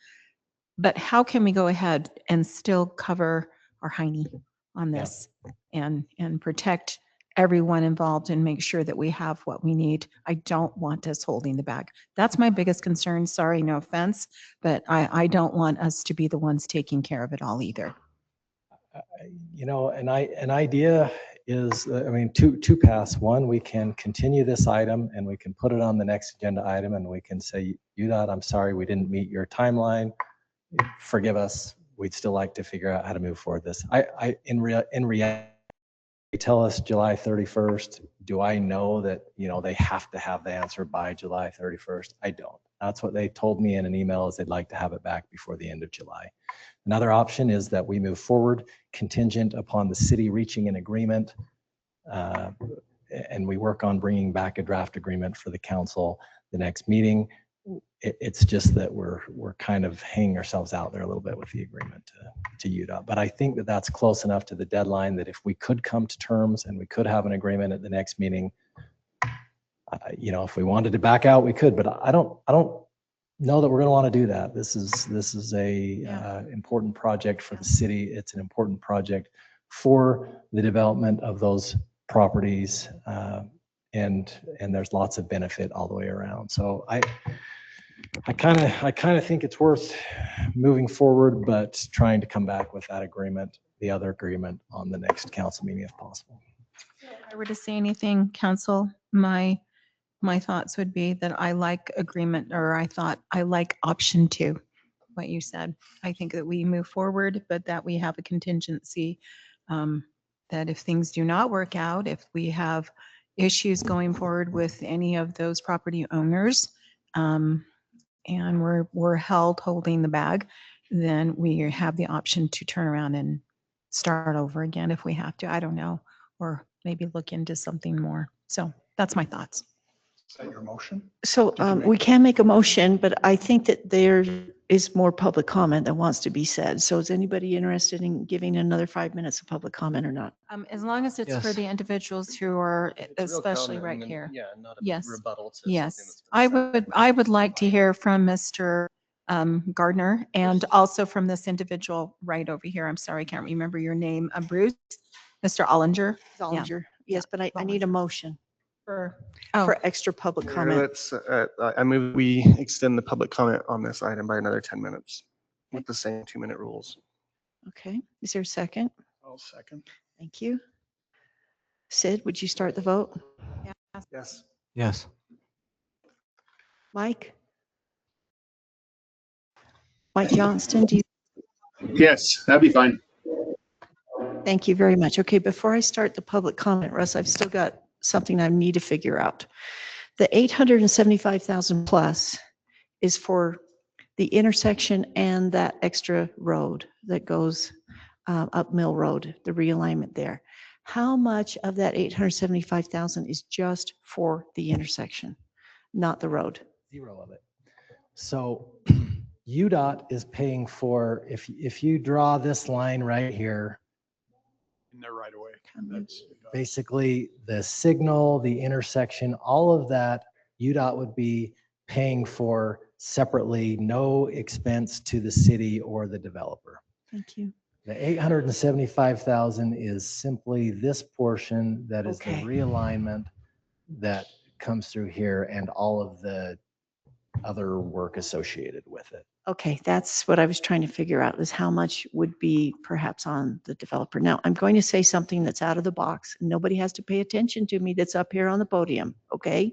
E: But how can we go ahead and still cover our hiney on
M: Yeah.
E: this and protect everyone involved and make sure that we have what we need? I don't want us holding the bag. That's my biggest concern. Sorry, no offense, but I don't want us to be the ones taking care of it all either.
M: An idea is, I mean, two paths. One, we can continue this item and we can put it on the next agenda item and we can say, UDOT, I'm sorry, we didn't meet your timeline. Forgive us. We'd still like to figure out how to move forward this. In reality, they tell us July 31st. Do I know that, they have to have the answer by July 31st? I don't. That's what they told me in an email, is they'd like to have it back before the end of July. Another option is that we move forward contingent upon the city reaching an agreement, and we work on bringing back a draft agreement for the council the next meeting. It's just that we're kind of hanging ourselves out there a little bit with the agreement to UDOT. But I think that that's close enough to the deadline that if we could come to terms and we could have an agreement at the next meeting, if we wanted to back out, we could. But I don't know that we're going to want to do that. This is a important project for the city. It's an important project for the development of those properties, and there's lots of benefit all the way around. So I kind of think it's worth moving forward, but trying to come back with that agreement, the other agreement, on the next council meeting if possible.
E: If I were to say anything, council, my thoughts would be that I like agreement, or I like option 2, what you said. I think that we move forward, but that we have a contingency, that if things do not work out, if we have issues going forward with any of those property owners, and we're holding the bag, then we have the option to turn around and start over again if we have to. I don't know, or maybe look into something more. So that's my thoughts.
F: Is that your motion?
B: So we can make a motion, but I think that there is more public comment that wants to be said. So is anybody interested in giving another 5 minutes of public comment or not?
E: As long as it's for
G: Yes.
E: the individuals who are,
C: It's a real
E: especially
C: comment
E: right
C: and then-
E: here.
C: Yeah, not a
E: Yes.
C: rebuttal to something
E: Yes,
C: that's been said.
E: I would like to hear from Mr. Gardner, and also from this individual right over here. I'm sorry, I can't remember your name. Bruce, Mr. Ollinger.
B: Zollinger. Yes, but I need a motion
E: For
B: extra public
C: Here,
B: comment.
C: let's, I move we extend the public comment on this item by another 10 minutes with the same 2-minute rules.
B: Okay, is there a second?
F: I'll second.
B: Thank you. Sid, would you start the vote?
C: Yes.
G: Yes.
B: Mike? Mike Johnston, do you?
A: Yes, that'd be fine.
B: Thank you very much. Okay, before I start the public comment, Russ, I've still got something I need to figure out. The 875,000 plus is for the intersection and that extra road that goes up Mill Road, the realignment there. How much of that 875,000 is just for the intersection, not the road?
M: Zero of it. So UDOT is paying for, if you draw this line right here,
F: In there right away.
M: basically the signal, the intersection, all of that, UDOT would be paying for separately, no expense to the city or the developer.
B: Thank you.
M: The 875,000 is simply this portion that is the
B: Okay.
M: realignment that comes through here and all of the other work associated with it.
B: Okay, that's what I was trying to figure out, is how much would be perhaps on the developer. Now, I'm going to say something that's out of the box. Nobody has to pay attention to me that's up here on the podium, okay?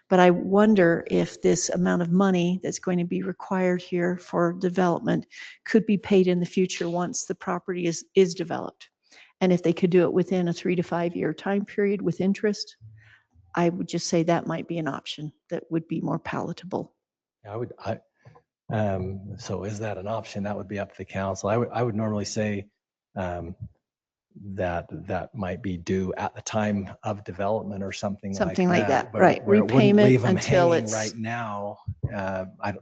B: But I wonder if this amount of money that's going to be required here for development could be paid in the future once the property is developed. And if they could do it within a 3 to 5 year time period with interest, I would just say that might be an option that would be more palatable.
M: So is that an option? That would be up to the council. I would normally say that might be due at the time of development or something like that. But
B: right.
M: where it wouldn't
B: Repayment
M: leave them
B: until
M: hanging
B: it's
M: right now.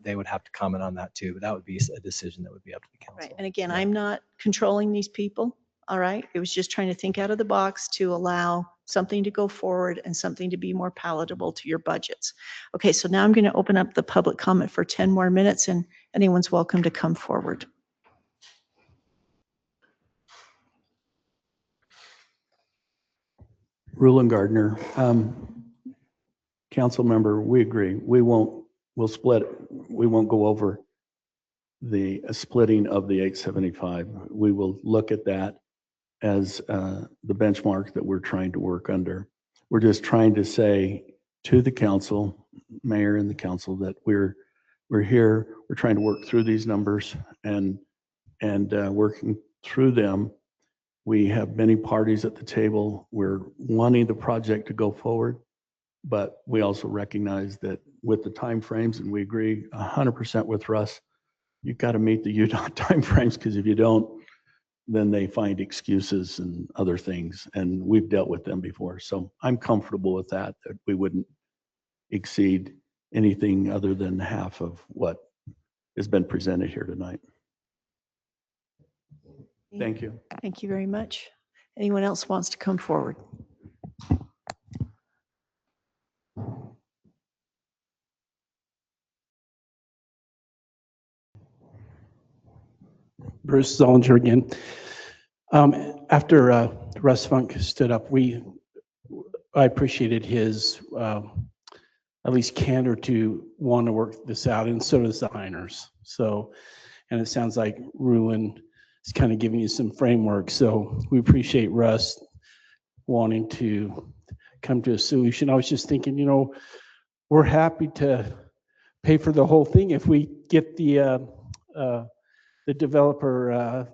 M: They would have to comment on that too, but that would be a decision that would be up to the council.
B: Right. And again, I'm not controlling these people. All right. It was just trying to think out of the box to allow something to go forward and something to be more palatable to your budgets. Okay, so now I'm going to open up the public comment for 10 more minutes, and anyone's welcome to come forward.
Q: Rulon Gardner, council member, we agree. We'll split, we won't go over the splitting of the 875. We will look at that as the benchmark that we're trying to work under. We're just trying to say to the council, mayor and the council, that we're here, we're trying to work through these numbers and working through them. We have many parties at the table. We're wanting the project to go forward, but we also recognize that with the timeframes, and we agree 100% with Russ, you've got to meet the UDOT timeframes, because if you don't, then they find excuses and other things, and we've dealt with them before. So I'm comfortable with that we wouldn't exceed anything other than half of what has been presented here tonight. Thank you.
B: Thank you very much. Anyone else wants to come forward?
R: Bruce Zollinger again. After Russ Funk stood up, I appreciated his at least candor to want to work this out, and so does the Heiners. So, and it sounds like Rulon is kind of giving you some framework. So we appreciate Russ wanting to come to a solution. I was just thinking, you know, we're happy to pay for the whole thing if we get the developer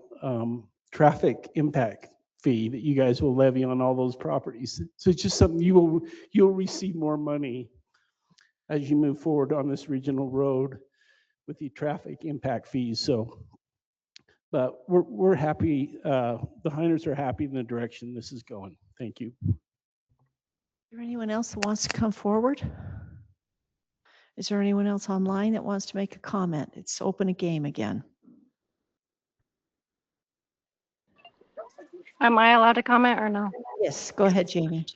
R: traffic impact fee that you guys will levy on all those properties. So it's just something you'll receive more money as you move forward on this regional road with the traffic impact fees. So, but we're happy. The Heiners are happy in the direction this is going. Thank you.
B: Is there anyone else that wants to come forward? Is there anyone else online that wants to make a comment? It's open a game again.
T: Am I allowed to comment or no?
B: Yes, go ahead, Jamie.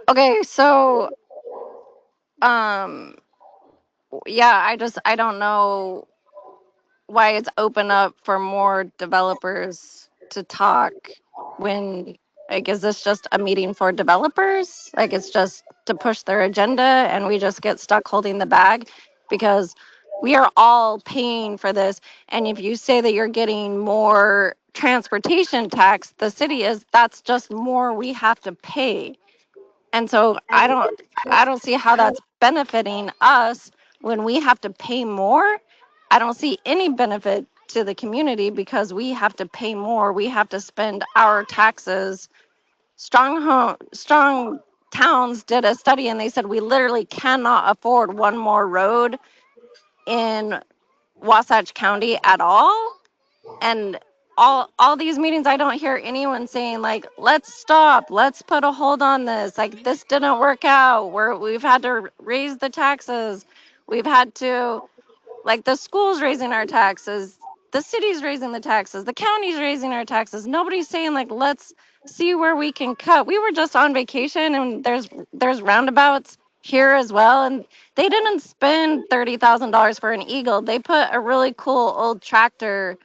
T: Okay, so yeah, I don't know why it's open up for more developers to talk when, like, is this just a meeting for developers? Like, it's just to push their agenda and we just get stuck holding the bag? Because we are all paying for this. And if you say that you're getting more transportation tax, the city is, that's just more we have to pay. And so I don't see how that's benefiting us when we have to pay more. I don't see any benefit to the community because we have to pay more. We have to spend our taxes. Strong Towns did a study and they said we literally cannot afford one more road in Wasatch County at all. And all these meetings, I don't hear anyone saying, like, let's stop, let's put a hold on this, like, this didn't work out, we've had to raise the taxes, we've had to, like, the school's raising our taxes, the city's raising the taxes, the county's raising our taxes. Nobody's saying, like, let's see where we can cut. We were just on vacation and there's roundabouts here as well, and they didn't spend $30,000 for an Eagle. They put a really cool old tractor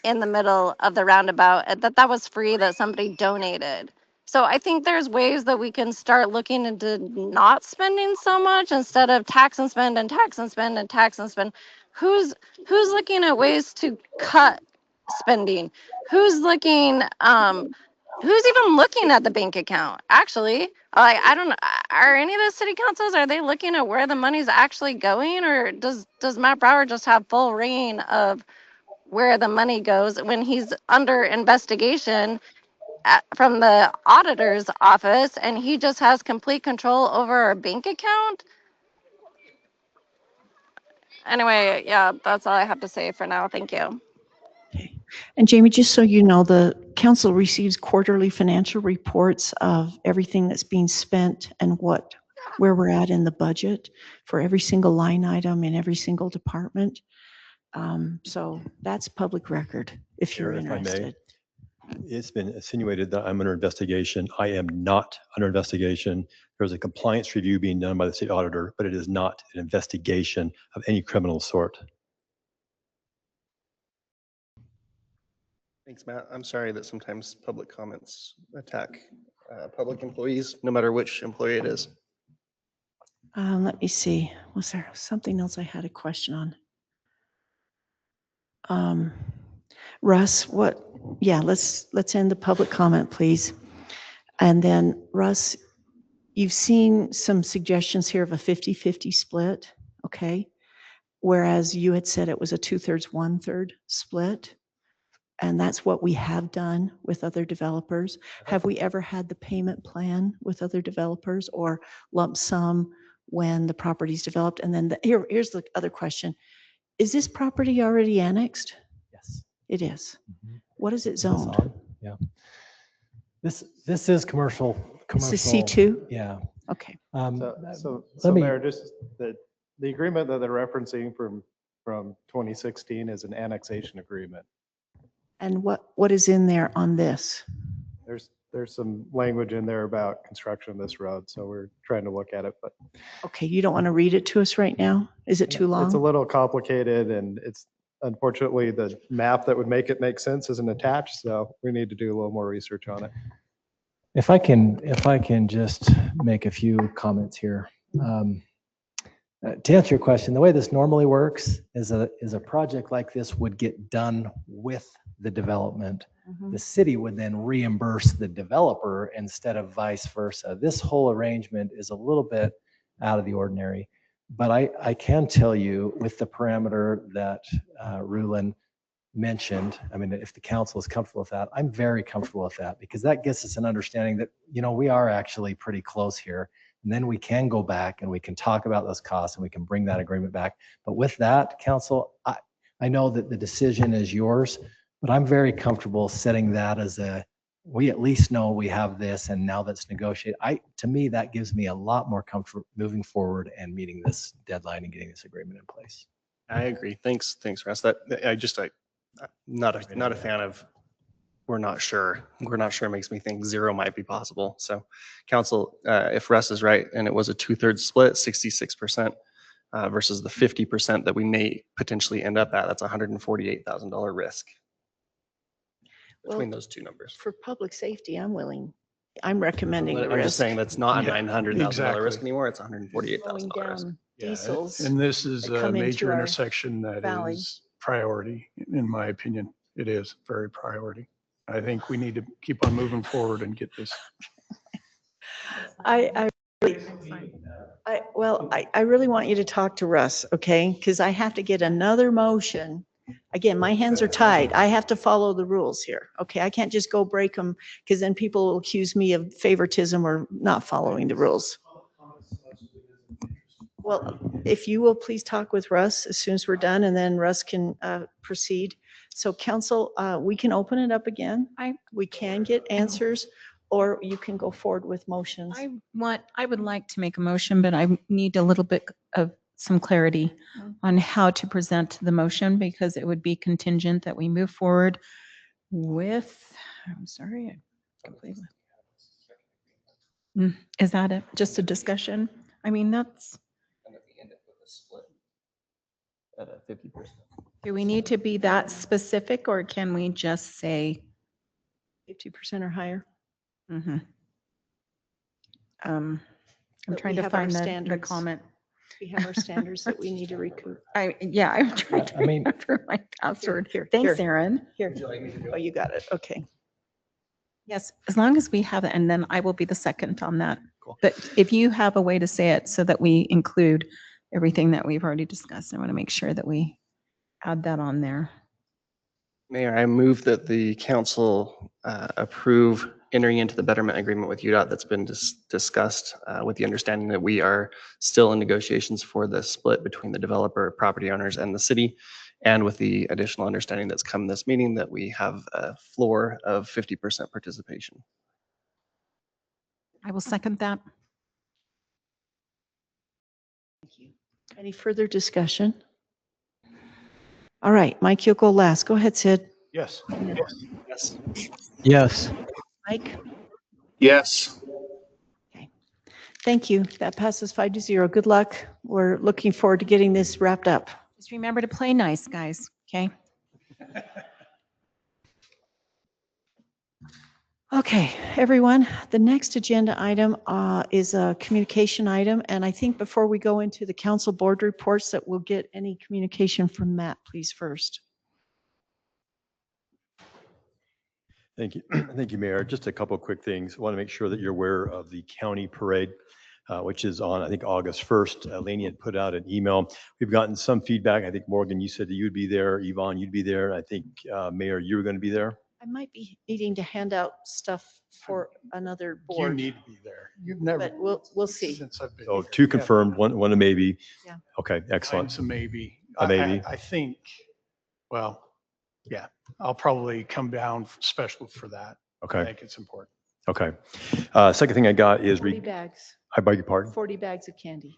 T: in the middle of the roundabout that was free, that somebody donated. So I think there's ways that we can start looking into not spending so much instead of tax and spend and tax and spend and tax and spend. Who's looking at ways to cut spending? Who's looking who's even looking at the bank account? Actually, like, I don't know, are any of the city councils, are they looking at where the money's actually going, or does Matt Brower just have full reign of where the money goes when he's under investigation from the auditor's office and he just has complete control over our bank account? Anyway, yeah, that's all I have to say for now. Thank you.
B: And Jamie, just so you know, the council receives quarterly financial reports of everything that's being spent and where we're at in the budget for every single line item in every single department. So that's public record if you're
H: If I may.
B: interested.
H: It's been insinuated that I'm under investigation. I am not under investigation. There's a compliance review being done by the state auditor, but it is not an investigation of any criminal sort.
C: Thanks, Matt. I'm sorry that sometimes public comments attack public employees, no matter which employee it is.
B: Let me see. Was there something else I had a question on? Russ, let's end the public comment, please. And then Russ, you've seen some suggestions here of a 50-50 split, okay? Whereas you had said it was a 2/3, 1/3 split. And that's what we have done with other developers. Have we ever had the payment plan with other developers or lump sum when the property's developed? And then here's the other question. Is this property already annexed?
M: Yes.
B: It is.
M: Mhm.
B: What is it
M: Is this
B: zoned?
M: on? Yeah. This is commercial.
B: This is C2?
M: Yeah.
B: Okay.
D: So
M: let me-
D: Mayor, just the agreement that they're referencing from 2016 is an annexation agreement.
B: And what is in there on this?
D: There's some language in there about construction of this road, so we're trying to look at it, but
B: Okay, you don't want to read it to us right now? Is it too
D: it's a
B: long?
D: little complicated, and it's unfortunately the map that would make it make sense isn't attached, so we need to do a little more research on it.
M: If I can just make a few comments here. To answer your question, the way this normally works is a project like this would get done with the development.
B: Mhm.
M: The city would then reimburse the developer instead of vice versa. This whole arrangement is a little bit out of the ordinary. But I can tell you with the parameter that Rulin mentioned, I mean, if the council is comfortable with that, I'm very comfortable with that because that gives us an understanding that, we are actually pretty close here. And then we can go back and we can talk about those costs and we can bring that agreement back. But with that, council, I know that the decision is yours, but I'm very comfortable setting that as we at least know we have this and now that's negotiated. To me, that gives me a lot more comfort moving forward and meeting this deadline and getting this agreement in place.
C: I agree. Thanks, Russ. I'm not a fan of, we're not sure makes me think zero might be possible. So council, if Russ is right and it was a 2/3 split, 66% versus the 50% that we may potentially end up at, that's $148,000 risk between
B: Well,
C: those two numbers.
B: For public safety, I'm recommending
C: But
B: the
C: I'm
B: risk.
C: just saying that's not a
F: Yeah,
C: $900,000 risk
F: exactly.
C: anymore. It's $148,000
B: Slowing
C: risk.
B: down
F: Yeah,
B: diesels.
F: and this is
B: that
F: a
B: come into
F: major
B: our
F: intersection that
B: valley.
F: is priority, in my opinion. It is very priority. I think we need to keep on moving forward and get this.
B: I really want you to talk to Russ, okay? Because I have to get another motion. Again, my hands are tied. I have to follow the rules here, okay? I can't just go break them because then people will accuse me of favoritism or not following the rules. Well, if you will please talk with Russ as soon as we're done and then Russ can proceed. So council, we can open it up again. We can get answers or you can go forward with motions.
E: I would like to make a motion, but I need a little bit of some clarity on how to present the motion because it would be contingent that we move forward with, I'm sorry, I completely. Is that it? Just a discussion? I mean, that's,
C: At a 50%.
E: do we need to be that specific or can we just say?
B: 50% or higher.
E: I'm
B: But
E: trying
B: we
E: to
B: have our
E: find the
B: standards.
E: comment.
B: We have our standards that we need to recoup.
E: I'm trying to remember my password.
B: Here,
E: Thanks,
B: here.
E: Aaron.
B: Here. Oh, you got it. Okay.
E: Yes, as long as we have it, and then I will be the second on that. But if you have a way to say it so that we include everything that we've already discussed, I want to make sure that we add that on there.
C: Mayor, I move that the council approve entering into the betterment agreement with UDOT that's been discussed with the understanding that we are still in negotiations for the split between the developer, property owners, and the city, and with the additional understanding that's come this meeting that we have a floor of 50% participation.
E: I will second that.
B: Thank you. Any further discussion? All right, Mike, you'll go last. Go ahead, Sid.
F: Yes.
C: Yes.
B: Yes. Mike?
A: Yes.
B: Thank you. That passes 5-0. Good luck. We're looking forward to getting this wrapped up.
E: Just remember to play nice, guys, okay?
B: Okay, everyone, the next agenda item is a communication item. And I think before we go into the council board reports that we'll get any communication from Matt, please, first.
H: Thank you. Thank you, Mayor. Just a couple of quick things. I want to make sure that you're aware of the county parade, which is on, I think, August 1st. Laney had put out an email. We've gotten some feedback. I think, Morgan, you said that you'd be there. Yvonne, you'd be there. I think, Mayor, you were going to be there.
B: I might be needing to hand out stuff for another
F: You
B: board.
F: need to be there. You've never.
B: But we'll see.
F: Since I've been.
H: So
F: here.
H: 2
F: Yeah.
H: confirmed, one a maybe.
B: Yeah.
H: Okay, excellent.
F: Mine's a maybe.
H: A maybe.
F: I think, well, yeah, I'll probably come down special for that.
H: Okay.
F: I think it's important.
H: Okay. Second thing I got is
B: 40 bags,
H: I beg your pardon.
B: 40 bags of candy.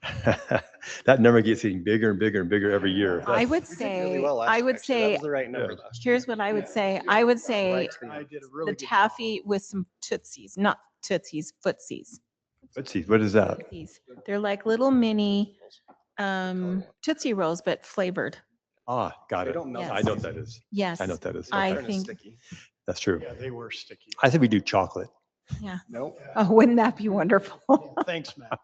H: That number gets getting bigger and bigger and bigger every year.
E: I would say,
C: That was the right number last year.
E: here's what I would say. I would say
F: I did a really
E: the
F: good job.
E: taffy with some tootsies, not tootsies, footsies.
H: Let's see, what is that?
E: Tootsies. They're like little mini Tootsie Rolls, but flavored.
H: Ah, got
C: They
H: it.
C: don't melt.
H: I know what that is.
E: Yes.
H: I know what that is.
E: I
H: Okay.
E: think,
C: Sticky.
H: That's true.
F: Yeah, they were sticky.
H: I think we do chocolate.
E: yeah.
C: Nope.
E: Oh, wouldn't that be wonderful?
F: Thanks, Matt.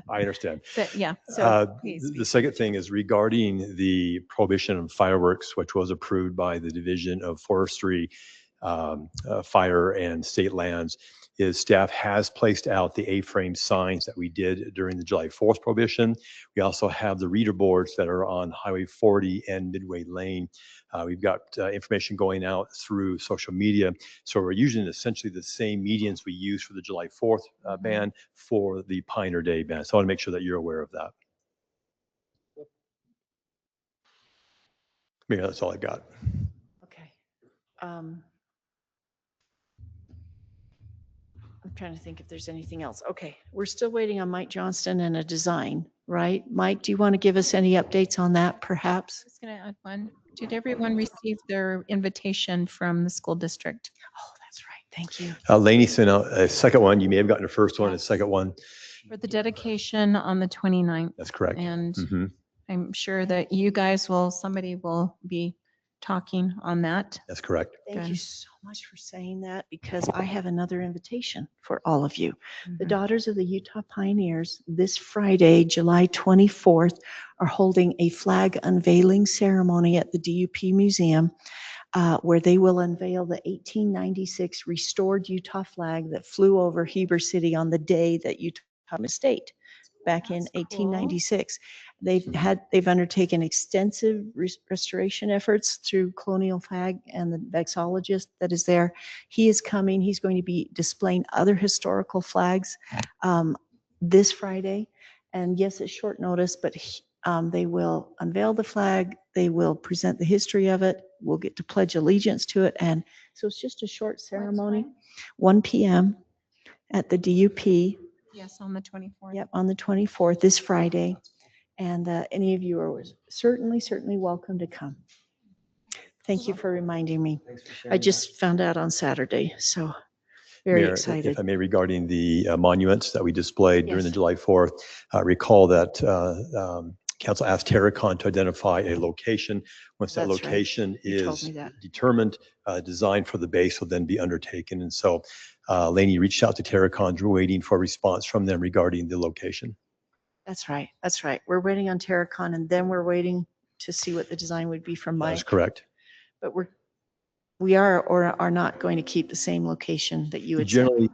H: I understand.
E: But yeah, so please.
H: The second thing is regarding the prohibition of fireworks, which was approved by the Division of Forestry, Fire and State Lands, is staff has placed out the A-frame signs that we did during the July 4th prohibition. We also have the reader boards that are on Highway 40 and Midway Lane. We've got information going out through social media. So we're using essentially the same medians we use for the July 4th ban for the Pioneer Day ban. So I want to make sure that you're aware of that. Yeah, that's all I got.
B: Okay. I'm trying to think if there's anything else. Okay, we're still waiting on Mike Johnston and a design, right? Mike, do you want to give us any updates on that perhaps?
E: I was going to add one. Did everyone receive their invitation from the school district?
B: Oh, that's right. Thank you.
H: Laney sent out a second one. You may have gotten the first one, a second one.
E: For the dedication on the 29th.
H: That's correct.
E: And
H: Mhm.
E: I'm sure that you guys will, somebody will be talking on that.
H: That's correct.
B: Thank you
E: Good.
B: so much for saying that because I have another invitation for all of you. The
E: Mhm.
B: Daughters of the Utah Pioneers this Friday, July 24th, are holding a flag unveiling ceremony at the DUP Museum where they will unveil the 1896 restored Utah flag that flew over Heber City on the day that Utah became a state back in
E: That's cool.
B: 1896. They've undertaken extensive restoration efforts through Colonial Flag and the vexillologist that is there. He is coming. He's going to be displaying other historical flags this Friday. And yes, it's short notice, but they will unveil the flag. They will present the history of it. We'll get to pledge allegiance to it. And so it's just a short ceremony, 1 p.m. at the DUP.
E: Yes, on the 24th.
B: Yep, on the 24th, this Friday. And any of you are certainly welcome to come. Thank you for reminding me. I just found out on Saturday, so very
H: Mayor,
B: excited.
H: if I may, regarding the monuments that we displayed during the
B: Yes.
H: July 4th, recall that council asked Terracon to identify a location. Once that
B: That's right.
H: location
B: You told
H: is
B: me that.
H: determined, design for the base will then be undertaken. And so Laney reached out to Terracon, we're waiting for a response from them regarding the location.
B: That's right. That's right. We're waiting on Terracon and then we're waiting to see what the design would be from
H: That is
B: Mike.
H: correct.
B: But we are or are not going to keep the same location that you had said.
H: Generally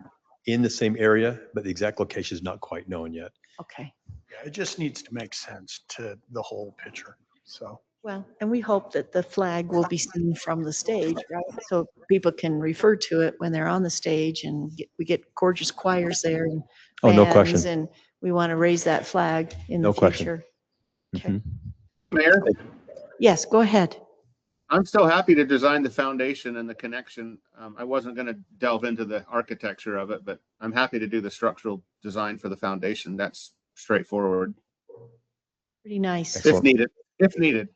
H: in the same area, but the exact location is not quite known yet.
B: Okay.
F: Yeah, it just needs to make sense to the whole picture. So.
B: Well, and we hope that the flag will be seen from the stage, right? So people can refer to it when they're on the stage and we get gorgeous choirs there and
H: Oh, no
B: bands,
H: question.
B: and we want to raise that flag in
H: No
B: the
H: question.
B: future.
H: Mhm.
A: Mayor,
B: Yes, go ahead.
A: I'm still happy to design the foundation and the connection. I wasn't going to delve into the architecture of it, but I'm happy to do the structural design for the foundation. That's straightforward.
B: Pretty nice.
A: If needed.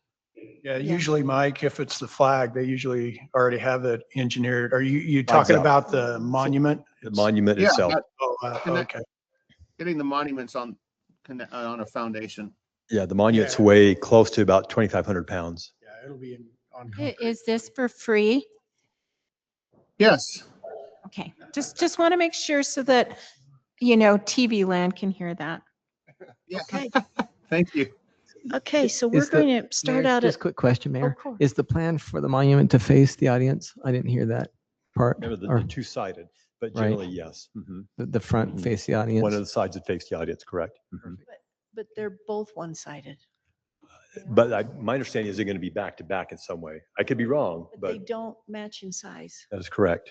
F: Yeah, usually, Mike, if it's the flag, they usually already have it engineered. Are you
H: Flag's
F: talking
H: up.
F: about the monument?
H: The monument
A: Yeah,
H: itself.
F: Oh,
A: connect-
F: okay.
A: getting the monuments on a foundation.
H: Yeah, the monument's weigh close to about 2,500 pounds.
F: Yeah, it'll be on
E: Is this for free?
A: Yes.
E: Okay, just want to make sure so that, TV land can hear that.
B: Okay,
A: Thank you.
B: okay, so we're
G: Is the-
B: going to start
G: Mayor,
B: out
G: just
B: at,
G: a quick question, Mayor.
B: course.
G: Is the plan for the monument to face the audience? I didn't hear that part.
H: Remember
G: Or
H: the two-sided, but
G: Right.
H: generally, yes. Mhm.
G: the front
H: Mhm.
G: face the
H: One
G: audience?
H: of the sides that face the audience, correct. Mhm.
B: but they're both one-sided.
H: But my understanding is they're going to be back to back in some way. I could be wrong,
B: But they
H: but
B: don't match in size.
H: that is correct.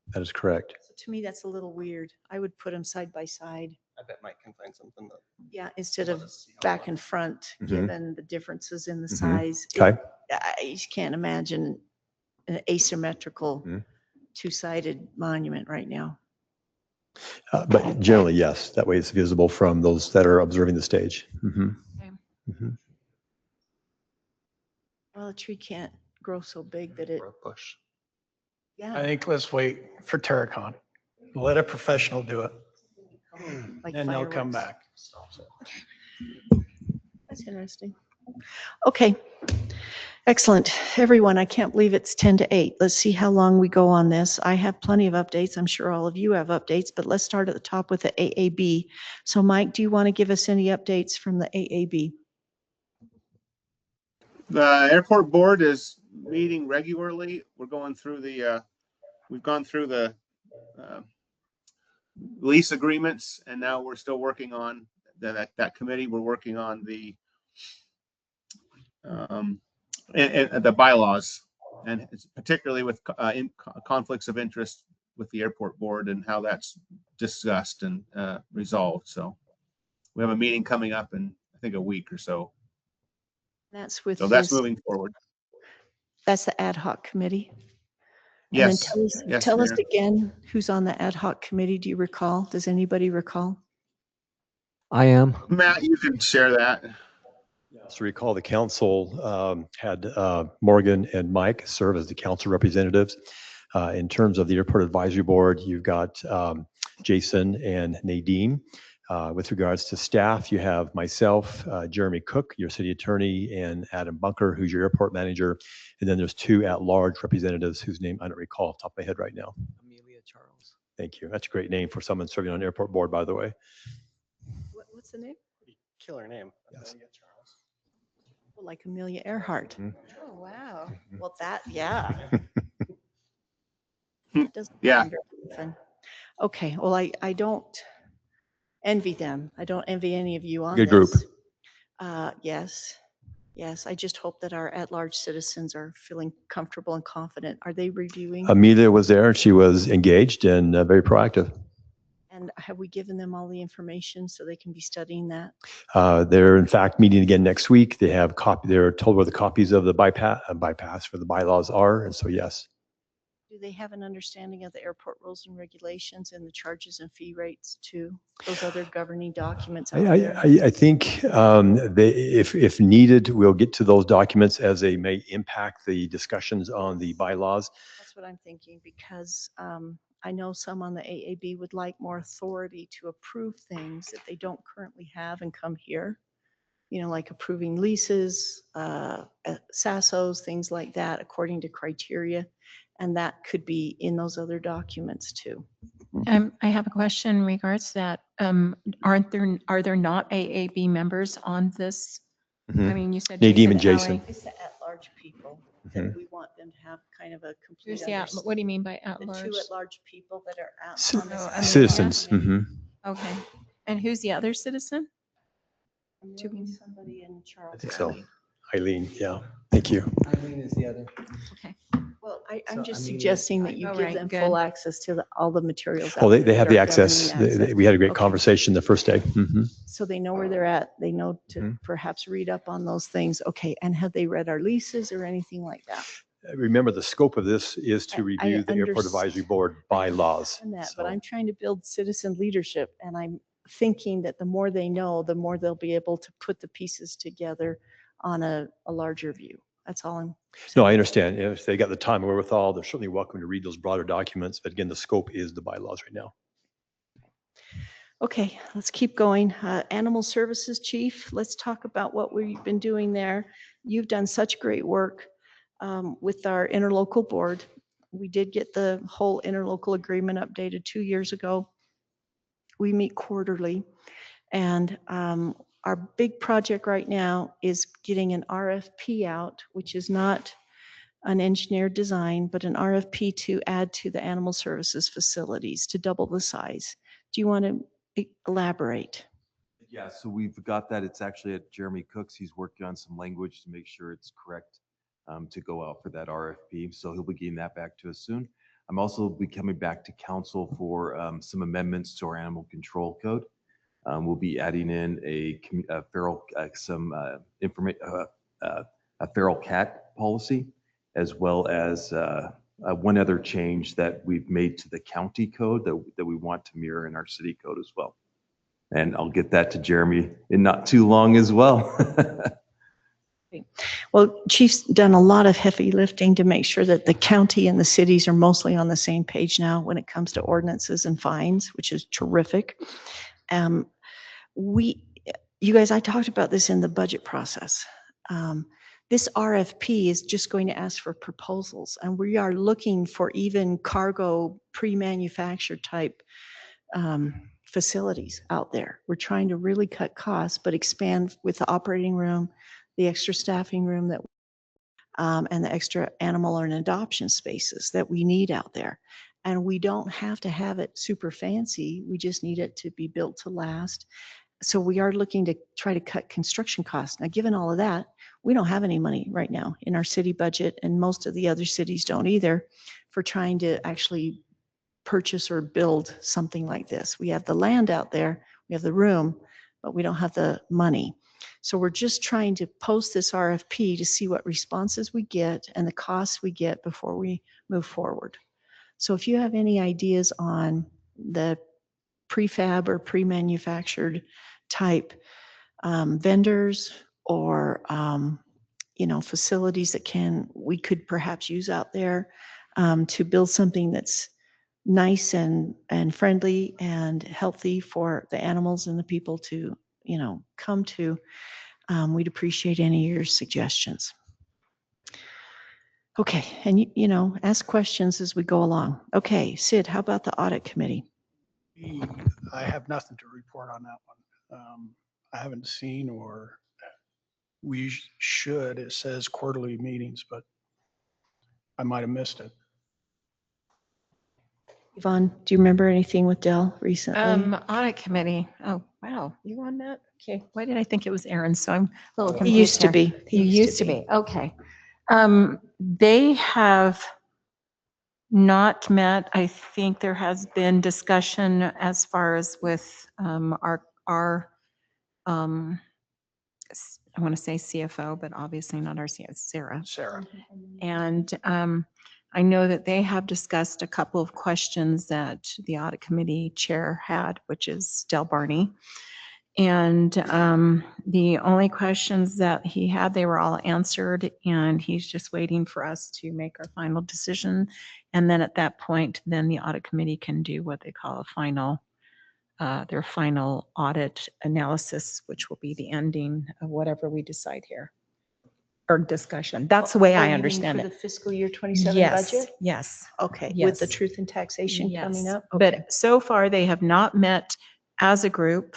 H: That is correct.
B: So to me, that's a little weird. I would put them side by side.
C: I bet Mike can find something that.
B: Yeah, instead of back and front,
H: Mhm.
B: given the differences in the
H: Mhm.
B: size.
H: Okay.
B: I just can't imagine an asymmetrical
H: Mhm.
B: two-sided monument right now.
H: But generally, yes, that way it's visible from those that are observing the stage. Mhm.
E: Okay.
H: Mhm.
B: Well, a tree can't grow so big that it,
C: Or a bush.
F: I
B: yeah,
F: think let's wait for Terracon. Let a professional do it.
B: like
F: And they'll come
B: fireworks.
F: back.
B: That's interesting. Okay. Excellent. Everyone, I can't believe it's 10 to 8. Let's see how long we go on this. I have plenty of updates. I'm sure all of you have updates, but let's start at the top with the AAB. So Mike, do you want to give us any updates from the AAB?
A: The airport board is meeting regularly. We're going through we've gone through the lease agreements, and now we're still working on that committee. We're working on the and the bylaws, and it's particularly with conflicts of interest with the airport board and how that's discussed and resolved. So we have a meeting coming up in, I think, a week or so.
B: That's with
A: So that's
B: this,
A: moving forward.
B: that's the ad hoc committee. And then
A: Yes. Yes,
B: tell us
A: Mayor.
B: again who's on the ad hoc committee. Do you recall? Does anybody recall?
G: I am.
A: Matt, you can share that.
H: So recall the council had Morgan and Mike serve as the council representatives. In terms of the airport advisory board, you've got Jason and Nadine. With regards to staff, you have myself, Jeremy Cook, your city attorney, and Adam Bunker, who's your airport manager. And then there's two at-large representatives whose name I don't recall off the top of my head right now.
G: Amelia Charles.
H: Thank you. That's a great name for someone serving on an airport board, by the way.
B: What's the name?
C: Killer name.
H: Yes.
B: Well, like Amelia Earhart.
H: Mhm.
B: Oh, wow. Well, yeah. Doesn't
A: Yeah.
B: happen very often. Okay, well, I don't envy them. I don't envy any of you on
H: Good group.
B: this. Yes. I just hope that our at-large citizens are feeling comfortable and confident. Are they reviewing?
H: Amelia was there. She was engaged and very proactive.
B: And have we given them all the information so they can be studying that?
H: They're in fact meeting again next week. They're told where the copies of the bypass for the bylaws are. And so, yes.
B: Do they have an understanding of the airport rules and regulations and the charges and fee rates too? Those other governing documents out there?
H: I think if needed, we'll get to those documents as they may impact the discussions on the bylaws.
B: That's what I'm thinking, because I know some on the AAB would like more authority to approve things that they don't currently have and come here. Like approving leases, SASOs, things like that, according to criteria. And that could be in those other documents too.
E: I have a question in regards to that. Are there not AAB members on this?
H: Mhm.
E: I mean, you said
H: Nadine and Jason.
E: Alley.
B: It's the at-large people that
H: Mhm.
B: we want them to have kind of a complete.
E: Who's the what do you mean by
B: The
E: at-large?
B: two at-large people that are out.
H: Ci-
B: on this
E: Oh,
B: ad
H: Citizens.
B: hoc committee.
H: Mhm.
E: Okay. And who's the other citizen?
B: Maybe somebody in Charles.
H: I think so.
B: County.
H: Eileen, yeah. Thank you.
G: Eileen is the other.
E: Okay.
B: Well, I'm
G: So,
B: just
G: I mean,
B: suggesting that you
E: All
B: give
E: right,
B: them
E: good.
B: full access to all the materials.
H: Well,
B: out
H: they
B: there
H: have
B: that
H: the
B: are
H: access.
B: governing
H: We had a great
B: Okay.
H: conversation the first day. Mhm.
B: So they know where they're at. They know to
H: Mhm.
B: perhaps read up on those things. Okay, and have they read our leases or anything like that?
H: Remember, the scope of this is to
B: I
H: review the airport advisory board bylaws.
B: And that,
H: So-
B: but I'm trying to build citizen leadership, and I'm thinking that the more they know, the more they'll be able to put the pieces together on a larger view. That's all I'm.
H: No, I understand. If they got the time and wherewithal, they're certainly welcome to read those broader documents. But again, the scope is the bylaws right now.
B: Okay, let's keep going. Animal Services Chief, let's talk about what we've been doing there. You've done such great work with our interlocal board. We did get the whole interlocal agreement updated 2 years ago. We meet quarterly, and our big project right now is getting an RFP out, which is not an engineered design, but an RFP to add to the animal services facilities to double the size. Do you want to elaborate?
I: Yeah, so we've got that. It's actually at Jeremy Cook's. He's working on some language to make sure it's correct to go out for that RFP. So he'll be getting that back to us soon. I'm also be coming back to council for some amendments to our animal control code. We'll be adding in a feral, a feral cat policy, as well as one other change that we've made to the county code that we want to mirror in our city code as well. And I'll get that to Jeremy in not too long as well.
B: Well, Chief's done a lot of heavy lifting to make sure that the county and the cities are mostly on the same page now when it comes to ordinances and fines, which is terrific. You guys, I talked about this in the budget process. This RFP is just going to ask for proposals, and we are looking for even cargo pre-manufactured type facilities out there. We're trying to really cut costs, but expand with the operating room, the extra staffing room that, and the extra animal and adoption spaces that we need out there. And we don't have to have it super fancy. We just need it to be built to last. So we are looking to try to cut construction costs. Now, given all of that, we don't have any money right now in our city budget, and most of the other cities don't either, for trying to actually purchase or build something like this. We have the land out there, we have the room, but we don't have the money. So we're just trying to post this RFP to see what responses we get and the costs we get before we move forward. So if you have any ideas on the prefab or pre-manufactured type vendors or facilities that we could perhaps use out there to build something that's nice and friendly and healthy for the animals and the people to come to, we'd appreciate any of your suggestions. Okay, and ask questions as we go along. Okay, Sid, how about the audit committee?
F: I have nothing to report on that one. I haven't seen, or we should, it says quarterly meetings, but I might have missed it.
B: Yvonne, do you remember anything with Dell recently?
E: Audit committee. Oh, wow. You on that? Okay. Why did I think it was Aaron? So I'm a little confused.
B: He used to be.
E: He used to be. Okay. They have not met. I think there has been discussion as far as with our I want to say CFO, but obviously not our CFO, Sarah. And I know that they have discussed a couple of questions that the audit committee chair had, which is Del Barney. And the only questions that he had, they were all answered, and he's just waiting for us to make our final decision. And then at that point, then the audit committee can do what they call a final, their final audit analysis, which will be the ending of whatever we decide here. Or discussion. That's the way I understand
B: for
E: it.
B: the fiscal year 27
E: Yes,
B: budget?
E: yes.
B: Okay,
E: Yes.
B: with the truth and taxation coming
E: Yes.
B: up? Okay.
E: But so far, they have not met as a group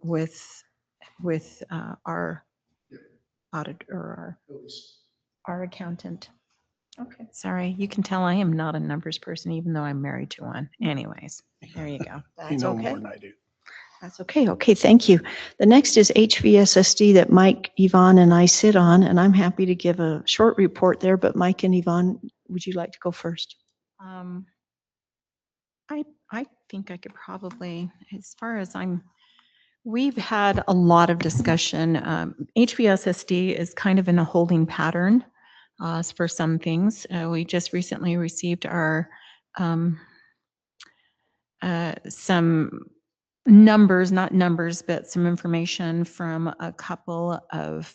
E: with our audit or our accountant.
B: Okay.
E: Sorry, you can tell I am not a numbers person, even though I'm married to one. Anyways, there you go.
F: You
B: That's
F: know
B: okay.
F: more than I do.
B: That's okay. Okay, thank you. The next is HVSSD that Mike, Yvonne, and I sit on, and I'm happy to give a short report there, but Mike and Yvonne, would you like to go first?
E: I think I could probably, as far as we've had a lot of discussion. HVSSD is kind of in a holding pattern for some things. We just recently received our some numbers, not numbers, but some information from a couple of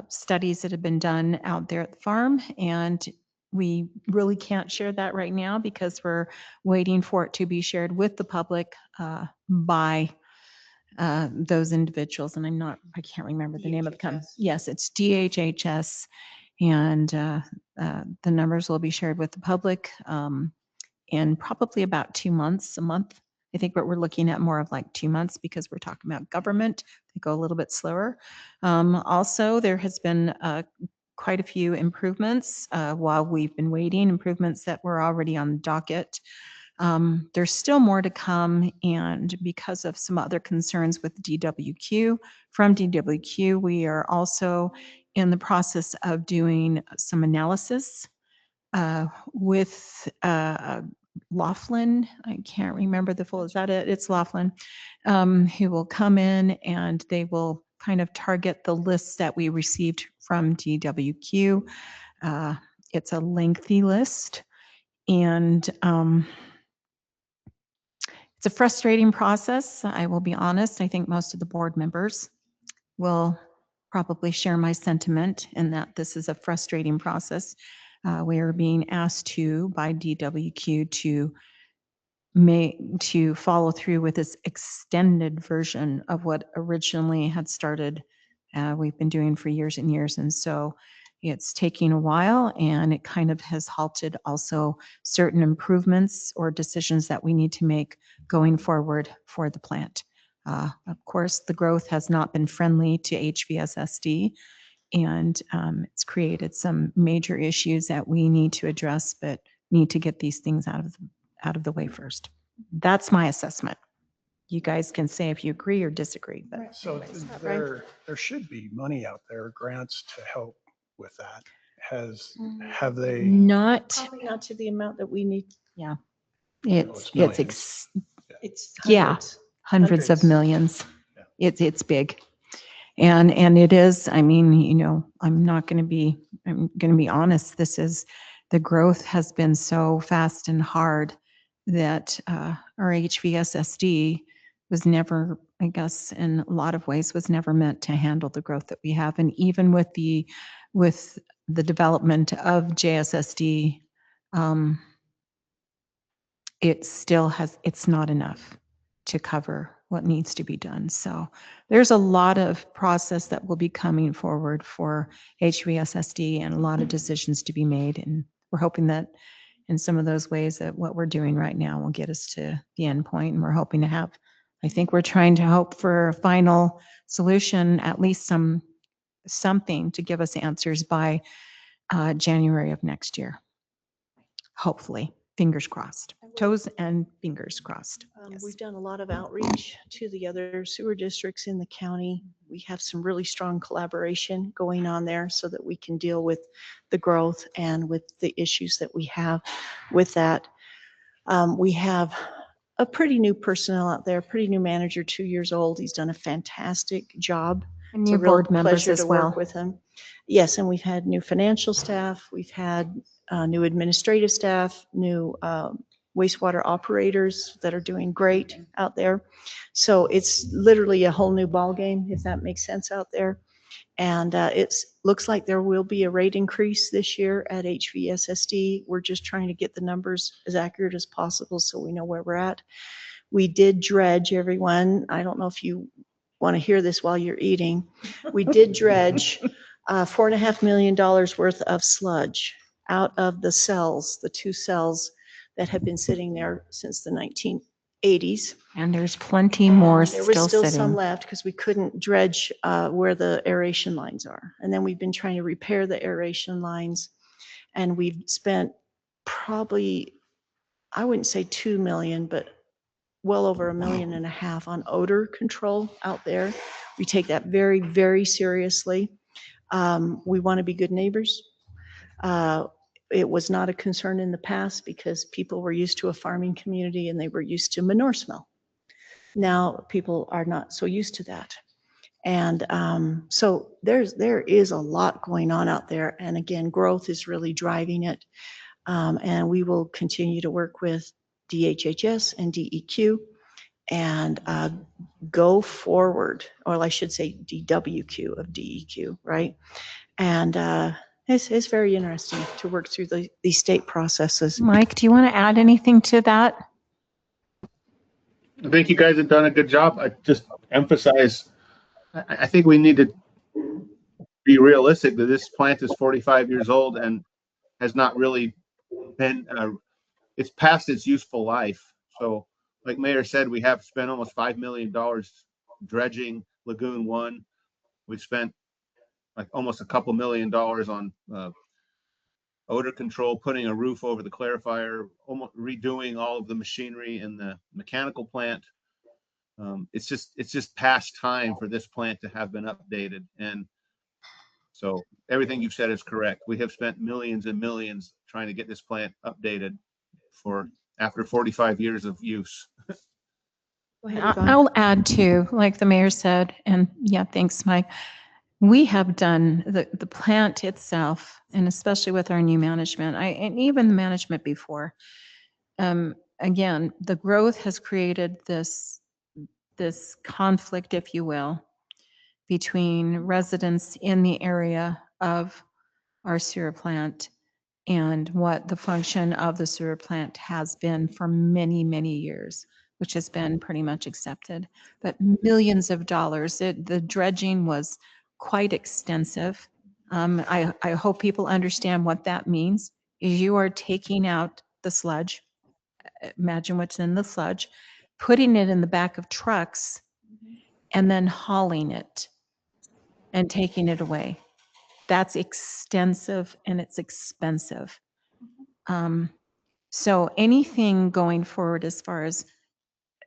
E: studies that have been done out there at the farm, and we really can't share that right now because we're waiting for it to be shared with the public by those individuals. And I can't remember the name of the company. Yes, it's DHHS, and the numbers will be shared with the public in probably about 2 months, a month. I think what we're looking at more of like 2 months because we're talking about government. They go a little bit slower. Also, there has been quite a few improvements while we've been waiting, improvements that were already on the docket. There's still more to come, and because of some other concerns with DWQ, from DWQ, we are also in the process of doing some analysis with Laughlin. I can't remember the full, is that it? It's Laughlin, who will come in and they will kind of target the lists that we received from DWQ. It's a lengthy list, and it's a frustrating process. I will be honest. I think most of the board members will probably share my sentiment in that this is a frustrating process. We are being asked to, by DWQ, to follow through with this extended version of what originally had started. We've been doing for years and years, and so it's taking a while, and it kind of has halted also certain improvements or decisions that we need to make going forward for the plant. Of course, the growth has not been friendly to HVSSD, and it's created some major issues that we need to address, but need to get these things out of the way first. That's my assessment. You guys can say if you agree or disagree, but
F: So there should be money out there, grants to help with that. Have they?
E: not,
B: Probably not to the amount that we need.
E: yeah,
F: it's
E: it's
B: It's
E: yeah, hundreds of millions. It's big. And it is, I mean, you know, I'm going to be honest. The growth has been so fast and hard that our HVSSD was never, I guess, in a lot of ways was never meant to handle the growth that we have. And even with the development of JSSD, it's not enough to cover what needs to be done. So there's a lot of process that will be coming forward for HVSSD and a lot of decisions to be made. And we're hoping that in some of those ways that what we're doing right now will get us to the end point. And we're hoping to have, I think we're trying to hope for a final solution, at least something to give us answers by January of next year. Hopefully. Fingers crossed, toes and fingers crossed. Yes.
B: We've done a lot of outreach to the other sewer districts in the county. We have some really strong collaboration going on there so that we can deal with the growth and with the issues that we have with that. We have a pretty new personnel out there, pretty new manager, 2 years old. He's done a fantastic job.
E: And
B: It's a
E: new
B: real
E: board members
B: pleasure
E: as
B: to
E: well.
B: work with him. Yes, and we've had new financial staff. We've had new administrative staff, new wastewater operators that are doing great out there. So it's literally a whole new ballgame, if that makes sense out there. And it looks like there will be a rate increase this year at HVSSD. We're just trying to get the numbers as accurate as possible so we know where we're at. We did dredge, everyone. I don't know if you want to hear this while you're eating. We did dredge $4.5 million worth of sludge out of the cells, the 2 cells that have been sitting there since the 1980s.
E: And there's plenty more
B: There was
E: still
B: still some
E: sitting.
B: left because we couldn't dredge where the aeration lines are. And then we've been trying to repair the aeration lines. And we've spent probably, I wouldn't say 2 million, but well over $1.5 million on odor control out there. We take that very, very seriously. We want to be good neighbors. It was not a concern in the past because people were used to a farming community and they were used to manure smell. Now people are not so used to that. And so there is a lot going on out there. And again, growth is really driving it. And we will continue to work with DHHS and DEQ and go forward, or I should say DWQ of DEQ, right? And it's very interesting to work through these state processes.
E: Mike, do you want to add anything to that?
A: I think you guys have done a good job. I just emphasize, I think we need to be realistic that this plant is 45 years old and has not really been, it's past its useful life. So like Mayor said, we have spent almost $5 million dredging Lagoon 1. We've spent like almost a couple $1 million on odor control, putting a roof over the clarifier, almost redoing all of the machinery in the mechanical plant. It's just past time for this plant to have been updated. And so everything you've said is correct. We have spent millions and millions trying to get this plant updated for after 45 years of use.
B: Go ahead, Yvonne.
E: I'll add to, like the mayor said, and yeah, thanks, Mike. We have done the plant itself, and especially with our new management, and even the management before. Again, the growth has created this conflict, if you will, between residents in the area of our sewer plant and what the function of the sewer plant has been for many, many years, which has been pretty much accepted. But millions of dollars, the dredging was quite extensive. I hope people understand what that means. Is you are taking out the sludge, imagine what's in the sludge, putting it in the back of trucks, and then hauling it and taking it away. That's extensive and it's expensive. So anything going forward as far as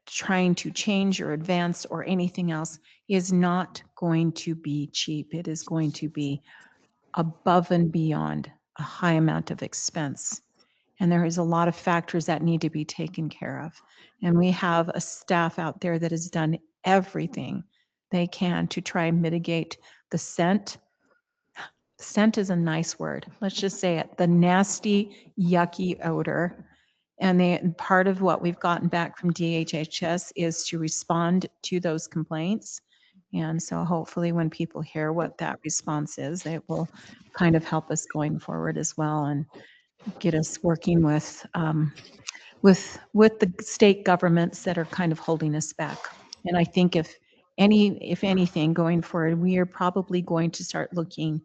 E: trying to change or advance or anything else is not going to be cheap. It is going to be above and beyond a high amount of expense. And there is a lot of factors that need to be taken care of. And we have a staff out there that has done everything they can to try and mitigate the scent. Scent is a nice word. Let's just say it. The nasty, yucky odor. And part of what we've gotten back from DHHS is to respond to those complaints. And so hopefully when people hear what that response is, it will kind of help us going forward as well and get us working with the state governments that are kind of holding us back. And I think if anything going forward, we are probably going to start looking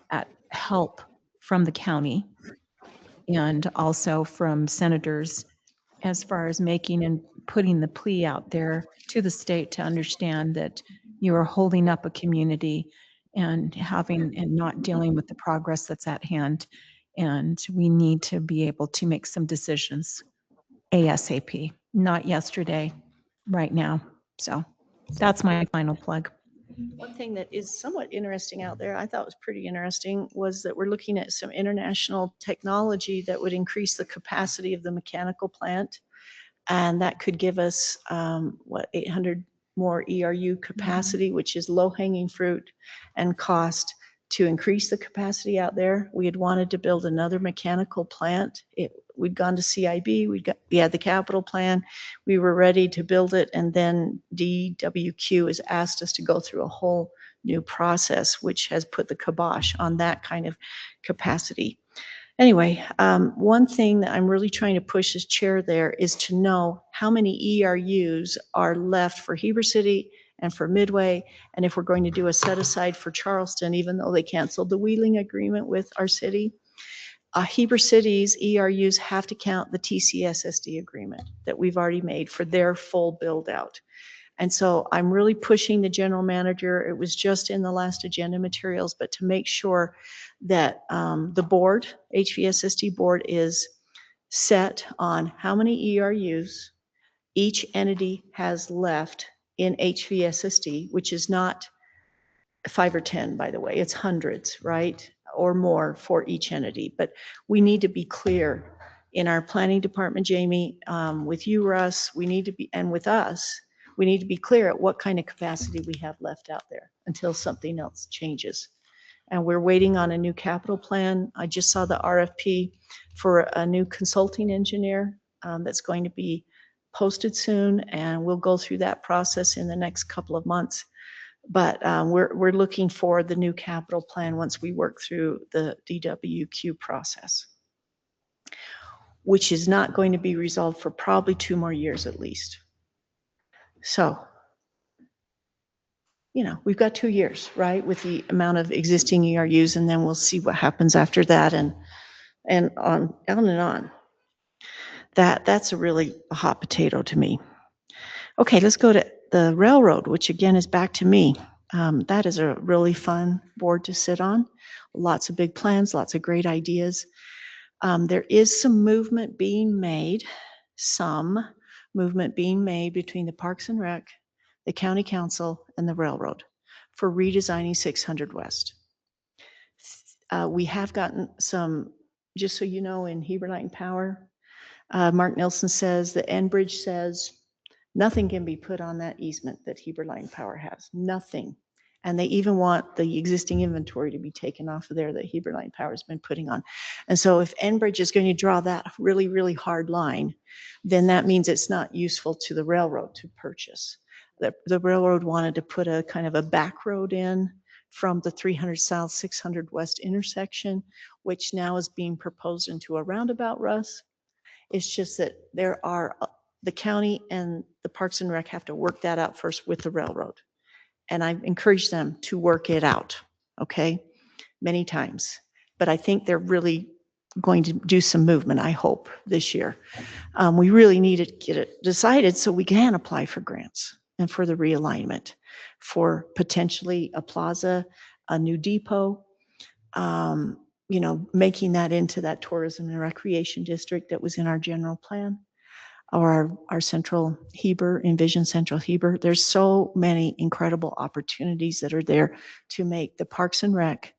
E: at help from the county and also from senators as far as making and putting the plea out there to the state to understand that you are holding up a community and not dealing with the progress that's at hand. And we need to be able to make some decisions ASAP, not yesterday, right now. So that's my final plug.
B: One thing that is somewhat interesting out there, I thought was pretty interesting, was that we're looking at some international technology that would increase the capacity of the mechanical plant. And that could give us, 800 more ERU capacity, which is low hanging fruit and cost to increase the capacity out there. We had wanted to build another mechanical plant. We'd gone to CIB, we had the capital plan, we were ready to build it, and then DWQ has asked us to go through a whole new process, which has put the kibosh on that kind of capacity. Anyway, one thing that I'm really trying to push as chair there is to know how many ERUs are left for Heber City and for Midway, and if we're going to do a set aside for Charleston, even though they canceled the wheeling agreement with our city. Heber City's ERUs have to count the TCSSD agreement that we've already made for their full build out. And so I'm really pushing the general manager. It was just in the last agenda materials, but to make sure that the board, HVSSD board, is set on how many ERUs each entity has left in HVSSD, which is not 5 or 10, by the way, it's hundreds, right? Or more for each entity. But we need to be clear in our planning department, Jamie, with you, Russ, we need to be, and with us, we need to be clear at what kind of capacity we have left out there until something else changes. And we're waiting on a new capital plan. I just saw the RFP for a new consulting engineer that's going to be posted soon, and we'll go through that process in the next couple of months. But we're looking for the new capital plan once we work through the DWQ process, which is not going to be resolved for probably 2 more years at least. So, we've got 2 years, right, with the amount of existing ERUs, and then we'll see what happens after that, and on and on. That's a really hot potato to me. Okay, let's go to the railroad, which again is back to me. That is a really fun board to sit on. Lots of big plans, lots of great ideas. There is some movement being made between the Parks and Rec, the County Council, and the railroad for redesigning 600 West. We have gotten some, just so you know, in Heber Light and Power, Mark Nelson says, the Enbridge says, nothing can be put on that easement that Heber Light and Power has, nothing. And they even want the existing inventory to be taken off of there that Heber Light and Power has been putting on. And so if Enbridge is going to draw that really, really hard line, then that means it's not useful to the railroad to purchase. The railroad wanted to put a kind of a back road in from the 300 South, 600 West intersection, which now is being proposed into a roundabout, Russ. It's just that the county and the Parks and Rec have to work that out first with the railroad. And I've encouraged them to work it out, okay, many times. But I think they're really going to do some movement, I hope, this year. We really need to get it decided so we can apply for grants and for the realignment for potentially a plaza, a new depot, making that into that tourism and recreation district that was in our general plan, or our central Heber, Envision Central Heber. There's so many incredible opportunities that are there to make the Parks and Rec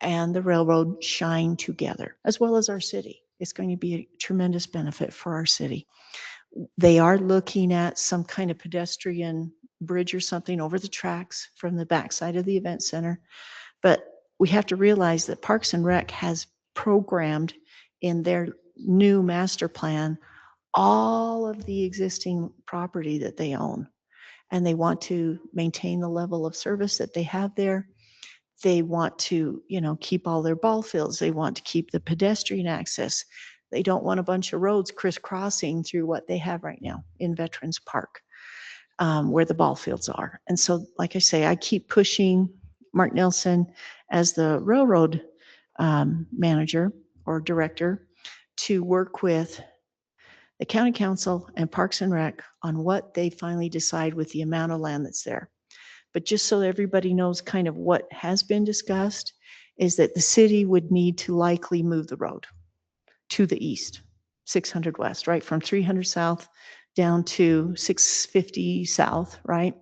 B: and the railroad shine together, as well as our city. It's going to be a tremendous benefit for our city. They are looking at some kind of pedestrian bridge or something over the tracks from the backside of the event center. But we have to realize that Parks and Rec has programmed in their new master plan all of the existing property that they own. And they want to maintain the level of service that they have there. They want to, keep all their ball fields. They want to keep the pedestrian access. They don't want a bunch of roads crisscrossing through what they have right now in Veterans Park, where the ball fields are. And so, like I say, I keep pushing Mark Nelson as the railroad manager or director to work with the county council and Parks and Rec on what they finally decide with the amount of land that's there. But just so everybody knows kind of what has been discussed is that the city would need to likely move the road to the east, 600 West, right? From 300 South down to 650 South, right?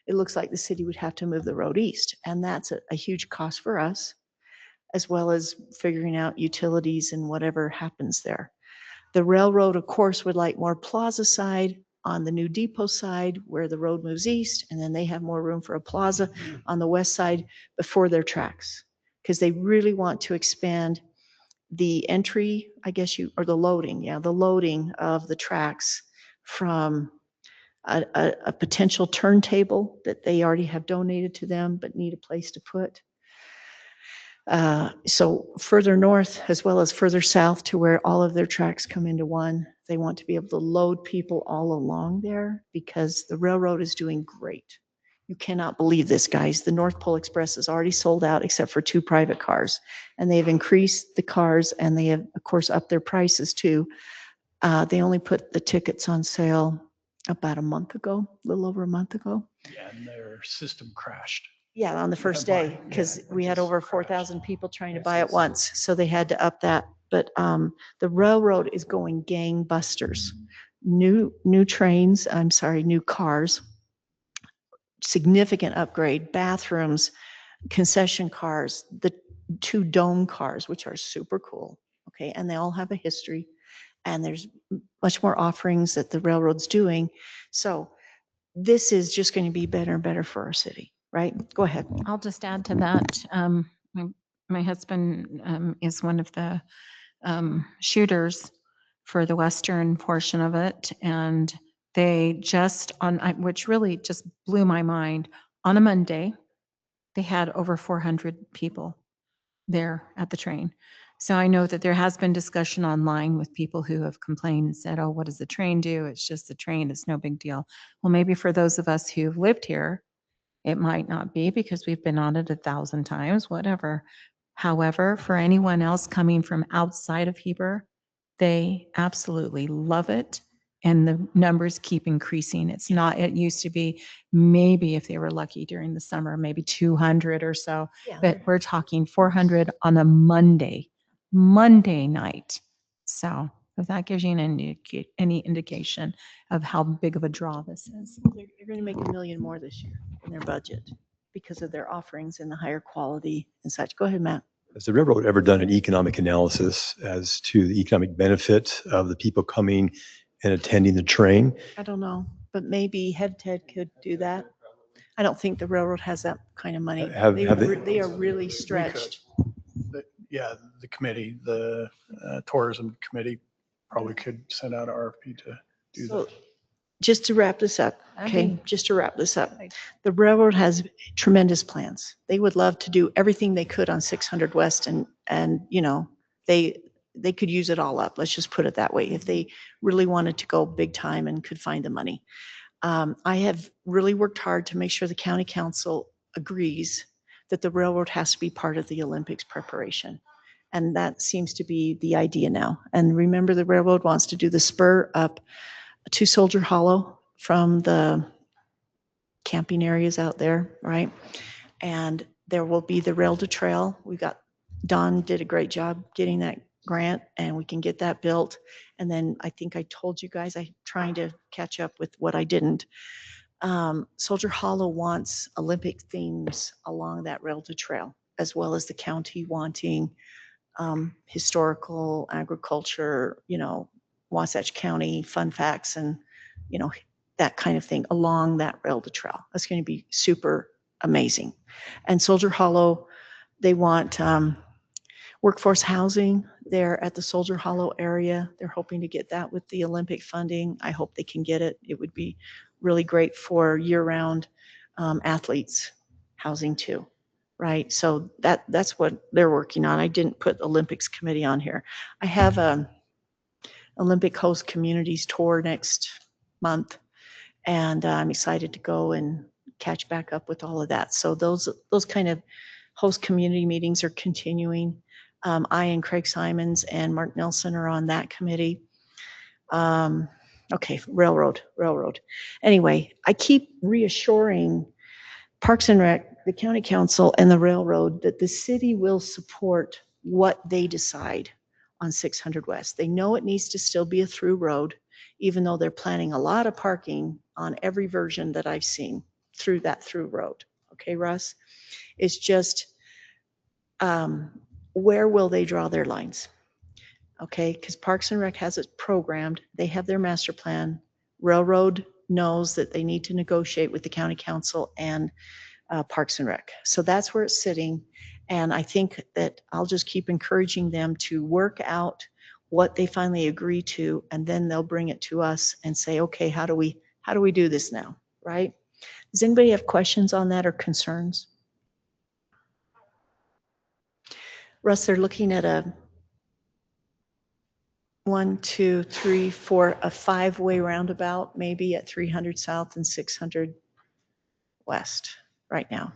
B: It looks like the city would have to move the road east. And that's a huge cost for us, as well as figuring out utilities and whatever happens there. The railroad, of course, would like more plaza side on the new depot side where the road moves east, and then they have more room for a plaza on the west side before their tracks, because they really want to expand the entry, or the loading of the tracks from a potential turntable that they already have donated to them but need a place to put. So further north as well as further south to where all of their tracks come into one, they want to be able to load people all along there because the railroad is doing great. You cannot believe this, guys. The North Pole Express is already sold out except for 2 private cars. And they've increased the cars and they have, of course, upped their prices too. They only put the tickets on sale about a month ago, a little over a month ago.
F: Yeah, and their system crashed.
B: Yeah, on the first day, because we had over 4,000 people trying to buy it once, so they had to up that. But the railroad is going gangbusters. New cars, significant upgrade, bathrooms, concession cars, the 2 dome cars, which are super cool. Okay, and they all have a history, and there's much more offerings that the railroad's doing. So this is just going to be better and better for our city. Right? Go ahead.
E: I'll just add to that. My husband is one of the shooters for the western portion of it. And They just which really just blew my mind, on a Monday, they had over 400 people there at the train. So I know that there has been discussion online with people who have complained and said, oh, what does the train do? It's just the train. It's no big deal. Well, maybe for those of us who've lived here, it might not be because we've been on it 1,000 times, whatever. However, for anyone else coming from outside of Heber, they absolutely love it. And the numbers keep increasing. It's not, it used to be maybe if they were lucky during the summer, maybe 200 or so,
B: Yeah.
E: but we're talking 400 on a Monday night. So if that gives you any indication of how big of a draw this is.
B: They're going to make $1 million more this year in their budget because of their offerings and the higher quality and such. Go ahead, Matt.
H: Has the railroad ever done an economic analysis as to the economic benefit of the people coming and attending the train?
B: I don't know, but maybe Head Ted could do that. I don't think the railroad has that kind of money. They are really stretched.
F: Yeah, the committee, the tourism committee probably could send out an RFP to do
B: So
F: that.
B: just to wrap this up, okay,
E: Okay.
B: just to wrap this up, the railroad has tremendous plans. They would love to do everything they could on 600 West and you know, they could use it all up. Let's just put it that way. If they really wanted to go big time and could find the money. I have really worked hard to make sure the county council agrees that the railroad has to be part of the Olympics preparation. And that seems to be the idea now. And remember, the railroad wants to do the spur up to Soldier Hollow from the camping areas out there, right? And there will be the rail to trail. Don did a great job getting that grant and we can get that built. And then I think I told you guys, I'm trying to catch up with what I didn't. Soldier Hollow wants Olympic themes along that rail to trail, as well as the county wanting historical, agriculture, you know, Wasatch County fun facts and, you know, that kind of thing along that rail to trail. That's going to be super amazing. And Soldier Hollow, they want workforce housing there at the Soldier Hollow area. They're hoping to get that with the Olympic funding. I hope they can get it. It would be really great for year-round athletes housing too, right? So that's what they're working on. I didn't put Olympics committee on here. I have a Olympic host communities tour next month, and I'm excited to go and catch back up with all of that. So those kind of host community meetings are continuing. I and Craig Simons and Mark Nelson are on that committee. Okay, railroad. Anyway, I keep reassuring Parks and Rec, the county council, and the railroad that the city will support what they decide on 600 West. They know it needs to still be a through road, even though they're planning a lot of parking on every version that I've seen through that through road. Okay, Russ? It's just, where will they draw their lines? Okay, because Parks and Rec has it programmed. They have their master plan. Railroad knows that they need to negotiate with the county council and Parks and Rec. So that's where it's sitting. And I think that I'll just keep encouraging them to work out what they finally agree to, and then they'll bring it to us and say, okay, how do we do this now, right? Does anybody have questions on that or concerns? Russ, they're looking at a 1, 2, 3, 4, a 5-way roundabout, maybe at 300 South and 600 West right now.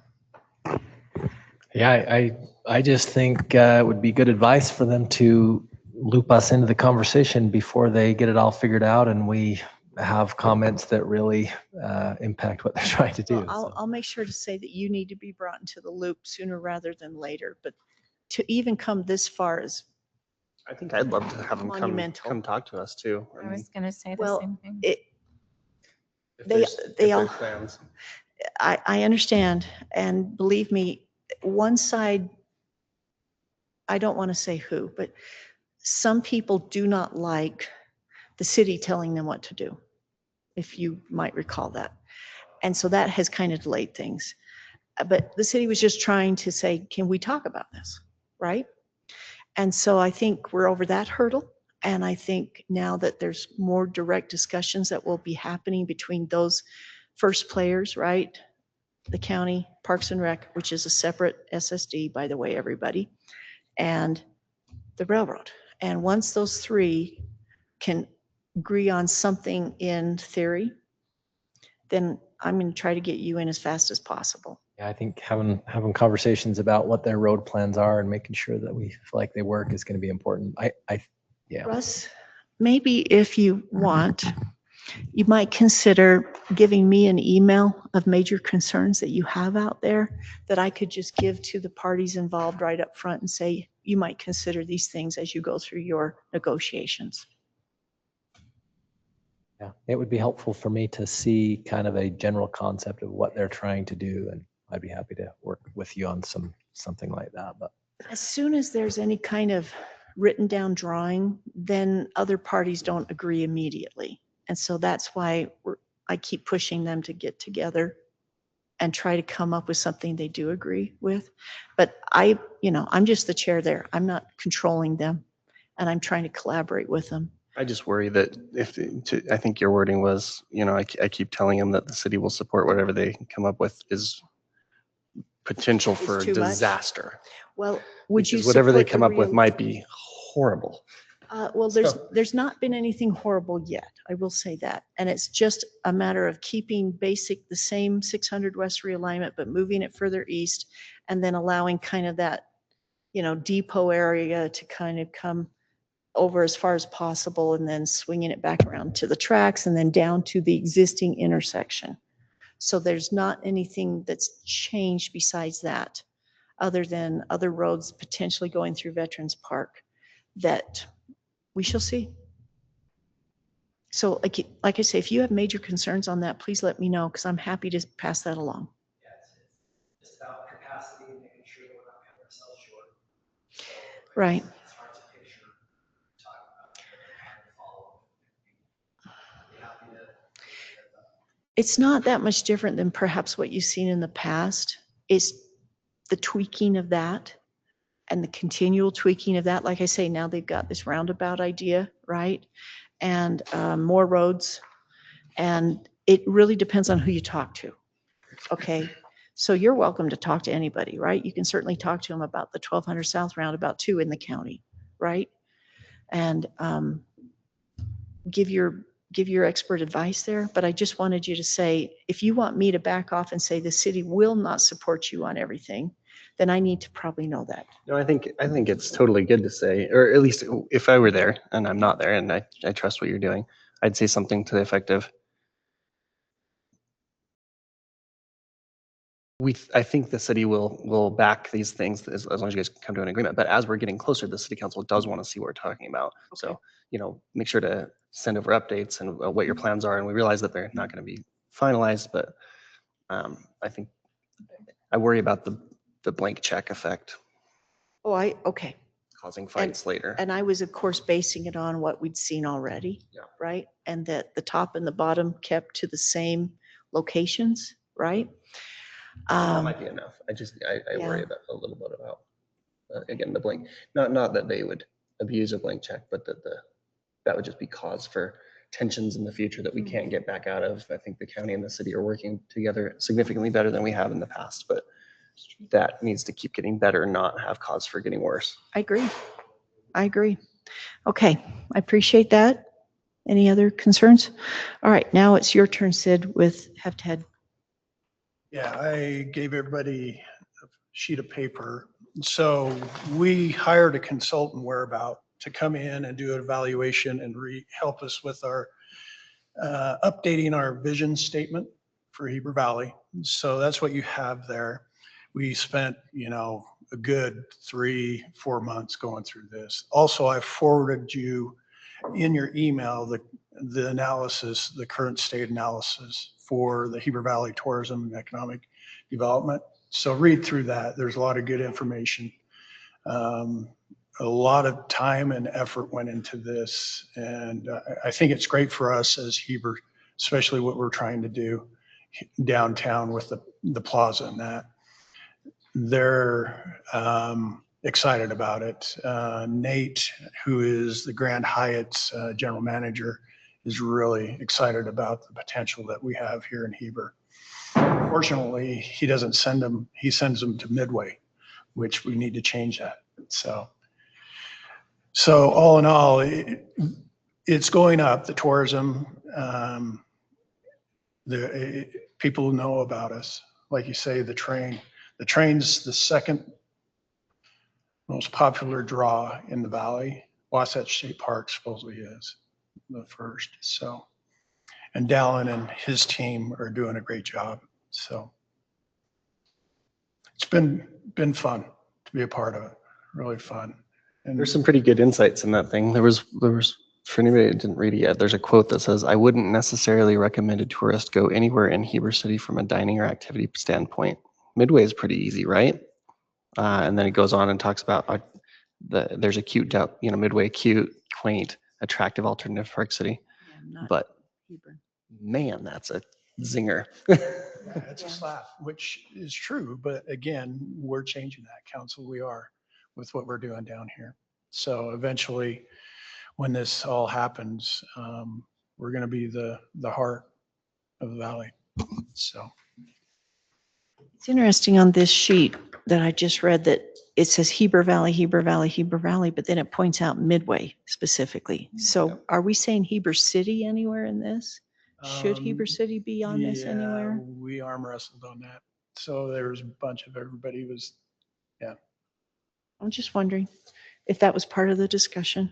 M: Yeah, I just think it would be good advice for them to loop us into the conversation before they get it all figured out and we have comments that really impact what they're trying to do.
B: Well, I'll make sure to say that you need to be brought into the loop sooner rather than later, but to even come this far is
C: I think I'd love to have them
B: monumental.
C: come talk to us too.
E: I was going to say the
B: Well,
E: same thing.
C: If
B: they
C: there's
B: all,
C: plans.
B: I understand, and believe me, one side, I don't want to say who, but some people do not like the city telling them what to do, if you might recall that. And so that has kind of delayed things. But the city was just trying to say, can we talk about this, right? And so I think we're over that hurdle. And I think now that there's more direct discussions that will be happening between those first players, right? The county, Parks and Rec, which is a separate SSD, by the way, everybody, and the railroad. And once those three can agree on something in theory, then I'm going to try to get you in as fast as possible.
M: Yeah, I think having conversations about what their road plans are and making sure that we feel like they work is going to be important. Yeah.
B: Russ, maybe if you want, you might consider giving me an email of major concerns that you have out there that I could just give to the parties involved right up front and say, you might consider these things as you go through your negotiations.
M: Yeah, it would be helpful for me to see kind of a general concept of what they're trying to do, and I'd be happy to work with you on something like that. But
B: as soon as there's any kind of written down drawing, then other parties don't agree immediately. And so that's why I keep pushing them to get together and try to come up with something they do agree with. But I'm just the chair there. I'm not controlling them, and I'm trying to collaborate with them.
C: I just worry that I think your wording was, I keep telling them that the city will support whatever they come up with is potential for
B: too much?
C: disaster.
B: Well, would you
C: Because whatever they
B: support the
C: come up with
B: real-
C: might be horrible.
B: Well, there's not been anything horrible yet. I will say that. And it's just a matter of keeping the same 600 West realignment, but moving it further east and then allowing kind of that, depot area to kind of come over as far as possible and then swinging it back around to the tracks and then down to the existing intersection. So there's not anything that's changed besides that, other than other roads potentially going through Veterans Park that we shall see. So like I say, if you have major concerns on that, please let me know, because I'm happy to pass that along.
M: It's about capacity and making sure that we're not cutting ourselves short.
B: Right.
M: It's hard to picture talking about trying to follow.
B: It's not that much different than perhaps what you've seen in the past. It's the tweaking of that and the continual tweaking of that. Like I say, now they've got this roundabout idea, right? And more roads. And it really depends on who you talk to. Okay. So you're welcome to talk to anybody, right? You can certainly talk to them about the 1200 South roundabout too in the county, right? And give your expert advice there. But I just wanted you to say, if you want me to back off and say the city will not support you on everything, then I need to probably know that.
C: No, I think it's totally good to say, or at least if I were there and I'm not there and I trust what you're doing, I'd say something to the effect of, I think the city will back these things as long as you guys come to an agreement. But as we're getting closer, the city council does want to see what we're talking about. Okay. So, make sure to send over updates and what your plans are. And we realize that they're not going to be finalized, but I think I worry about the blank check effect.
B: Oh, okay.
C: Causing fights later.
B: And I was, of course, basing it on what we'd seen already, right? And that the top and the bottom kept to the same locations, right?
C: That might be enough. I worry about a little bit about, again, the blank, not that they would abuse a blank check, but that would just be cause for tensions in the future that we can't get back out of. I think the county and the city are working together significantly better than we have in the past, but that needs to keep getting better, not have cause for getting worse.
B: I agree. Okay, I appreciate that. Any other concerns? All right, now it's your turn, Sid, with Have to Head.
F: Yeah, I gave everybody a sheet of paper. So we hired a consultant Whereabout to come in and do an evaluation and help us with our updating our vision statement for Heber Valley. So that's what you have there. We spent, a good 3-4 months going through this. Also, I forwarded you in your email the analysis, the current state analysis for the Heber Valley Tourism and Economic Development. So read through that. There's a lot of good information. A lot of time and effort went into this. And I think it's great for us as Heber, especially what we're trying to do downtown with the plaza and that. There, excited about it. Nate, who is the Grand Hyatt's general manager, is really excited about the potential that we have here in Heber. Fortunately, he doesn't send them, he sends them to Midway, which we need to change that. So all in all, it's going up, the tourism. People know about us. Like you say, the train's the second most popular draw in the valley. Wasatch State Park supposedly is the first. So, and Dallin and his team are doing a great job. So it's been fun to be a part of it. Really fun. And
C: There's some pretty good insights in that thing. There was, for anybody that didn't read it yet, there's a quote that says, "I wouldn't necessarily recommend a tourist go anywhere in Heber City from a dining or activity standpoint. Midway is pretty easy, right?" And then it goes on and talks about there's a cute, Midway, cute, quaint, attractive alternative to Park City. But man, that's a zinger.
F: yeah, it's a slap, which is true. But again, we're changing that, council. We are, with what we're doing down here. So eventually, when this all happens, we're going to be the heart of the valley. So
B: It's interesting on this sheet that I just read that it says Heber Valley, Heber Valley, Heber Valley, but then it points out Midway specifically. So are we saying Heber City anywhere in this? Should Heber City be on this anywhere?
F: We arm wrestled on that. So there was a bunch of everybody was, yeah.
B: I'm just wondering if that was part of the discussion.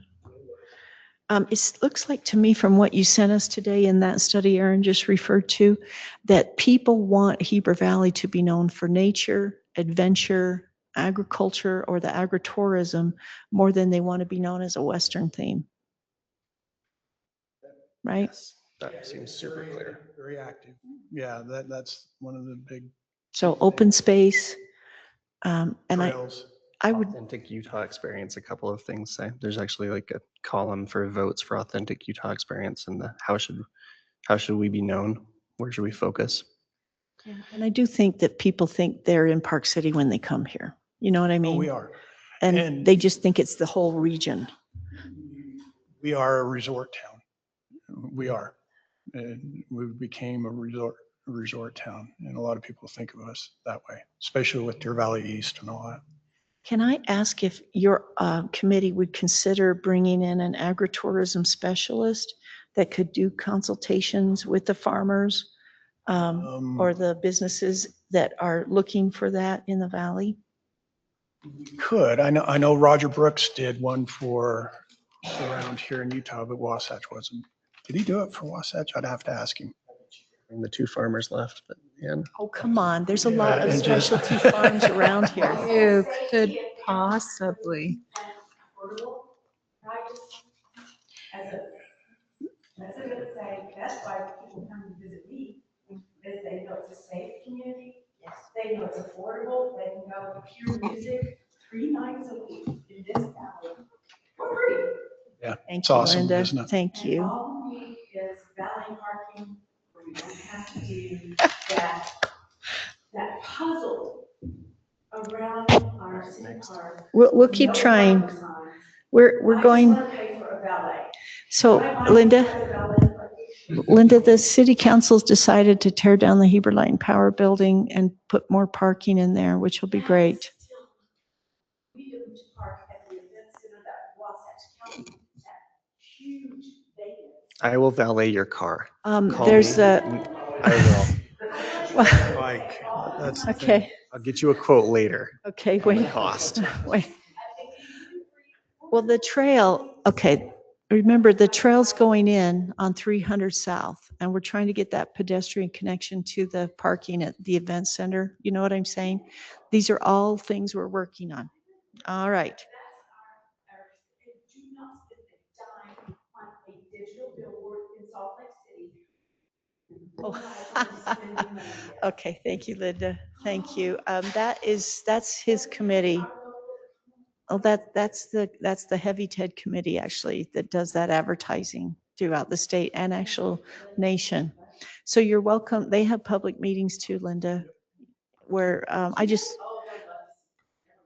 B: It looks like to me from what you sent us today in that study Aaron just referred to, that people want Heber Valley to be known for nature, adventure, agriculture, or the agritourism more than they want to be known as a Western theme. Right?
C: That seems super clear.
F: Very active. Yeah, that's one of the big
B: So open space. And
F: trails.
B: I would.
C: Authentic Utah experience, a couple of things say. There's actually like a column for votes for authentic Utah experience and how should we be known? Where should we focus?
B: Yeah, and I do think that people think they're in Park City when they come here. You know what I mean?
F: Oh, we are.
B: And they just think it's the whole region.
F: We are a resort town. We are. And we became a resort town. And a lot of people think of us that way, especially with Deer Valley East and all that.
B: Can I ask if your committee would consider bringing in an agritourism specialist that could do consultations with the farmers or the businesses that are looking for that in the valley?
F: Could. I know Roger Brooks did one for around here in Utah, but Wasatch wasn't. Did he do it for Wasatch? I'd have to ask him.
C: And the two farmers left, but yeah.
B: Oh, come on. There's a lot of
F: and just-
B: specialty farms around here.
E: You could possibly.
U: That's why people come to visit me, because they know it's a safe community. Yes. They know it's affordable. They can go hear music 3 nights a week in this valley for free.
F: Yeah,
B: Thank
F: it's
B: you,
F: awesome,
B: Linda.
F: isn't it?
B: Thank you.
U: All we need is valley parking, where you don't have to do that puzzle around our city park.
B: We'll keep trying. We're going.
U: I just want to pay for a valet.
B: So Linda, the city council's decided to tear down the Heber Light and Power building and put more parking in there, which will be great.
U: We do park at the event center that Wasatch County, that huge vacant.
C: I will valet your car. Call
B: There's
C: me.
B: a.
C: I will.
F: Mike, that's the
B: Okay.
F: thing.
C: I'll get you a quote later.
B: Okay,
C: on the
B: wait.
C: cost.
B: Wait. Well, the trail, okay, remember the trail's going in on 300 South, and we're trying to get that pedestrian connection to the parking at the event center. You know what I'm saying? These are all things we're working on. All right.
U: Do not spend a dime on a digital billboard in Salt Lake City.
B: Oh. Okay, thank you, Linda. Thank you. That's his committee. Oh, that's the Heavy TED committee actually that does that advertising throughout the state and actual nation. So you're welcome. They have public meetings too, Linda, where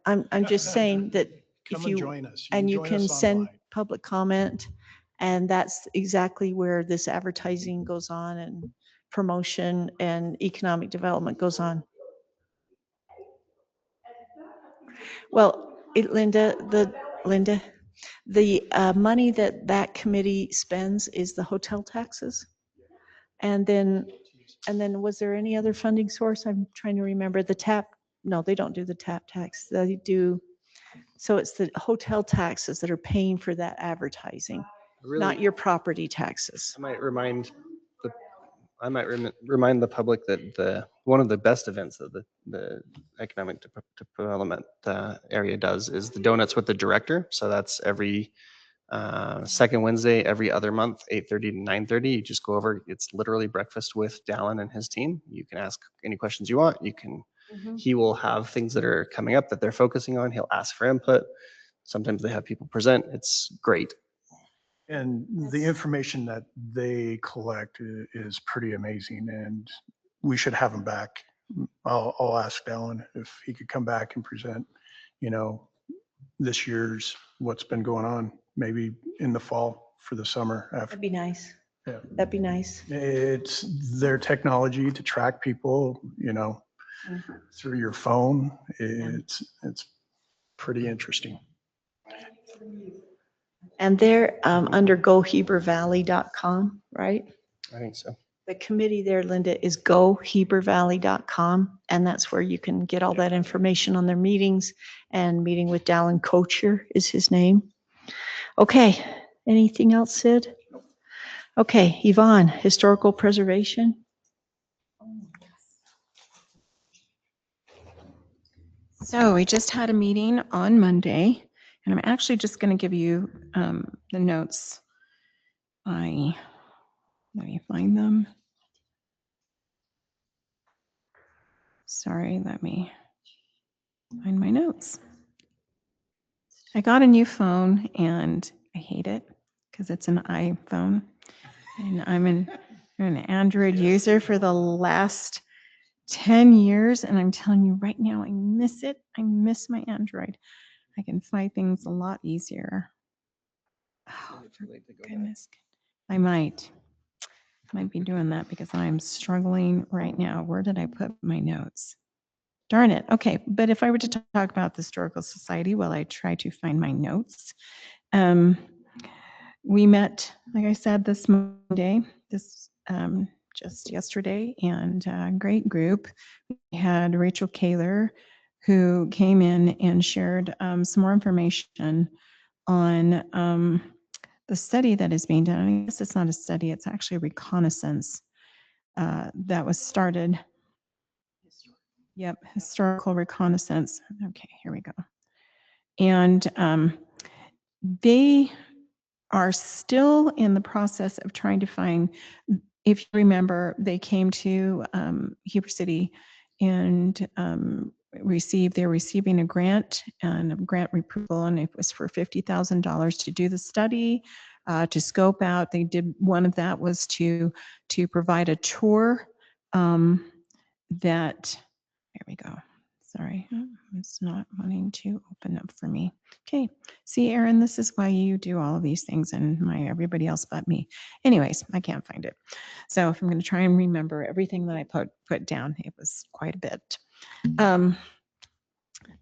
B: I'm just saying that
F: Come
B: if
F: and
B: you,
F: join us.
B: and you
F: join
B: can
F: us
B: send
F: online.
B: public comment, and that's exactly where this advertising goes on and promotion and economic development goes on. Well, Linda, the money that that committee spends is the hotel taxes. And then was there any other funding source? I'm trying to remember. The tap, no, they don't do the tap tax. They do, so it's the hotel taxes that are paying for that advertising, not your property taxes.
C: I might remind remind the public that one of the best events that the economic development area does is the Donuts with the Director. So that's every second Wednesday, every other month, 8:30 to 9:30. You just go over. It's literally breakfast with Dallin and his team. You can ask any questions you want. You can. He will have things that are coming up that they're focusing on. He'll ask for input. Sometimes they have people present. It's great.
F: And the information that they collect is pretty amazing, and we should have them back. I'll ask Dallin if he could come back and present, this year's what's been going on, maybe in the fall for the summer after.
B: That'd be nice.
F: Yeah.
B: That'd be nice.
F: It's their technology to track people, through your phone. It's pretty interesting.
B: And they're under gohebervalley.com, right?
C: I think so.
B: The committee there, Linda, is gohebervalley.com, and that's where you can get all that information on their meetings. And meeting with Dallin Kocher is his name. Okay, anything else, Sid? Okay, Yvonne, historical preservation.
E: So we just had a meeting on Monday, and I'm actually just going to give you the notes. Let me find them. Sorry, let me find my notes. I got a new phone and I hate it because it's an iPhone, and I'm an Android user for the last 10 years, and I'm telling you right now, I miss it. I miss my Android. I can find things a lot easier. Oh, for goodness. I might be doing that because I'm struggling right now. Where did I put my notes? Darn it. Okay, but if I were to talk about the Historical Society, well, I try to find my notes. We met, like I said, this Monday, just yesterday, and a great group. We had Rachel Kaler, who came in and shared some more information on the study that is being done. I guess it's not a study, it's actually a reconnaissance that was started. Yep, historical reconnaissance. Okay, here we go. And they are still in the process of trying to find, if you remember, they came to Heber City and they're receiving a grant and a grant approval, and it was for $50,000 to do the study, to scope out. They did, one of that was to provide a tour that, there we go. Sorry, it's not wanting to open up for me. Okay, see, Aaron, this is why you do all of these things and everybody else but me. Anyways, I can't find it. So if I'm going to try and remember everything that I put down, it was quite a bit.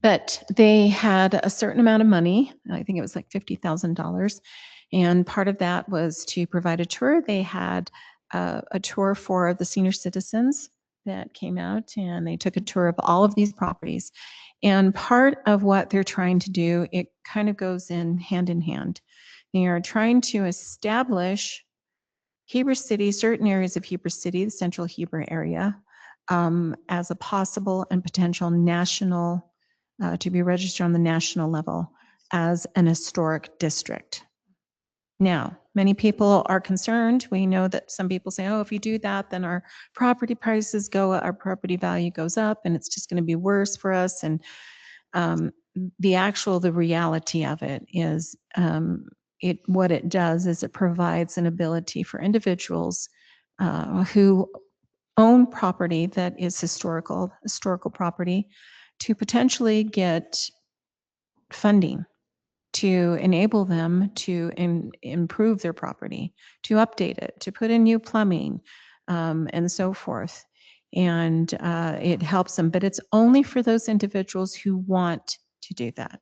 E: But they had a certain amount of money. I think it was like $50,000. And part of that was to provide a tour. They had a tour for the senior citizens that came out, and they took a tour of all of these properties. And part of what they're trying to do, it kind of goes in hand. They are trying to establish Heber City, certain areas of Heber City, the central Heber area, as a possible and potential national, to be registered on the national level as an historic district. Now, many people are concerned. We know that some people say, oh, if you do that, then our property prices our property value goes up, and it's just going to be worse for us. And the reality of it is, what it does is it provides an ability for individuals who own property that is historical property to potentially get funding to enable them to improve their property, to update it, to put in new plumbing, and so forth. And it helps them, but it's only for those individuals who want to do that.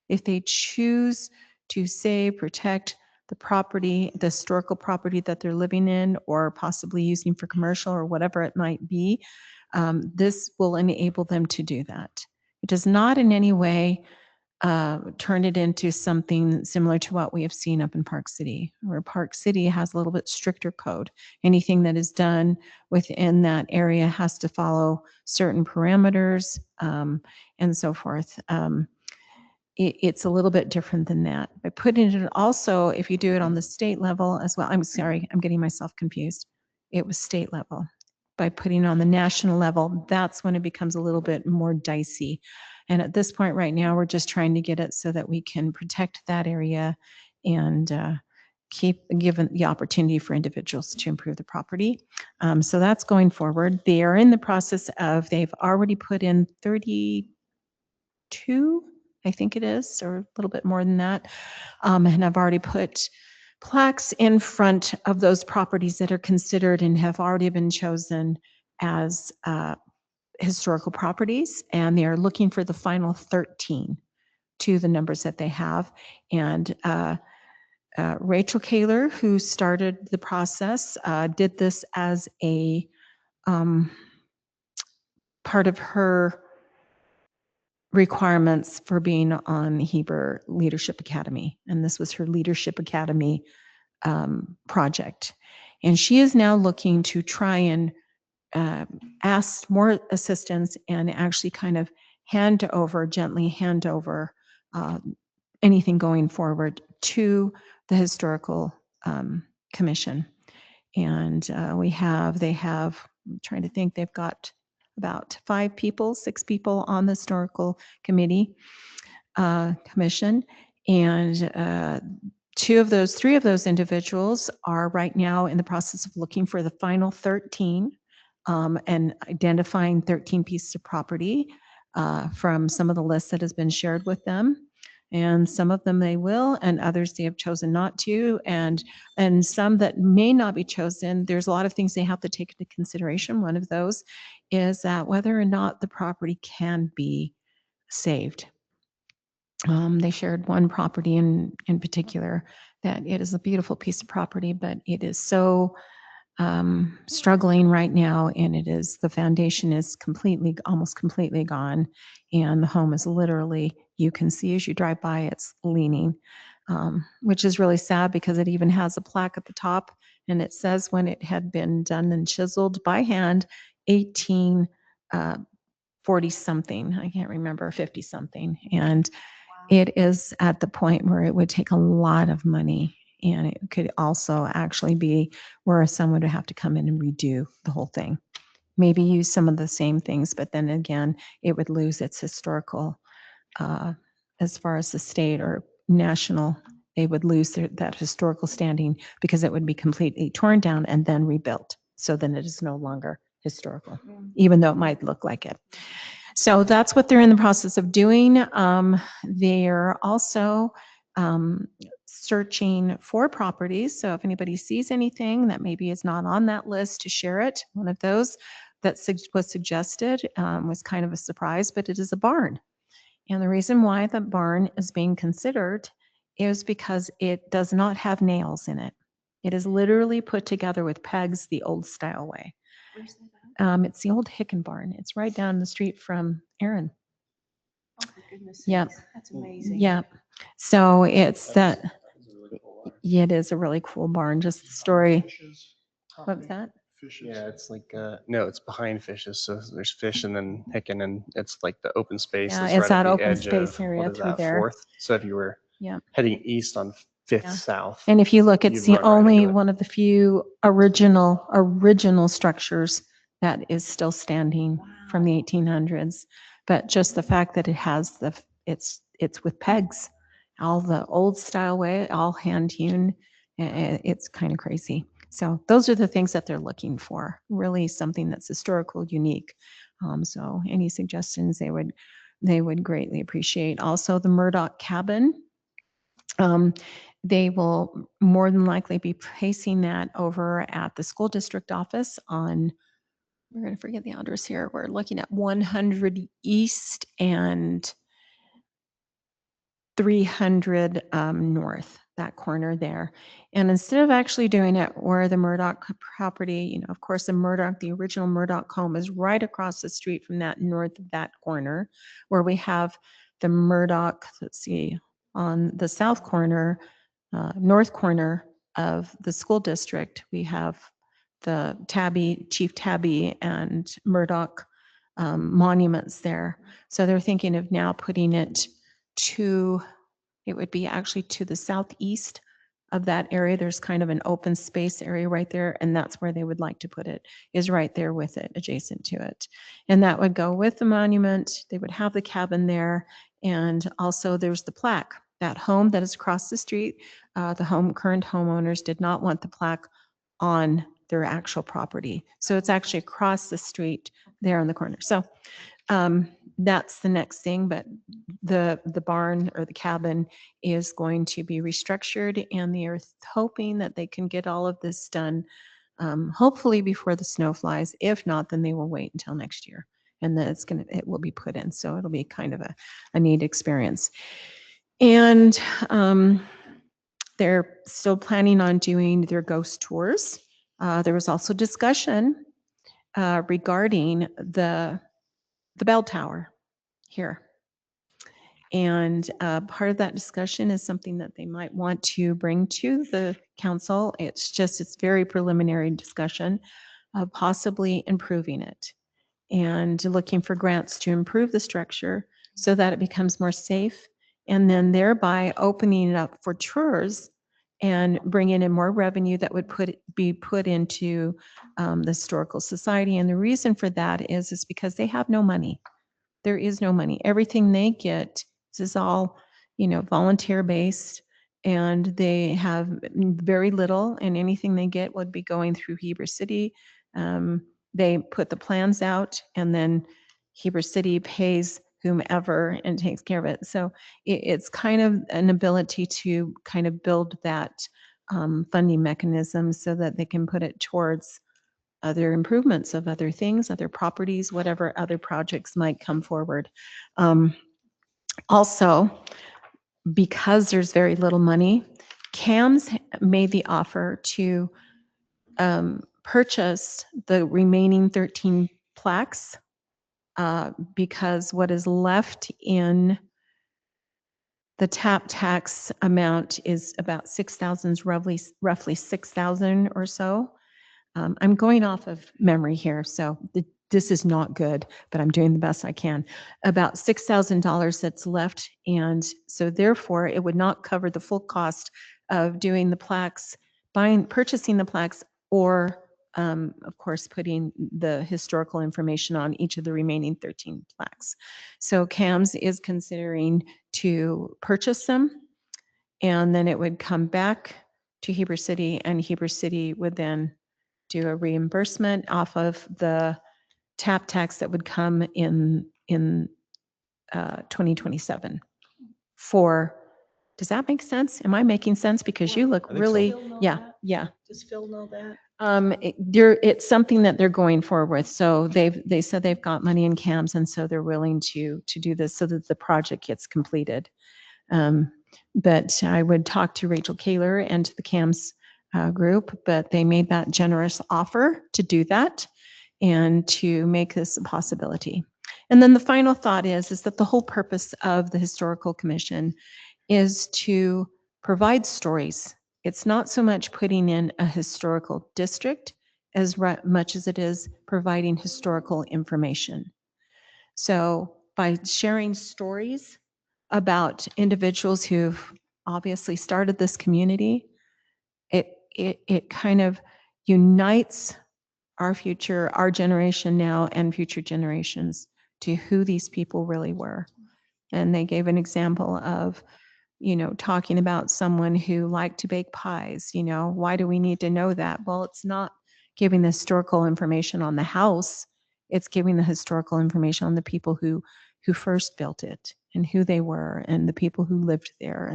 E: If they choose to save, protect the property, the historical property that they're living in, or possibly using for commercial or whatever it might be, this will enable them to do that. It does not in any way turn it into something similar to what we have seen up in Park City, where Park City has a little bit stricter code. Anything that is done within that area has to follow certain parameters, and so forth. It's a little bit different than that. By putting it also, if you do it on the state level as well, I'm sorry, I'm getting myself confused. It was state level. By putting it on the national level, that's when it becomes a little bit more dicey. And at this point right now, we're just trying to get it so that we can protect that area and keep given the opportunity for individuals to improve the property. So that's going forward. They are in the process of, they've already put in 32, I think it is, or a little bit more than that. And I've already put plaques in front of those properties that are considered and have already been chosen as historical properties. And they are looking for the final 13 to the numbers that they have. And Rachel Kaler, who started the process, did this as a part of her requirements for being on Heber Leadership Academy. And this was her Leadership Academy project. And she is now looking to try and ask more assistance and actually kind of gently hand over anything going forward to the Historical Commission. And they have, I'm trying to think, they've got about 6 people on the Historical Commission. And 3 of those individuals are right now in the process of looking for the final 13 and identifying 13 pieces of property from some of the lists that has been shared with them. And some of them they will, and others they have chosen not to. And some that may not be chosen, there's a lot of things they have to take into consideration. One of those is that whether or not the property can be saved. They shared one property in particular that it is a beautiful piece of property, but it is so struggling right now, and the foundation is almost completely gone, and the home is literally, you can see as you drive by, it's leaning, which is really sad because it even has a plaque at the top, and it says when it had been done and chiseled by hand, 1840 something, I can't remember, 50 something, and it is at the point where it would take a lot of money. And it could also actually be where someone would have to come in and redo the whole thing. Maybe use some of the same things, but then again, it would lose its historical, as far as the state or national, they would lose that historical standing because it would be completely torn down and then rebuilt. So then it is no longer historical, even though it might look like it. So that's what they're in the process of doing. They're also searching for properties. So if anybody sees anything that maybe is not on that list, to share it. One of those that was suggested was kind of a surprise, but it is a barn. And the reason why the barn is being considered is because it does not have nails in it. It is literally put together with pegs the old style way. It's the old Hicken barn. It's right down the street from Aaron.
B: Oh, for goodness
E: Yep.
B: sakes. That's amazing.
E: Yeah. So it's that, yeah, it is a really cool barn. Just the story. What's that?
C: Yeah, it's like, no, it's behind Fishes. So there's Fish and then Hicken, and it's like the open space.
E: Yeah,
C: that's
E: it's
C: right
E: that
C: at the
E: open
C: edge
E: space
C: of,
E: area
C: what is
E: through
C: that,
E: there.
C: 4th? So if you were
E: Yeah.
C: heading east on 5th
E: Yeah.
C: south.
E: And if you look, it's
C: you'd
E: the
C: run right
E: only
C: into it.
E: one of the few original structures that is still standing from the 1800s. But just the fact that it has it's with pegs, all the old style way, all hand hewn, it's kind of crazy. So those are the things that they're looking for, really something that's historical, unique. So any suggestions they would they would greatly appreciate. Also, the Murdoch cabin. They will more than likely be placing that over at the school district office on, we're going to forget the address here. We're looking at 100 East and 300 North, that corner there. And instead of actually doing it where the Murdoch property, you know, of course, the original Murdoch home is right across the street from that north of that corner, where we have the Murdoch, let's see, on the south corner, north corner of the school district, we have the Chief Tabby and Murdoch monuments there. So they're thinking of now putting it it would be actually to the southeast of that area. There's kind of an open space area right there, and that's where they would like to put it, is right there with it, adjacent to it. And that would go with the monument. They would have the cabin there, and also there's the plaque. That home that is across the street, the current homeowners did not want the plaque on their actual property. So it's actually across the street there on the corner. So that's the next thing, but the barn or the cabin is going to be restructured, and they are hoping that they can get all of this done, hopefully before the snow flies. If not, then they will wait until next year, and then it will be put in. So it'll be kind of a neat experience. And they're still planning on doing their ghost tours. There was also discussion regarding the bell tower here. And part of that discussion is something that they might want to bring to the council. It's very preliminary discussion of possibly improving it and looking for grants to improve the structure so that it becomes more safe, and then thereby opening it up for tours and bringing in more revenue that would be put into the Historical Society. And the reason for that is because they have no money. There is no money. Everything they get, this is all, volunteer based, and they have very little, and anything they get would be going through Heber City. They put the plans out, and then Heber City pays whomever and takes care of it. So it's kind of an ability to kind of build that funding mechanism so that they can put it towards other improvements of other things, other properties, whatever other projects might come forward. Also, because there's very little money, CAMS made the offer to purchase the remaining 13 plaques because what is left in the tap tax amount is about 6,000, roughly 6,000 or so. I'm going off of memory here, so this is not good, but I'm doing the best I can. About $6,000 that's left, and so therefore it would not cover the full cost of doing the plaques, purchasing the plaques, or of course putting the historical information on each of the remaining 13 plaques. So CAMS is considering to purchase them, and then it would come back to Heber City, and Heber City would then do a reimbursement off of the tap tax that would come in 2027 does that make sense? Am I making sense? Because you look really, yeah.
B: Does Phil know that?
E: It's something that they're going forward with. So they said they've got money in CAMS, and so they're willing to do this so that the project gets completed. But I would talk to Rachel Kaler and to the CAMS group, but they made that generous offer to do that and to make this a possibility. And then the final thought is that the whole purpose of the Historical Commission is to provide stories. It's not so much putting in a historical district as much as it is providing historical information. So by sharing stories about individuals who've obviously started this community, it kind of unites our future, our generation now, and future generations to who these people really were. And they gave an example of, talking about someone who liked to bake pies. Why do we need to know that? Well, it's not giving the historical information on the house. It's giving the historical information on the people who who first built it and who they were and the people who lived there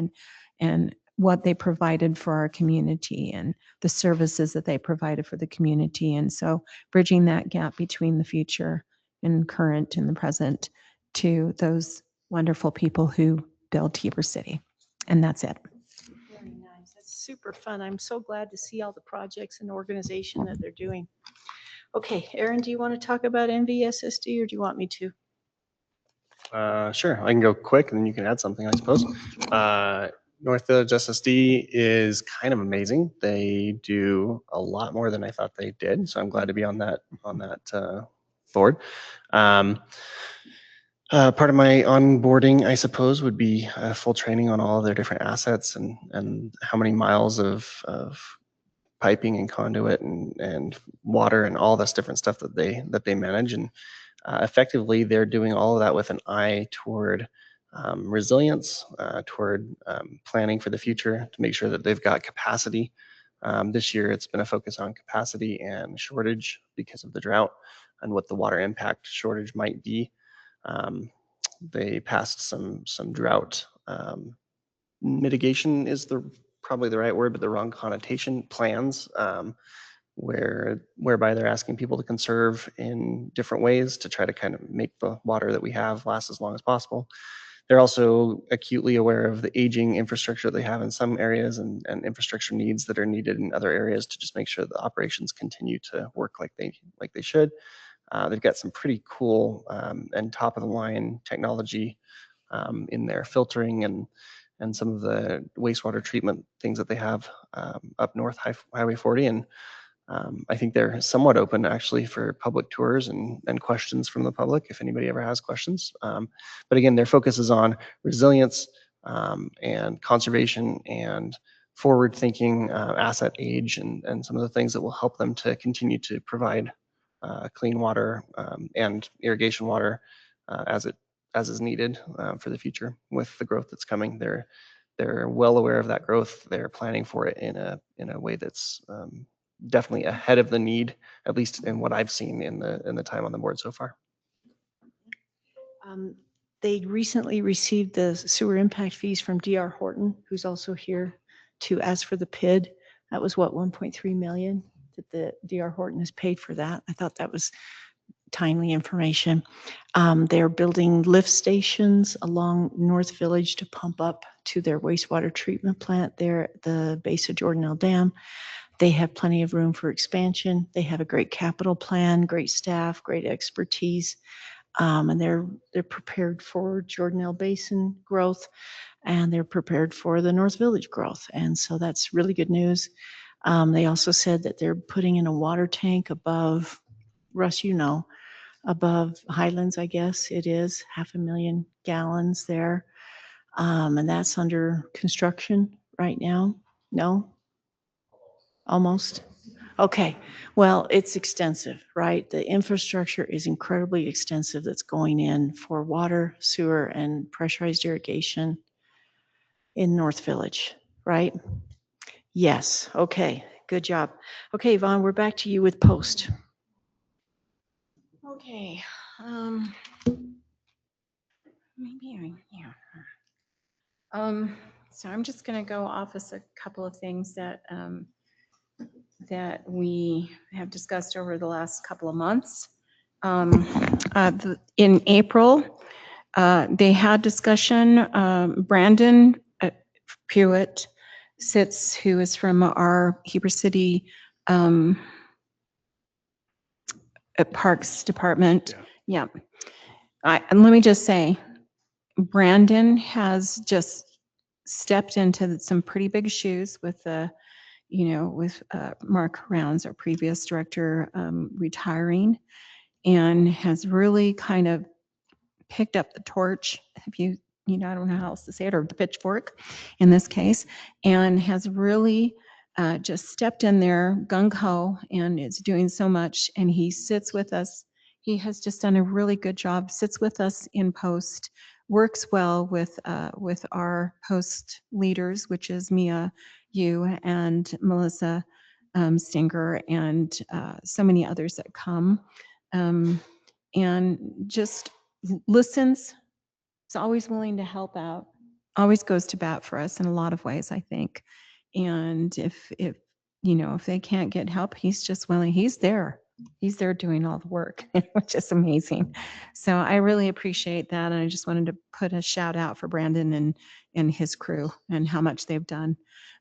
E: and what they provided for our community and the services that they provided for the community. And so bridging that gap between the future and current and the present to those wonderful people who built Heber City. And that's it.
B: Very nice. That's super fun. I'm so glad to see all the projects and organization that they're doing. Okay, Aaron, do you want to talk about NVSSD or do you want me to?
C: Sure, I can go quick and then you can add something, I suppose. North Village SSD is kind of amazing. They do a lot more than I thought they did, so I'm glad to be on that board. Part of my onboarding, I suppose, would be full training on all of their different assets and how many miles of piping and conduit and water and all this different stuff that they manage. And effectively, they're doing all of that with an eye toward resilience, toward planning for the future to make sure that they've got capacity. This year, it's been a focus on capacity and shortage because of the drought and what the water impact shortage might be. They passed some drought mitigation is probably the right word, but the wrong connotation plans, whereby they're asking people to conserve in different ways to try to kind of make the water that we have last as long as possible. They're also acutely aware of the aging infrastructure they have in some areas and infrastructure needs that are needed in other areas to just make sure the operations continue to work like they should. They've got some pretty cool and top of the line technology in their filtering and some of the wastewater treatment things that they have up north Highway 40. And I think they're somewhat open actually for public tours and questions from the public if anybody ever has questions. But again, their focus is on resilience and conservation and forward thinking asset age and some of the things that will help them to continue to provide clean water and irrigation water as is needed for the future with the growth that's coming. They're well aware of that growth. They're planning for it in a way that's definitely ahead of the need, at least in what I've seen in the time on the board so far.
B: They recently received the sewer impact fees from DR Horton, who's also here to ask for the PID. That was what, 1.3 million that the DR Horton has paid for that. I thought that was timely information. They're building lift stations along North Village to pump up to their wastewater treatment plant there at the base of Jordanelle Dam. They have plenty of room for expansion. They have a great capital plan, great staff, great expertise, and they're prepared for Jordanelle Basin growth, and they're prepared for the North Village growth. And so that's really good news. They also said that they're putting in a water tank above, Russ, above Highlands, I guess it is, 500,000 gallons there. And that's under construction right now. No? Almost? Okay. Well, it's extensive, right? The infrastructure is incredibly extensive that's going in for water, sewer, and pressurized irrigation in North Village, right? Yes. Okay. Good job. Okay, Yvonne, we're back to you with post.
E: Okay. So I'm just going to go off as a couple of things that that we have discussed over the last couple of months. In April, they had discussion. Brandon Pewitt sits, who is from our Heber City Parks Department. Yeah. And let me just say, Brandon has just stepped into some pretty big shoes with with Mark Rounds, our previous director, retiring, and has really kind of picked up the torch. I don't know how else to say it, or the pitchfork in this case, and has really just stepped in there gung ho and is doing so much. And he sits with us. He has just done a really good job, sits with us in post, works well with our post leaders, which is Mia, you, and Melissa Stinger, and so many others that come. And just listens, is always willing to help out, always goes to bat for us in a lot of ways, I think. And if if they can't get help, he's just willing, he's there. He's there doing all the work, which is amazing. So I really appreciate that. And I just wanted to put a shout out for Brandon and his crew and how much they've done.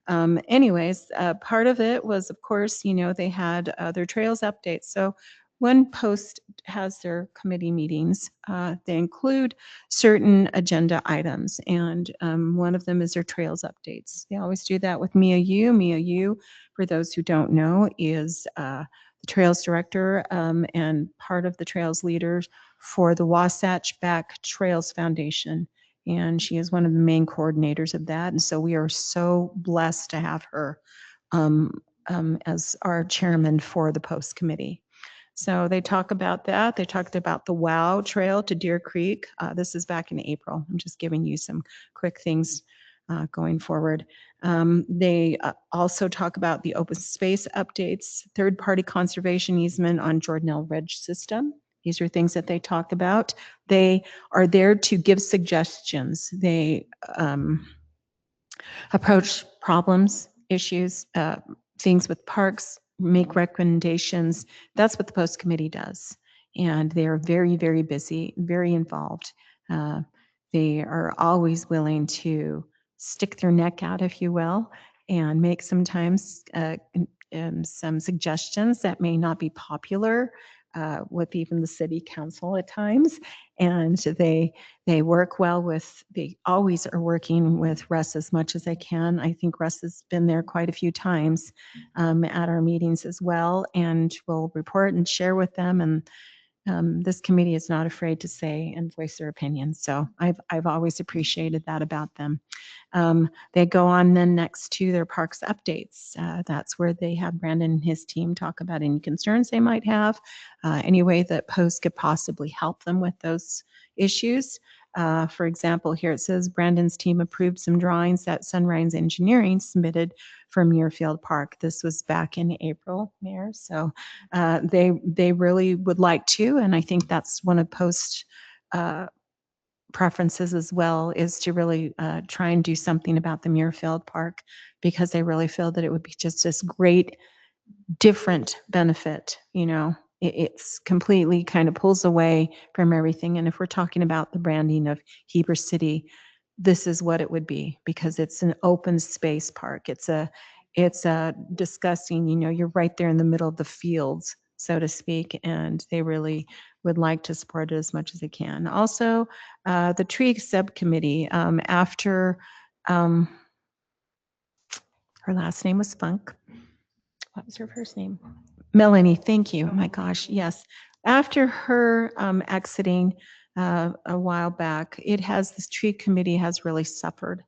E: Anyways, part of it was, of course, they had their trails updates. So when Post has their committee meetings, they include certain agenda items, and one of them is their trails updates. They always do that with Mia Yu. Mia Yu, for those who don't know, is the trails director and part of the trails leaders for the Wasatch Back Trails Foundation. And she is one of the main coordinators of that. And so we are so blessed to have her as our chairman for the Post Committee. So they talk about that. They talked about the WOW Trail to Deer Creek. This is back in April. I'm just giving you some quick things going forward. They also talk about the open space updates, third-party conservation easement on Jordanelle Ridge system. These are things that they talk about. They are there to give suggestions. They approach problems, issues, things with parks, make recommendations. That's what the Post Committee does. And they are very, very busy, very involved. They are always willing to stick their neck out, if you will, and make sometimes some suggestions that may not be popular with even the city council at times. And they work well with, they always are working with Russ as much as they can. I think Russ has been there quite a few times at our meetings as well, and will report and share with them. And this committee is not afraid to say and voice their opinions. So I've always appreciated that about them. They go on then next to their parks updates. That's where they have Brandon and his team talk about any concerns they might have, any way that Post could possibly help them with those issues. For example, here it says Brandon's team approved some drawings that Sunrise Engineering submitted for Muirfield Park. This was back in April, Mayor. So they really would like to, and I think that's one of Post's preferences as well, is to really try and do something about the Muirfield Park, because they really feel that it would be just this great different benefit. It's completely kind of pulls away from everything. And if we're talking about the branding of Heber City, this is what it would be, because it's an open space park. It's a discussing, you're right there in the middle of the fields, so to speak, and they really would like to support it as much as they can. Also, the tree subcommittee, after her last name was Funk. What was her first name? Melanie, thank you. Oh my gosh, yes. After her exiting a while back, this tree committee has really suffered.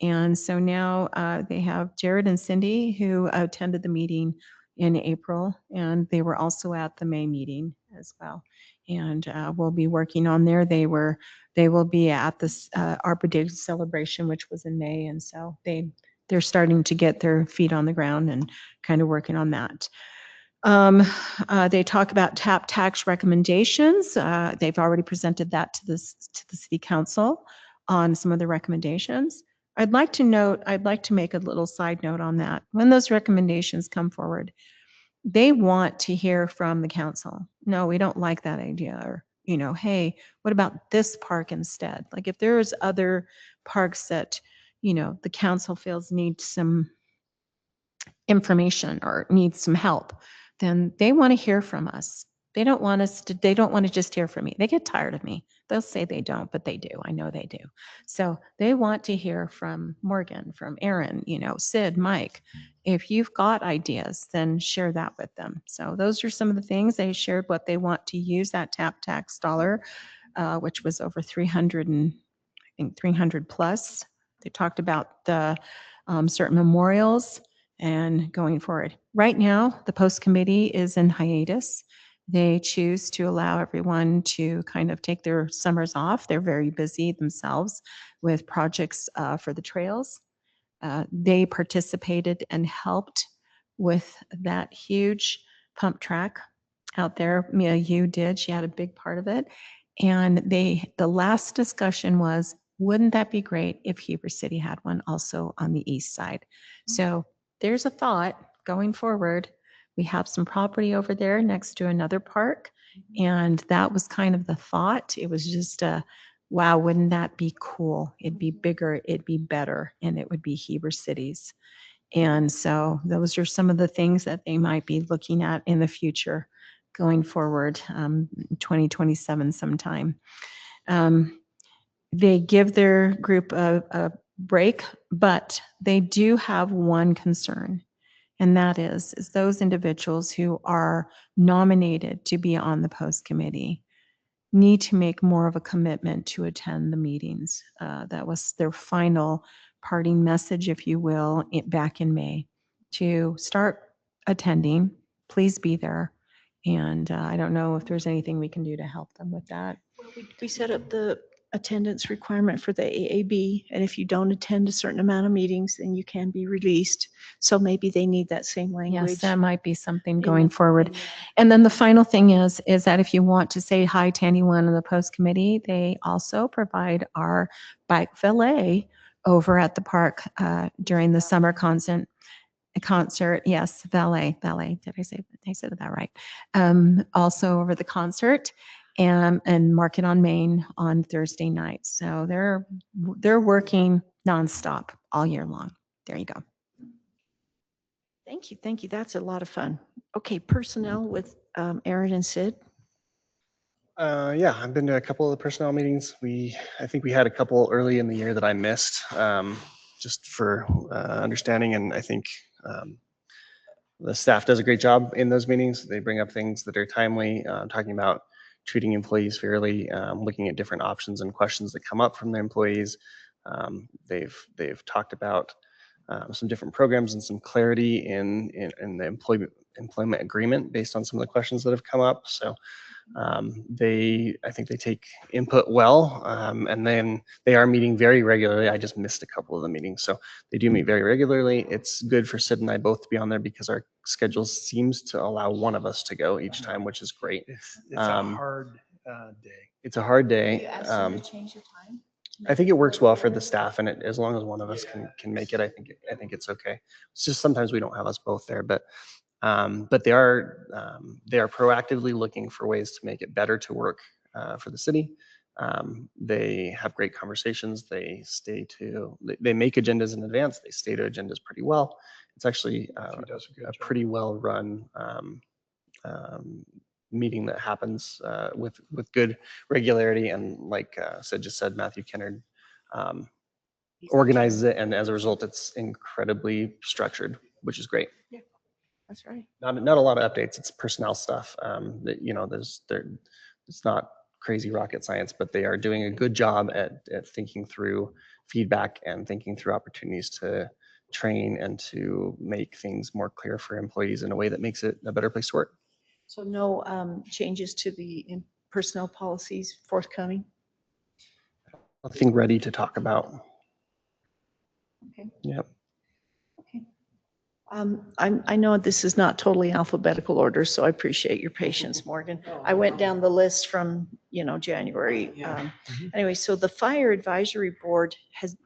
E: And so now they have Jared and Cindy, who attended the meeting in April, and they were also at the May meeting as well. And we'll be working on there. They will be at this Arbor Day celebration, which was in May, and so they're starting to get their feet on the ground and kind of working on that. They talk about TAP tax recommendations. They've already presented that to the city council on some of the recommendations. I'd like to make a little side note on that. When those recommendations come forward, they want to hear from the council. No, we don't like that idea. Or, hey, what about this park instead? Like if there's other parks that, the council feels need some information or need some help, then they want to hear from us. They don't want to just hear from me. They get tired of me. They'll say they don't, but they do. I know they do. So they want to hear from Morgan, from Aaron, Sid, Mike. If you've got ideas, then share that with them. So those are some of the things. They shared what they want to use that TAP tax dollar, which was over 300 and I think 300 plus. They talked about the certain memorials and going forward. Right now, the Post Committee is in hiatus. They choose to allow everyone to kind of take their summers off. They're very busy themselves with projects for the trails. They participated and helped with that huge pump track out there. Mia Yu did. She had a big part of it. And the last discussion was, wouldn't that be great if Heber City had one also on the east side? So there's a thought going forward. We have some property over there next to another park. And that was kind of the thought. It was just wow, wouldn't that be cool? It'd be bigger, it'd be better, and it would be Heber Cities. And so those are some of the things that they might be looking at in the future going forward, 2027 sometime. They give their group a break, but they do have one concern. And that is those individuals who are nominated to be on the post committee need to make more of a commitment to attend the meetings. That was their final parting message, if you will, back in May, to start attending. Please be there. And I don't know if there's anything we can do to help them with that.
B: Well, we set up the attendance requirement for the AAB, and if you don't attend a certain amount of meetings, then you can be released. So maybe they need that same language.
E: Yes, that might be something going forward. And then the final thing is that if you want to say hi to anyone on the post committee, they also provide our bike valet over at the park during the summer concert. Yes, valet. Did I say that right? Also over the concert and Market on Main on Thursday nights. So they're working nonstop all year long. There you go.
B: Thank you. Thank you. That's a lot of fun. Okay, personnel with Aaron and Sid.
C: Yeah, I've been to a couple of the personnel meetings. I think we had a couple early in the year that I missed, just for understanding. And I think the staff does a great job in those meetings. They bring up things that are timely, talking about treating employees fairly, looking at different options and questions that come up from the employees. They've talked about some different programs and some clarity in the employment agreement based on some of the questions that have come up. So I think they take input well, and then they are meeting very regularly. I just missed a couple of the meetings, so they do meet very regularly. It's good for Sid and I both to be on there because our schedule seems to allow one of us to go each time, which is great.
F: It's a hard day.
C: It's a hard day.
B: You ask them to change the time?
C: I think it works well for the staff, and as long as one of us can make it, I think it's okay. It's just sometimes we don't have us both there, but they are proactively looking for ways to make it better to work for the city. They have great conversations. They make agendas in advance. They stay to agendas pretty well. It's actually a pretty well run meeting that happens with good regularity, and like Sid just said, Matthew Kennard organizes it, and as a result, it's incredibly structured, which is great.
B: Yeah, that's right.
C: Not a lot of updates. It's personnel stuff. It's not crazy rocket science, but they are doing a good job at thinking through feedback and thinking through opportunities to train and to make things more clear for employees in a way that makes it a better place to work.
B: So no changes to the personnel policies forthcoming?
C: Nothing ready to talk about.
B: Okay.
C: Yep.
B: Okay. I know this is not totally alphabetical order, so I appreciate your patience, Morgan. I went down the list from, January. Anyway, so the Fire Advisory Board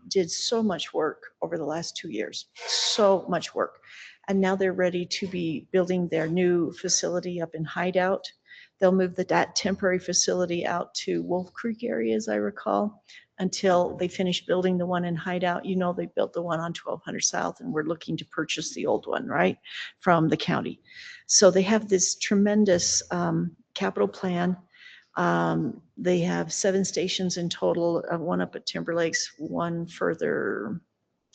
B: did so much work over the last 2 years, so much work. And now they're ready to be building their new facility up in Hideout. They'll move that temporary facility out to Wolf Creek area, as I recall, until they finish building the one in Hideout. They built the one on 1200 South, and we're looking to purchase the old one, right, from the county. So they have this tremendous capital plan. They have 7 stations in total, one up at Timber Lakes, one further.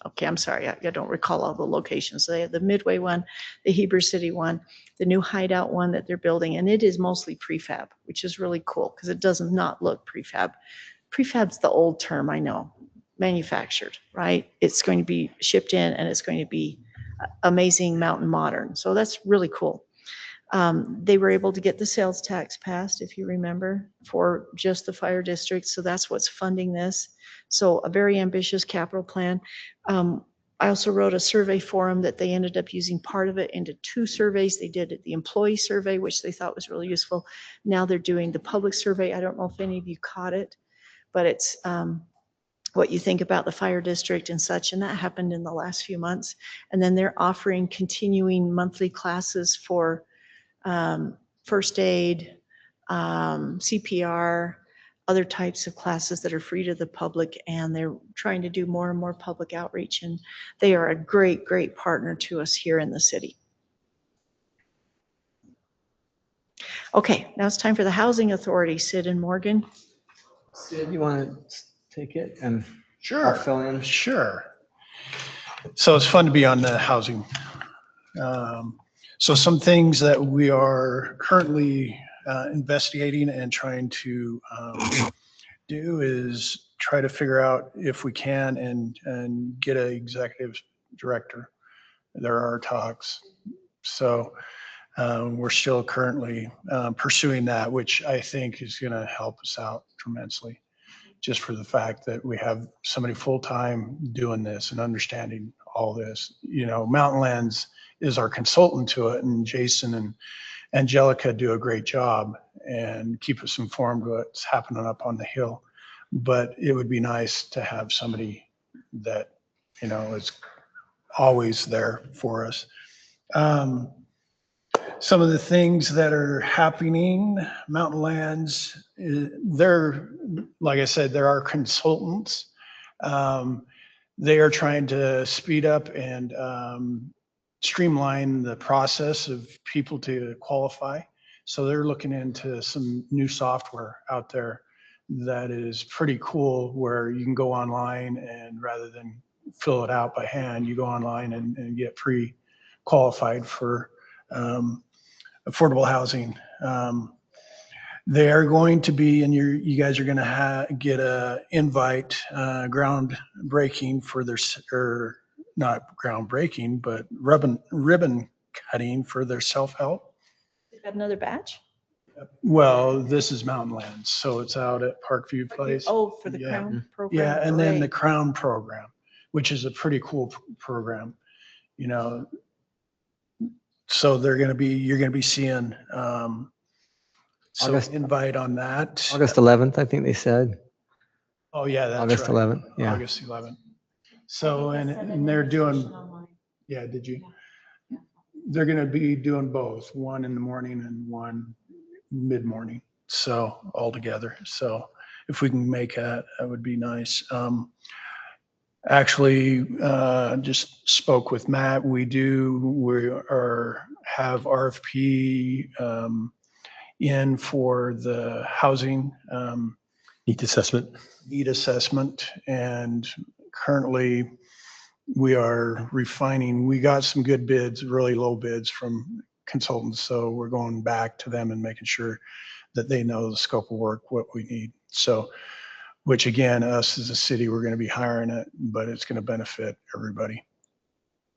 B: Okay, I'm sorry, I don't recall all the locations. They have the Midway one, the Heber City one, the new Hideout one that they're building, and it is mostly prefab, which is really cool because it does not look prefab. Prefab's the old term, I know, manufactured, right? It's going to be shipped in and it's going to be amazing mountain modern. So that's really cool. They were able to get the sales tax passed, if you remember, for just the fire district. So that's what's funding this. So a very ambitious capital plan. I also wrote a survey for them that they ended up using part of it into 2 surveys. They did the employee survey, which they thought was really useful. Now they're doing the public survey. I don't know if any of you caught it, but it's what you think about the fire district and such. And that happened in the last few months. And then they're offering continuing monthly classes for first aid, CPR, other types of classes that are free to the public, and they're trying to do more and more public outreach, and they are a great, great partner to us here in the city. Okay, now it's time for the Housing Authority. Sid and Morgan.
G: Sid, you want to take it and
F: Sure.
G: I'll fill in?
F: Sure. So it's fun to be on the housing. So some things that we are currently investigating and trying to do is try to figure out if we can and get an executive director. There are talks. So we're still currently pursuing that, which I think is going to help us out tremendously, just for the fact that we have somebody full-time doing this and understanding all this. You know, Mountain Lands is our consultant to it, and Jason and Angelica do a great job and keep us informed what's happening up on the hill. But it would be nice to have somebody that, you know, is always there for us. Some of the things that are happening, Mountain Lands, they're, like I said, there are consultants. They are trying to speed up and streamline the process of people to qualify. So they're looking into some new software out there that is pretty cool, where you can go online and rather than fill it out by hand, you go online and get pre-qualified for affordable housing. They are going to be, and you guys are going to get a invite, groundbreaking for their, or not groundbreaking, but ribbon cutting for their self-help.
B: Is that another batch?
F: Well, this is Mountain Lands, so it's out at Parkview Place.
B: Oh, for the Crown program.
F: Yeah, and then the
B: Great.
F: Crown program, which is a pretty cool program, you know. So you're going to be seeing, so
G: August-
F: invite on that.
G: August 11th, I think they said.
F: Oh, yeah, that's
G: August
F: right.
G: 11th, yeah.
F: August 11th. So, and they're doing, yeah, did you? They're going to be doing both, one in the morning and one mid-morning. So all together. So if we can make that, that would be nice. Actually, just spoke with Matt. We have RFP in for the housing
H: Needs assessment.
F: need assessment, and currently we are refining. We got some good bids, really low bids from consultants, so we're going back to them and making sure that they know the scope of work, what we need. So, which again, us as a city, we're going to be hiring it, but it's going to benefit everybody.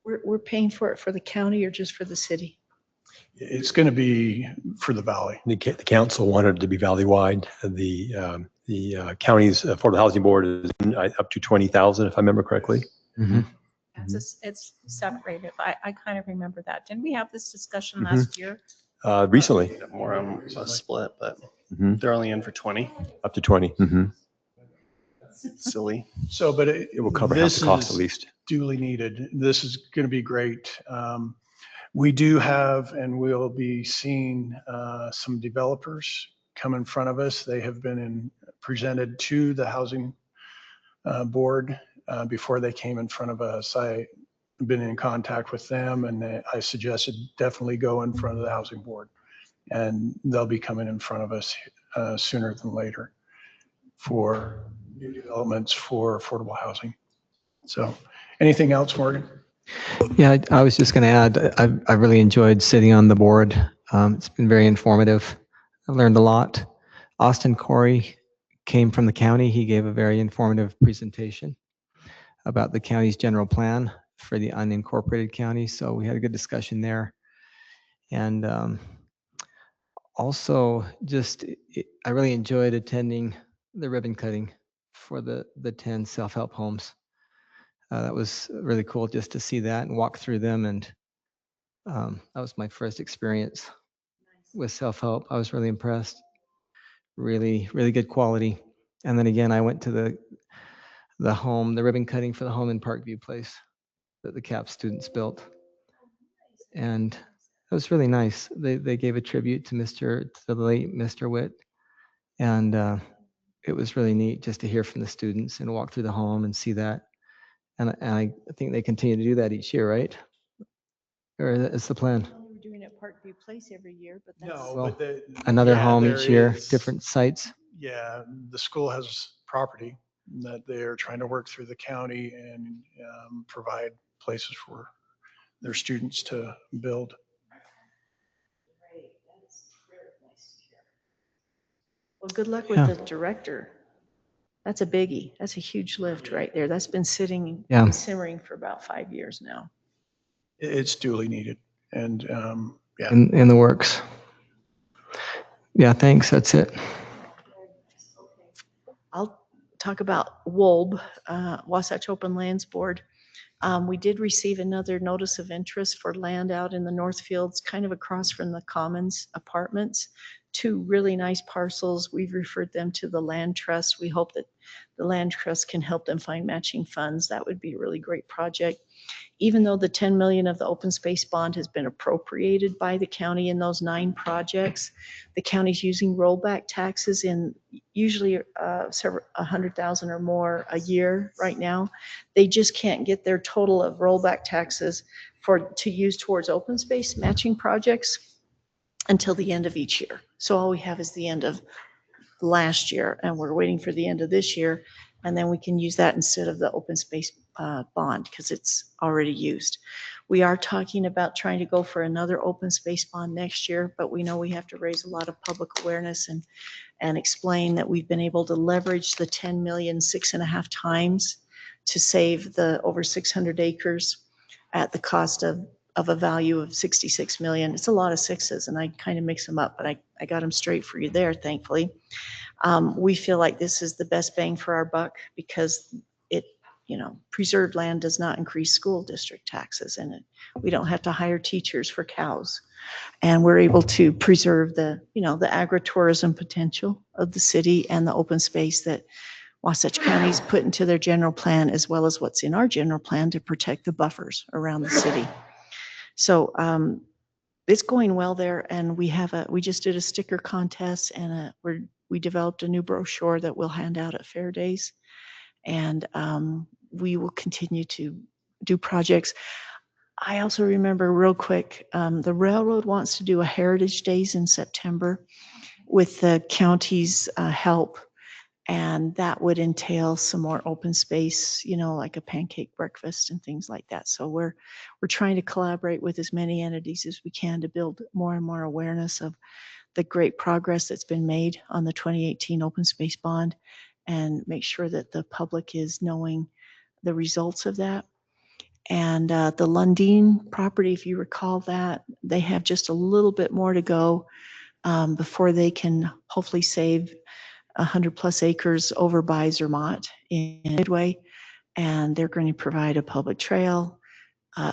B: We're paying for it for the county or just for the city?
F: It's going to be for the valley.
H: The council wanted it to be valley-wide. The county's Affordable Housing Board is up to 20,000, if I remember correctly.
J: It's separated. I kind of remember that. Didn't we have this discussion
H: Mhm.
J: last year?
H: Recently.
C: More a split, but
H: Mhm.
C: they're only in for 20.
H: Up to 20. Mhm.
C: Silly.
F: So, but
H: It will cover half the cost at least.
F: Duly needed. This is going to be great. We do have, and we'll be seeing some developers come in front of us. They have been presented to the housing board before they came in front of us. I've been in contact with them, and I suggested definitely go in front of the housing board, and they'll be coming in front of us sooner than later for new developments for affordable housing. So, anything else, Morgan?
G: Yeah, I was just going to add, I really enjoyed sitting on the board. It's been very informative. I learned a lot. Austin Corey came from the county. He gave a very informative presentation about the county's general plan for the unincorporated county. So we had a good discussion there. And also I really enjoyed attending the ribbon cutting for the 10 self-help homes. That was really cool just to see that and walk through them. And that was my first experience with self-help. I was really impressed. Really, really good quality. And then again, I went to the home, the ribbon cutting for the home in Parkview Place that the CAP students built. And it was really nice. They gave a tribute to the late Mr. Witt. And it was really neat just to hear from the students and walk through the home and see that. And I think they continue to do that each year, right? Or is the plan?
B: We're doing it at Parkview Place every year, but that's.
F: No,
G: Well,
F: but
G: another
F: yeah,
G: home
F: there
G: each year,
F: is-
G: different sites.
F: Yeah, the school has property that they're trying to work through the county and provide places for their students to build.
B: Well, good luck with the director. That's a biggie. That's a huge lift right there. That's been sitting
G: Yeah.
B: and simmering for about 5 years now.
F: It's duly needed. And yeah.
G: In the works. Yeah, thanks. That's it.
B: I'll talk about WOLB, Wasatch Open Lands Board. We did receive another notice of interest for land out in the North Fields, kind of across from the Commons Apartments. 2 really nice parcels. We've referred them to the Land Trust. We hope that the Land Trust can help them find matching funds. That would be a really great project. Even though the 10 million of the open space bond has been appropriated by the county in those 9 projects, the county's using rollback taxes in usually several 100,000 or more a year right now. They just can't get their total of rollback taxes to use towards open space matching projects until the end of each year. So all we have is the end of last year, and we're waiting for the end of this year, and then we can use that instead of the open space bond because it's already used. We are talking about trying to go for another open space bond next year, but we know we have to raise a lot of public awareness and explain that we've been able to leverage the 10 million 6.5 times to save the over 600 acres at the cost of a value of 66 million. It's a lot of sixes, and I kind of mix them up, but I got them straight for you there, thankfully. We feel like this is the best bang for our buck because preserved land does not increase school district taxes, and we don't have to hire teachers for cows. And we're able to preserve the agritourism potential of the city and the open space that Wasatch County's put into their general plan, as well as what's in our general plan to protect the buffers around the city. So it's going well there, and we just did a sticker contest, and we developed a new brochure that we'll hand out at Fair Days, and we will continue to do projects. I also remember real quick, the railroad wants to do a Heritage Days in September with the county's help. And that would entail some more open space, like a pancake breakfast and things like that. So we're trying to collaborate with as many entities as we can to build more and more awareness of the great progress that's been made on the 2018 open space bond and make sure that the public is knowing the results of that. And the Lundeen property, if you recall that, they have just a little bit more to go before they can hopefully save 100+ acres over by Zermatt in Midway, and they're going to provide a public trail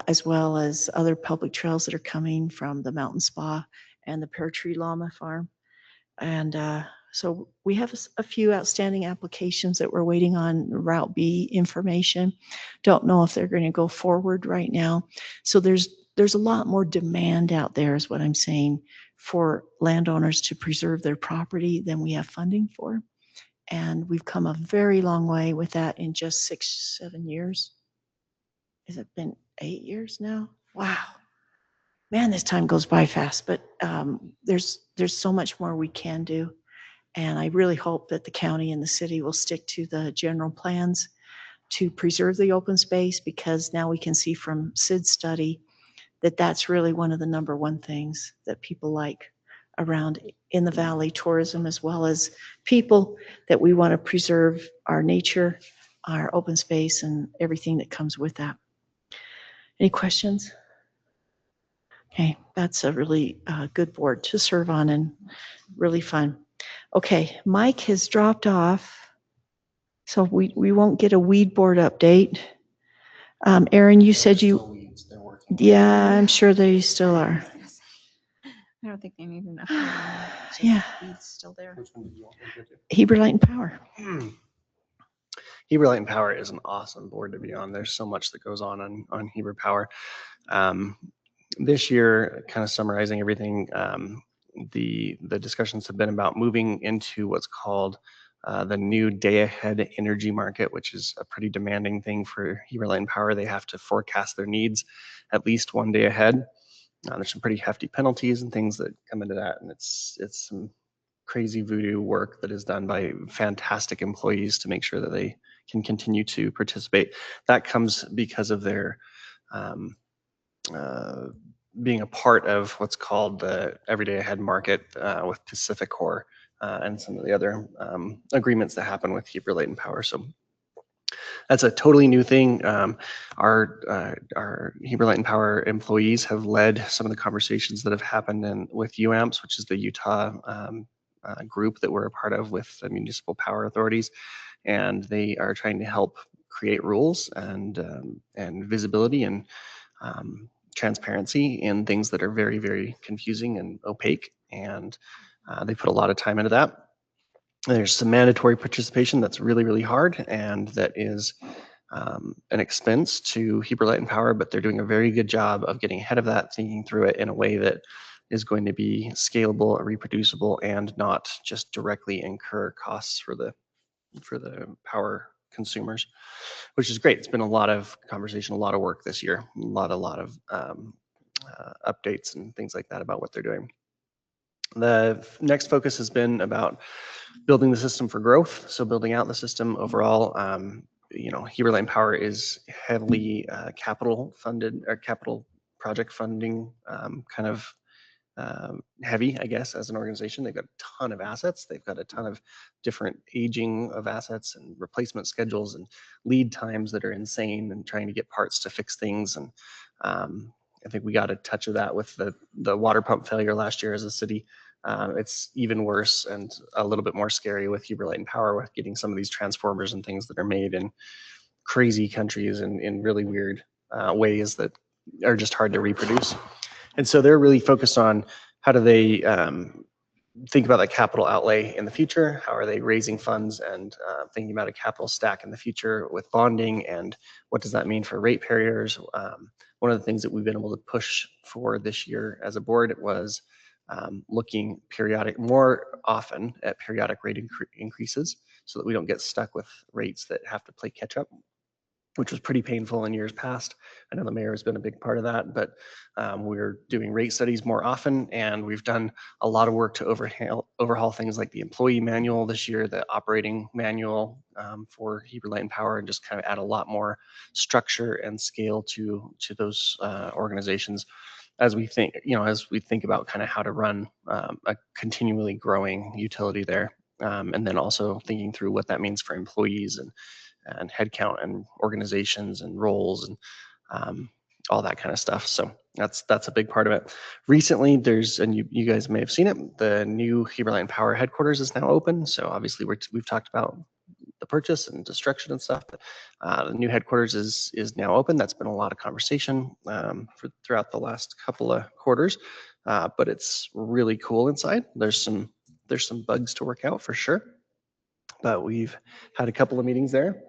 B: as well as other public trails that are coming from the Mountain Spa and the Pear Tree Llama Farm. And so we have a few outstanding applications that we're waiting on Route B information. Don't know if they're going to go forward right now. So there's a lot more demand out there, is what I'm saying, for landowners to preserve their property than we have funding for. And we've come a very long way with that in just 6-7 years. Has it been 8 years now? Wow. Man, this time goes by fast, but there's so much more we can do. And I really hope that the county and the city will stick to the general plans to preserve the open space, because now we can see from Sid's study that that's really one of the number one things that people like around in the valley, tourism, as well as people, that we want to preserve our nature, our open space, and everything that comes with that. Any questions? Okay, that's a really good board to serve on and really fun. Okay, Mike has dropped off, so we won't get a weed board update. Aaron, you said you,
C: Weeds, they're working.
B: yeah, I'm sure they still are.
E: I don't think they need enough. time. It's just
B: Yeah.
E: Weeds still there.
C: Which one did you want me to go to?
B: Heber Light and Power.
C: Heber Light and Power is an awesome board to be on. There's so much that goes on Heber Power. This year, kind of summarizing everything, the discussions have been about moving into what's called the new day-ahead energy market, which is a pretty demanding thing for Heber Light and Power. They have to forecast their needs at least one day ahead. There's some pretty hefty penalties and things that come into that, and it's some crazy voodoo work that is done by fantastic employees to make sure that they can continue to participate. That comes because of their being a part of what's called the Everyday Ahead market with Pacific Core and some of the other agreements that happen with Heber Light and Power. So that's a totally new thing. Our Heber Light and Power employees have led some of the conversations that have happened with UAMPS, which is the Utah group that we're a part of with the municipal power authorities, and they are trying to help create rules and visibility and transparency in things that are very, very confusing and opaque. And they put a lot of time into that. There's some mandatory participation that's really, really hard, and that is an expense to Heber Light and Power, but they're doing a very good job of getting ahead of that, thinking through it in a way that is going to be scalable, reproducible, and not just directly incur costs for the power consumers, which is great. It's been a lot of conversation, a lot of work this year, a lot of updates and things like that about what they're doing. The next focus has been about building the system for growth. So building out the system overall. Heber Light and Power is heavily capital funded or capital project funding kind of heavy, I guess, as an organization. They've got a ton of assets. They've got a ton of different aging of assets and replacement schedules and lead times that are insane, and trying to get parts to fix things. And I think we got a touch of that with the water pump failure last year as a city. It's even worse and a little bit more scary with Heber Light and Power, with getting some of these transformers and things that are made in crazy countries and in really weird ways that are just hard to reproduce. And so they're really focused on how do they think about that capital outlay in the future? How are they raising funds and thinking about a capital stack in the future with bonding, and what does that mean for ratepayers? One of the things that we've been able to push for this year as a board was looking more often at periodic rate increases, so that we don't get stuck with rates that have to play catch up, which was pretty painful in years past. I know the mayor has been a big part of that, but we're doing rate studies more often, and we've done a lot of work to overhaul things like the employee manual this year, the operating manual for Heber Light and Power, and just kind of add a lot more structure and scale to those organizations as we think, about kind of how to run a continually growing utility there. And then also thinking through what that means for employees and headcount and organizations and roles and all that kind of stuff. So that's a big part of it. Recently, and you guys may have seen it, the new Heber Light and Power headquarters is now open. So obviously we've talked about the purchase and destruction and stuff. The new headquarters is now open. That's been a lot of conversation throughout the last couple of quarters, but it's really cool inside. There's some bugs to work out for sure, but we've had a couple of meetings there.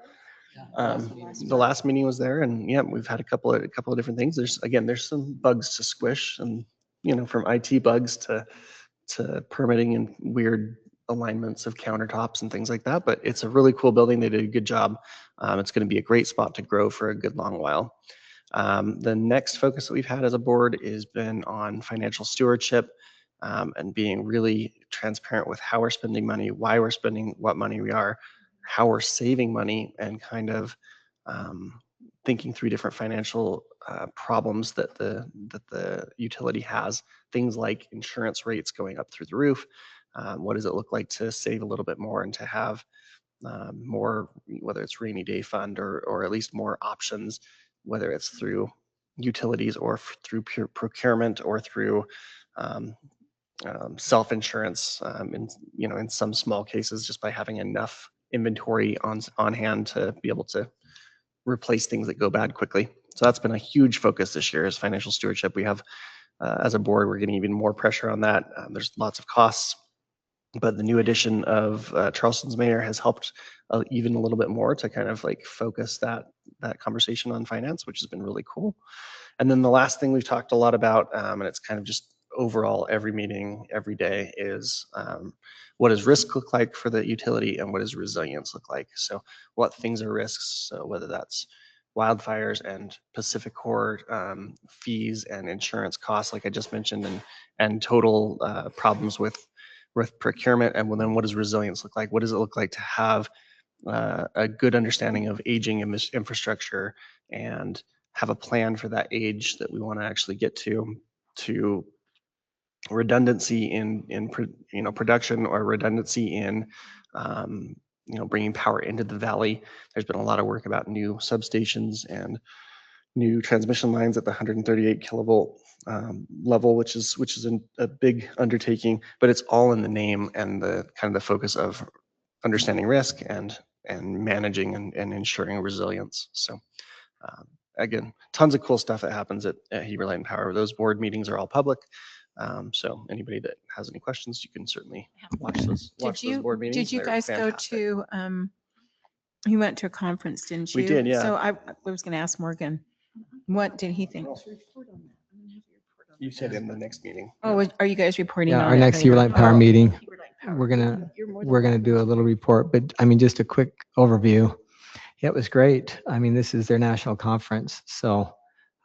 C: The last meeting was there, and yeah, we've had a couple of different things. There's some bugs to squish, and from IT bugs to permitting and weird alignments of countertops and things like that. But it's a really cool building. They did a good job. It's going to be a great spot to grow for a good long while. The next focus that we've had as a board has been on financial stewardship and being really transparent with how we're spending money, why we're spending what money we are, how we're saving money, and kind of thinking through different financial problems that the utility has. Things like insurance rates going up through the roof. What does it look like to save a little bit more and to have more, whether it's rainy day fund or at least more options, whether it's through utilities or through pure procurement or through self-insurance in some small cases, just by having enough inventory on hand to be able to replace things that go bad quickly. So that's been a huge focus this year is financial stewardship. We have, as a board, we're getting even more pressure on that. There's lots of costs, but the new addition of Charleston's mayor has helped even a little bit more to kind of like focus that conversation on finance, which has been really cool. And then the last thing we've talked a lot about, and it's kind of just overall every meeting, every day, is what does risk look like for the utility and what does resilience look like? So what things are risks? So whether that's wildfires and Pacific Core fees and insurance costs, like I just mentioned, and total problems with procurement, and then what does resilience look like? What does it look like to have a good understanding of aging infrastructure and have a plan for that age that we want to actually get to redundancy in production, or redundancy in bringing power into the valley. There's been a lot of work about new substations and new transmission lines at the 138 kilovolt level, which is a big undertaking, but it's all in the name and the kind of the focus of understanding risk and managing and ensuring resilience. So again, tons of cool stuff that happens at Heber Light and Power. Those board meetings are all public. So anybody that has any questions, you can certainly watch those board meetings.
E: Did you
C: They're
E: guys
C: fantastic.
E: go to, you went to a conference, didn't you?
C: We did, yeah.
E: So I was going to ask Morgan, what did he think?
C: You said in the next meeting.
E: Oh, are you guys reporting
G: Yeah,
E: on
G: our
E: it
G: next
E: later?
G: Heber Light Power
E: Oh,
G: meeting, we're gonna do a little report, but I mean, just a quick overview. Yeah, it was great. I mean, this is their national conference, so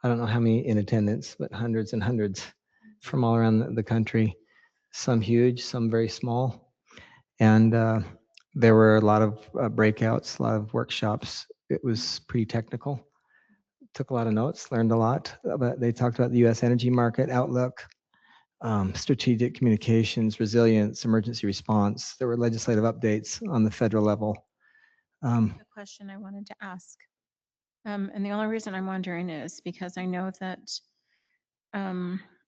G: I don't know how many in attendance, but hundreds and hundreds from all around the country. Some huge, some very small, and there were a lot of breakouts, a lot of workshops. It was pretty technical. Took a lot of notes, learned a lot. But they talked about the U.S. energy market outlook, strategic communications, resilience, emergency response. There were legislative updates on the federal level.
E: The question I wanted to ask. And the only reason I'm wondering is because I know that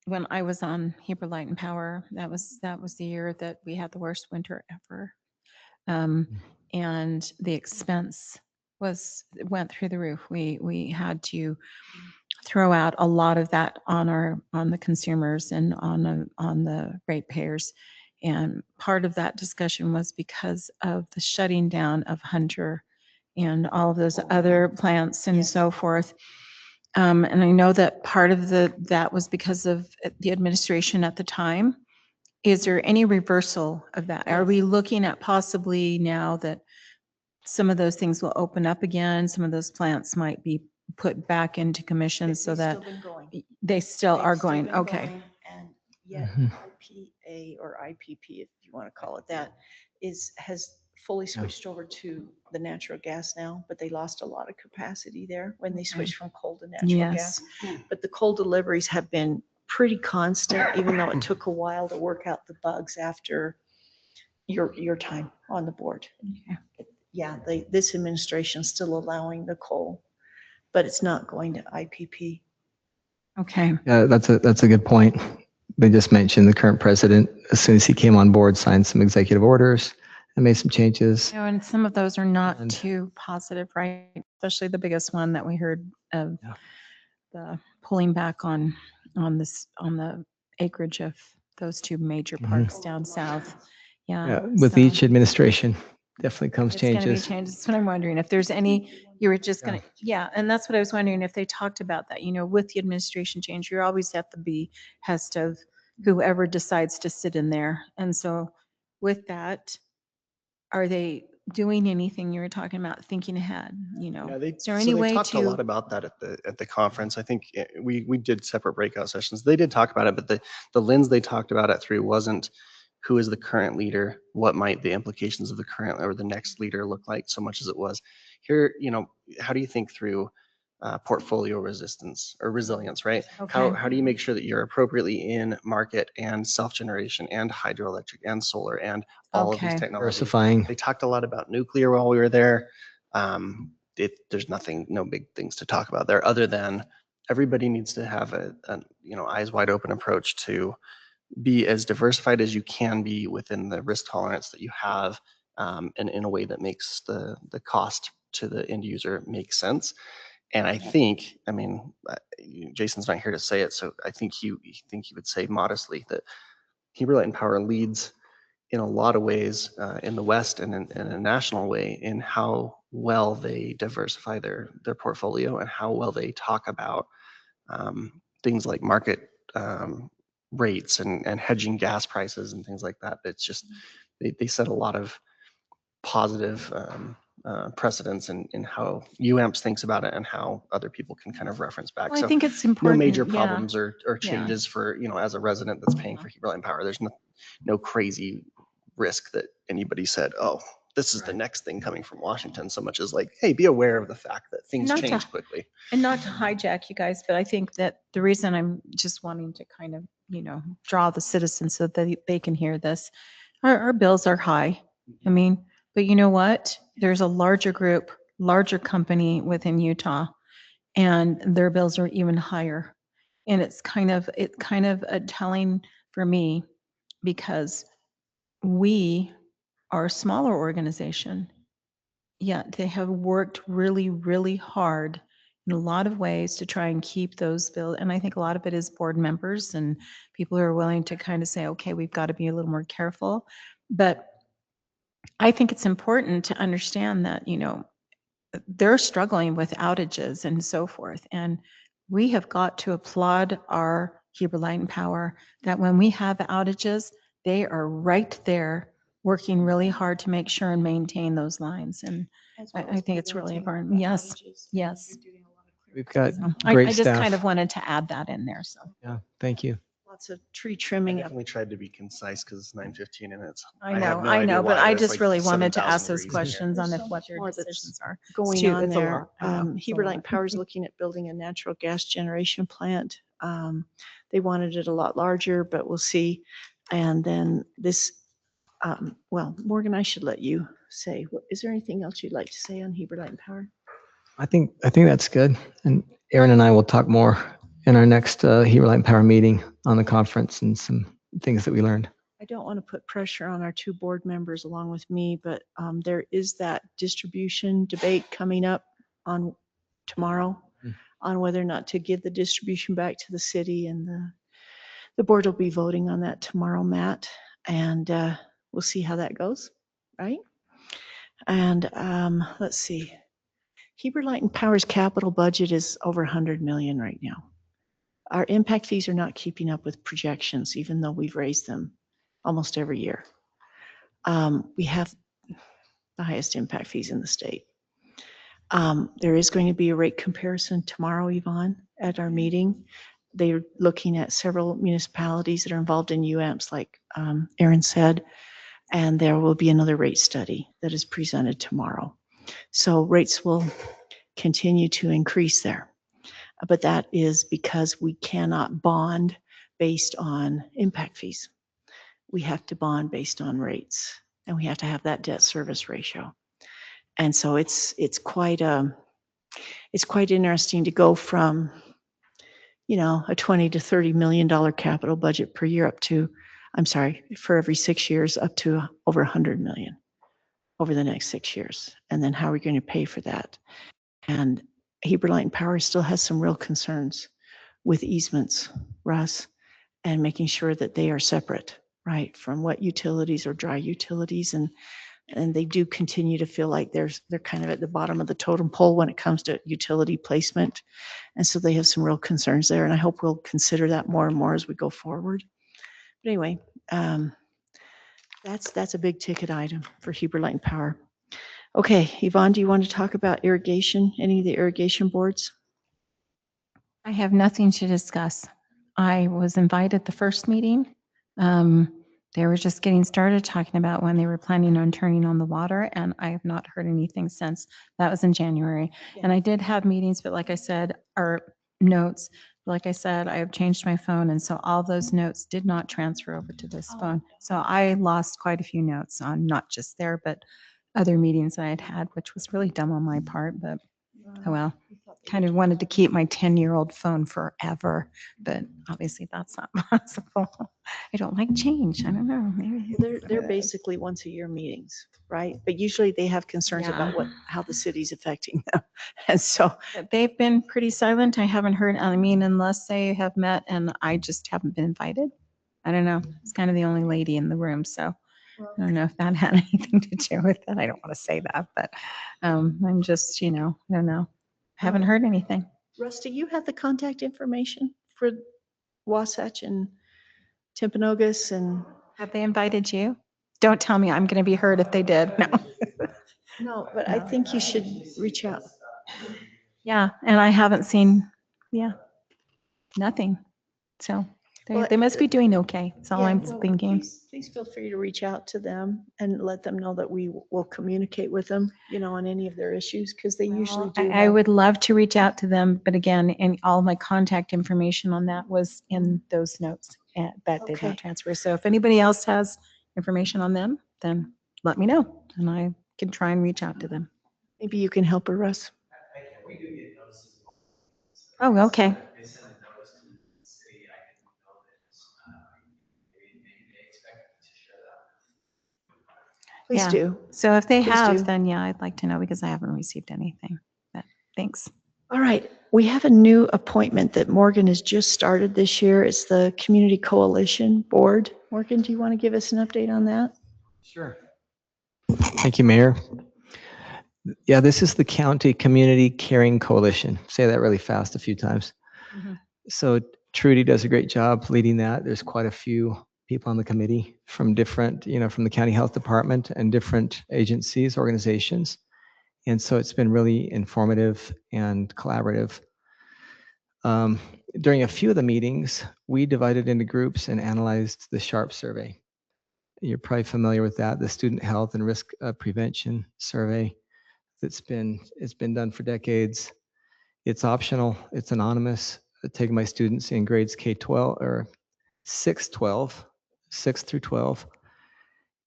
E: when I was on Heber Light and Power, that was the year that we had the worst winter ever. And the expense went through the roof. We had to throw out a lot of that on the consumers and on the ratepayers. And part of that discussion was because of the shutting down of Hunter and all of those other plants and so forth. And I know that part of that was because of the administration at the time. Is there any reversal of that? Are we looking at possibly now that some of those things will open up again, some of those plants might be put back into commission so that they still are going? Okay.
B: And yet
G: Mhm.
B: IPA or IPP, if you want to call it that, has fully switched over to the natural gas now, but they lost a lot of capacity there when they switched from coal to natural
E: Yes.
B: gas. But the coal deliveries have been pretty constant, even though it took a while to work out the bugs after your time on the board. Yeah, this administration is still allowing the coal, but it's not going to IPP.
E: Okay.
G: Yeah, that's a good point. They just mentioned the current president, as soon as he came on board, signed some executive orders and made some changes.
E: You know, and some of those are not too positive, right? Especially the biggest one that we heard of the pulling back on the acreage of those two major parks down south. Yeah.
G: With
E: so
G: each administration, definitely comes
E: it's going to be
G: changes.
E: changes. That's what I'm wondering. If there's any, you were just going to, and that's what I was wondering if they talked about that, with the administration change, you're always at the behest of whoever decides to sit in there. And so with that, are they doing anything you were talking about, thinking ahead,
C: Yeah,
E: is there
C: so
E: any
C: they
E: way
C: talked a lot
E: to?
C: about that at the conference. I think we did separate breakout sessions. They did talk about it, but the lens they talked about it through wasn't who is the current leader, what might the implications of the current or the next leader look like, so much as it was here, how do you think through portfolio resistance or resilience, right?
E: Okay.
C: How do you make sure that you're appropriately in market and self-generation and hydroelectric and solar and all of these
E: Okay.
C: technologies?
G: Diversifying.
C: They talked a lot about nuclear while we were there. There's no big things to talk about there other than everybody needs to have a eyes wide open approach to be as diversified as you can be within the risk tolerance that you have, and in a way that makes the cost to the end user makes sense. And I think, I mean, Jason's not here to say it, so I think he would say modestly that Heber Light and Power leads in a lot of ways in the West and in a national way in how well they diversify their portfolio and how well they talk about things like market rates and hedging gas prices and things like that. It's just, they set a lot of positive precedents in how UAMPS thinks about it and how other people can kind of reference back.
B: Well, I
C: So
B: think it's
C: no
B: important.
C: major
B: yeah.
C: problems or
B: Yeah.
C: changes for, as a resident that's paying for Heber Light and Power. There's no crazy risk that anybody said, oh, this is the next thing coming from Washington, so much as like, hey, be aware of the fact that things
E: Not to-
C: change quickly.
E: And not to hijack you guys, but I think that the reason I'm just wanting to kind of, draw the citizens so that they can hear this, our bills are high. I mean, but you know what? There's a larger group, larger company within Utah, and their bills are even higher. And it's kind of a telling for me because we are a smaller organization, yet they have worked really, really hard in a lot of ways to try and keep those bills. And I think a lot of it is board members and people who are willing to kind of say, okay, we've got to be a little more careful. But I think it's important to understand that, they're struggling with outages and so forth. And we have got to applaud our Heber Light and Power that when we have outages, they are right there working really hard to make sure and maintain those lines. And I think it's really important. Yes, yes.
G: We've got
E: So
G: great
E: I just
G: staff.
E: kind of wanted to add that in there. So
G: Yeah, thank you.
B: Lots of tree
C: I
B: trimming.
C: definitely tried to be concise because it's 9:15 and it's.
E: I
C: have
E: know,
C: no
E: I
C: idea
E: know, but
C: why
E: I
C: there's
E: just
C: like
E: really wanted to
C: 7,000
E: ask those
C: degrees in here.
E: questions on
B: There's
E: if
B: so
E: what
B: much
E: their
B: more that's
E: decisions are.
B: Going
E: too-
B: on
E: it's a
B: there.
E: lot. I know, it's a
B: Heber Light
E: lot.
B: and Power is looking at building a natural gas generation plant. They wanted it a lot larger, but we'll see. And then this, well, Morgan, I should let you say, is there anything else you'd like to say on Heber Light and Power?
G: I think that's good. And Aaron and I will talk more in our next Heber Light and Power meeting on the conference and some things that we learned.
B: I don't want to put pressure on our two board members along with me, but there is that distribution debate coming up on tomorrow on whether or not to give the distribution back to the city, and the board will be voting on that tomorrow, Matt, and we'll see how that goes, right? And let's see. Heber Light and Power's capital budget is over 100 million right now. Our impact fees are not keeping up with projections, even though we've raised them almost every year. We have the highest impact fees in the state. There is going to be a rate comparison tomorrow, Yvonne, at our meeting. They're looking at several municipalities that are involved in UAMPS, like Aaron said, and there will be another rate study that is presented tomorrow. So rates will continue to increase there. But that is because we cannot bond based on impact fees. We have to bond based on rates, and we have to have that debt service ratio. And so it's quite interesting to go from, a 20 to 30 million dollar capital budget per year up to, I'm sorry, for every 6 years up to over 100 million over the next 6 years. And then how are we going to pay for that? And Heber Light and Power still has some real concerns with easements, Russ, and making sure that they are separate, right, from wet utilities or dry utilities. And they do continue to feel like they're kind of at the bottom of the totem pole when it comes to utility placement. And so they have some real concerns there. And I hope we'll consider that more and more as we go forward. But anyway, that's a big ticket item for Heber Light and Power. Okay, Yvonne, do you want to talk about irrigation, any of the irrigation boards?
E: I have nothing to discuss. I was invited the first meeting. They were just getting started talking about when they were planning on turning on the water, and I have not heard anything since. That was in January. And I did have meetings, but like I said, or notes, like I said, I have changed my phone, and so all those notes did not transfer over to this phone. So I lost quite a few notes on not just there, but other meetings that I had had, which was really dumb on my part, but oh well. kind of wanted to keep my 10-year-old phone forever, but obviously that's not possible. I don't like change. I don't know. Maybe
B: They're basically once a year meetings, right? But usually they have concerns about
E: Yeah.
B: how the city's affecting them. And so,
E: they've been pretty silent. I haven't heard, I mean, unless they have met and I just haven't been invited. I don't know. It's kind of the only lady in the room, so I don't know if that had anything to do with it. I don't want to say that, but I'm just, I don't know. Haven't heard anything.
B: Russ, do you have the contact information for Wasatch and Timpanogos and?
E: Have they invited you? Don't tell me I'm going to be hurt if they did. No.
B: No, but I think you should reach out.
E: Yeah, and I haven't seen, nothing. So
B: Well,
E: they must be doing okay. That's all
B: Yeah,
E: I'm
B: well,
E: thinking.
B: Please feel free to reach out to them and let them know that we will communicate with them, on any of their issues, because they usually do.
E: I would love to reach out to them, but again, and all my contact information on that was in those notes that they
B: Okay.
E: don't transfer. So if anybody else has information on them, then let me know and I can try and reach out to them.
B: Maybe you can help her, Russ.
E: Oh, okay.
B: Please
E: Yeah.
B: do.
E: So if they
B: Please
E: have,
B: do.
E: then yeah, I'd like to know because I haven't received anything. But thanks.
B: All right, we have a new appointment that Morgan has just started this year. It's the Community Coalition Board. Morgan, do you want to give us an update on that?
G: Sure. Thank you, Mayor. Yeah, this is the County Community Caring Coalition. Say that really fast a few times. So Trudy does a great job leading that. There's quite a few people on the committee from different, from the county health department and different agencies, organizations. And so it's been really informative and collaborative. During a few of the meetings, we divided into groups and analyzed the SHARP survey. You're probably familiar with that, the Student Health and Risk Prevention Survey. It's been done for decades. It's optional. It's anonymous. I take my students in grades K-12 or 6 through 12.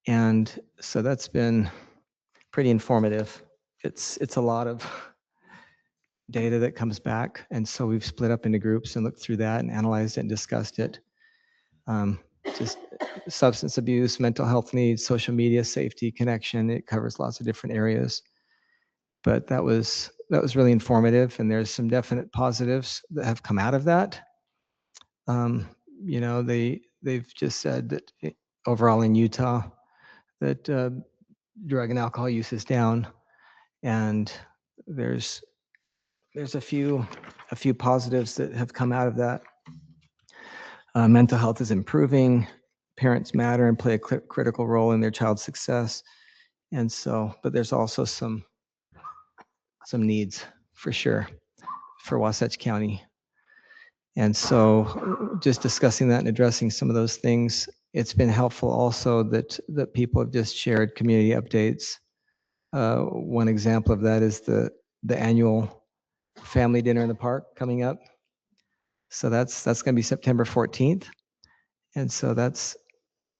G: And so that's been pretty informative. It's a lot of data that comes back. And so we've split up into groups and looked through that and analyzed it and discussed it. Just substance abuse, mental health needs, social media, safety, connection. It covers lots of different areas. But that was really informative, and there's some definite positives that have come out of that. They've just said that overall in Utah, that drug and alcohol use is down, and there's a few positives that have come out of that. Mental health is improving. Parents matter and play a critical role in their child's success, and so, but there's also some needs for sure for Wasatch County. And so just discussing that and addressing some of those things, it's been helpful also that people have just shared community updates. One example of that is the annual family dinner in the park coming up. So that's going to be September 14th. And so that's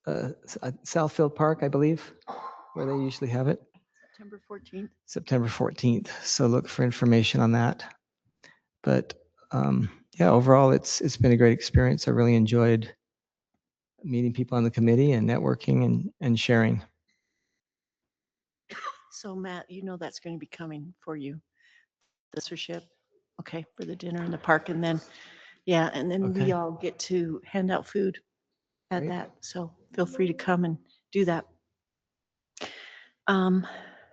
G: Southfield Park, I believe, where they usually have it.
B: September 14th.
G: September 14th. So look for information on that. But yeah, overall, it's been a great experience. I really enjoyed meeting people on the committee and networking and sharing.
B: So Matt, that's going to be coming for you, the sponsorship, okay, for the dinner in the park. And then, and then we
G: Okay.
B: all get to hand out food at
G: Great.
B: that. So feel free to come and do that.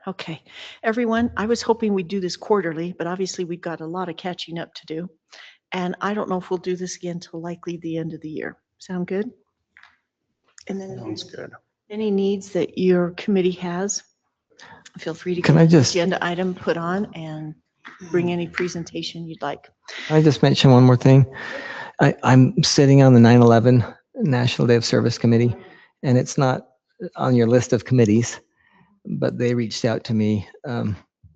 B: Okay, everyone, I was hoping we'd do this quarterly, but obviously we've got a lot of catching up to do. And I don't know if we'll do this again till likely the end of the year. Sound good? And then
F: Sounds good.
B: any needs that your committee has, feel free to
G: Can
B: get
G: I
B: an
G: just-
B: agenda item put on and bring any presentation you'd like.
G: Can I just mention one more thing? I'm sitting on the 9/11 National Day of Service Committee, and it's not on your list of committees, but they reached out to me,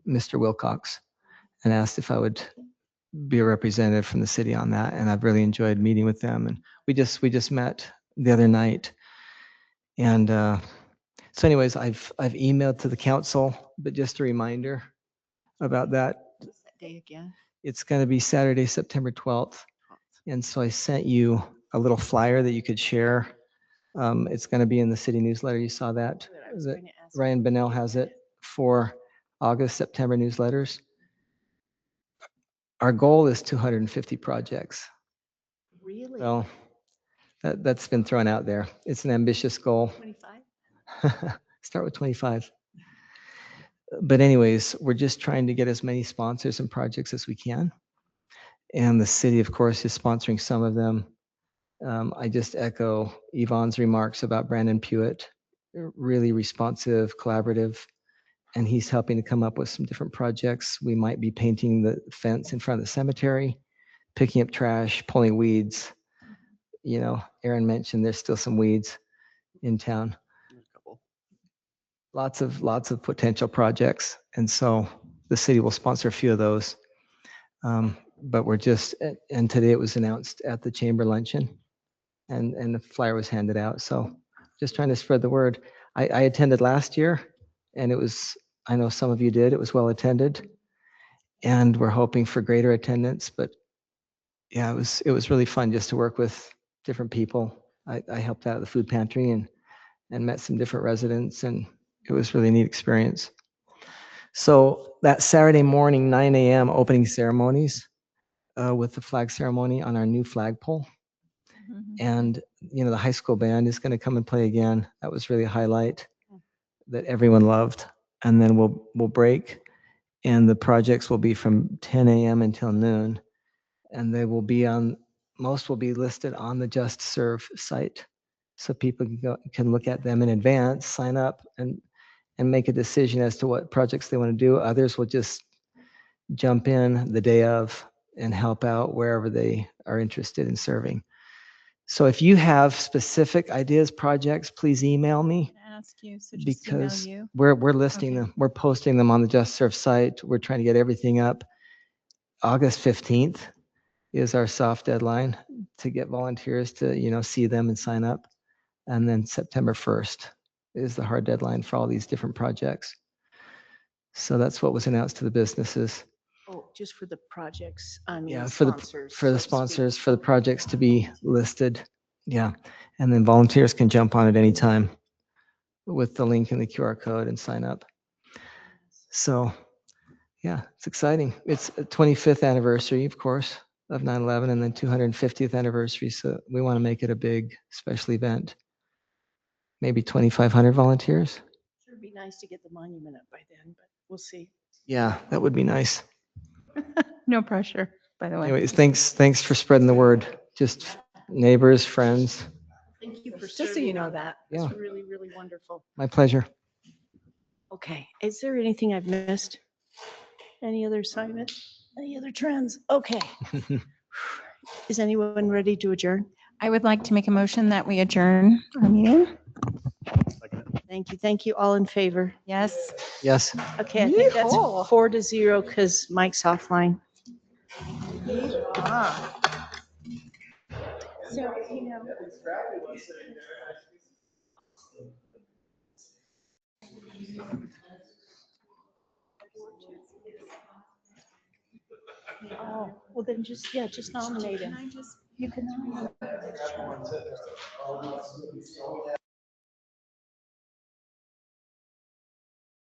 G: Mr. Wilcox, and asked if I would be a representative from the city on that, and I've really enjoyed meeting with them. And we just met the other night, and so anyways, I've emailed to the council, but just a reminder about that.
B: What's that day again?
G: It's going to be Saturday, September 12th. And so I sent you a little flyer that you could share. It's going to be in the city newsletter. You saw that. Ryan Bennell has it for August, September newsletters. Our goal is 250 projects.
B: Really?
G: Well, that's been thrown out there. It's an ambitious goal.
B: 25?
G: Start with 25. But anyways, we're just trying to get as many sponsors and projects as we can. And the city, of course, is sponsoring some of them. I just echo Yvonne's remarks about Brandon Pewitt, really responsive, collaborative, and he's helping to come up with some different projects. We might be painting the fence in front of the cemetery, picking up trash, pulling weeds. You know, Aaron mentioned there's still some weeds in town. Lots of potential projects. And so the city will sponsor a few of those. But we're just, and today it was announced at the chamber luncheon and the flyer was handed out. So just trying to spread the word. I attended last year and it was, I know some of you did, it was well attended. And we're hoping for greater attendance, but yeah, it was really fun just to work with different people. I helped out at the food pantry and met some different residents, and it was really a neat experience. So that Saturday morning, 9 a.m. opening ceremonies with the flag ceremony on our new flagpole. And, you know, the high school band is going to come and play again. That was really a highlight that everyone loved. And then we'll break, and the projects will be from 10 a.m. until noon. And they will be most will be listed on the Just Serve site. So people can look at them in advance, sign up, and make a decision as to what projects they want to do. Others will just jump in the day of and help out wherever they are interested in serving. So if you have specific ideas, projects, please email me.
E: Ask you, so just email
G: Because
E: you.
G: we're listing them. We're posting them on the Just Serve site. We're trying to get everything up. August 15th is our soft deadline to get volunteers to, you know, see them and sign up. And then September 1st is the hard deadline for all these different projects. So that's what was announced to the businesses.
B: Oh, just for the projects, I mean,
G: Yeah,
B: sponsors.
G: for the
B: so to speak.
G: sponsors, for the projects to be listed. Yeah. And then volunteers can jump on at any time with the link in the QR code and sign up. So yeah, it's exciting. It's a 25th anniversary, of course, of 9/11, and then 250th anniversary. So we want to make it a big special event. Maybe 2,500 volunteers.
B: Sure be nice to get the monument up by then, but we'll see.
G: Yeah, that would be nice.
E: No pressure, by the way.
G: Anyways, thanks for spreading the word. Just neighbors, friends.
B: Thank you for
E: Just so
B: serving
E: you know
B: on
E: that.
B: That's
G: Yeah.
B: really, really wonderful.
G: My pleasure.
B: Okay, is there anything I've missed? Any other assignments? Any other trends? Okay. Is anyone ready to adjourn?
E: I would like to make a motion that we adjourn our meeting.
B: Thank you. Thank you. All in favor?
E: Yes.
G: Yes.
B: Okay, I think that's
E: Yeehaw.
B: 4-0 because Mike's offline.
J: So, you know.
B: Oh, well then just nominate him.
J: Can I just
B: You can nominate.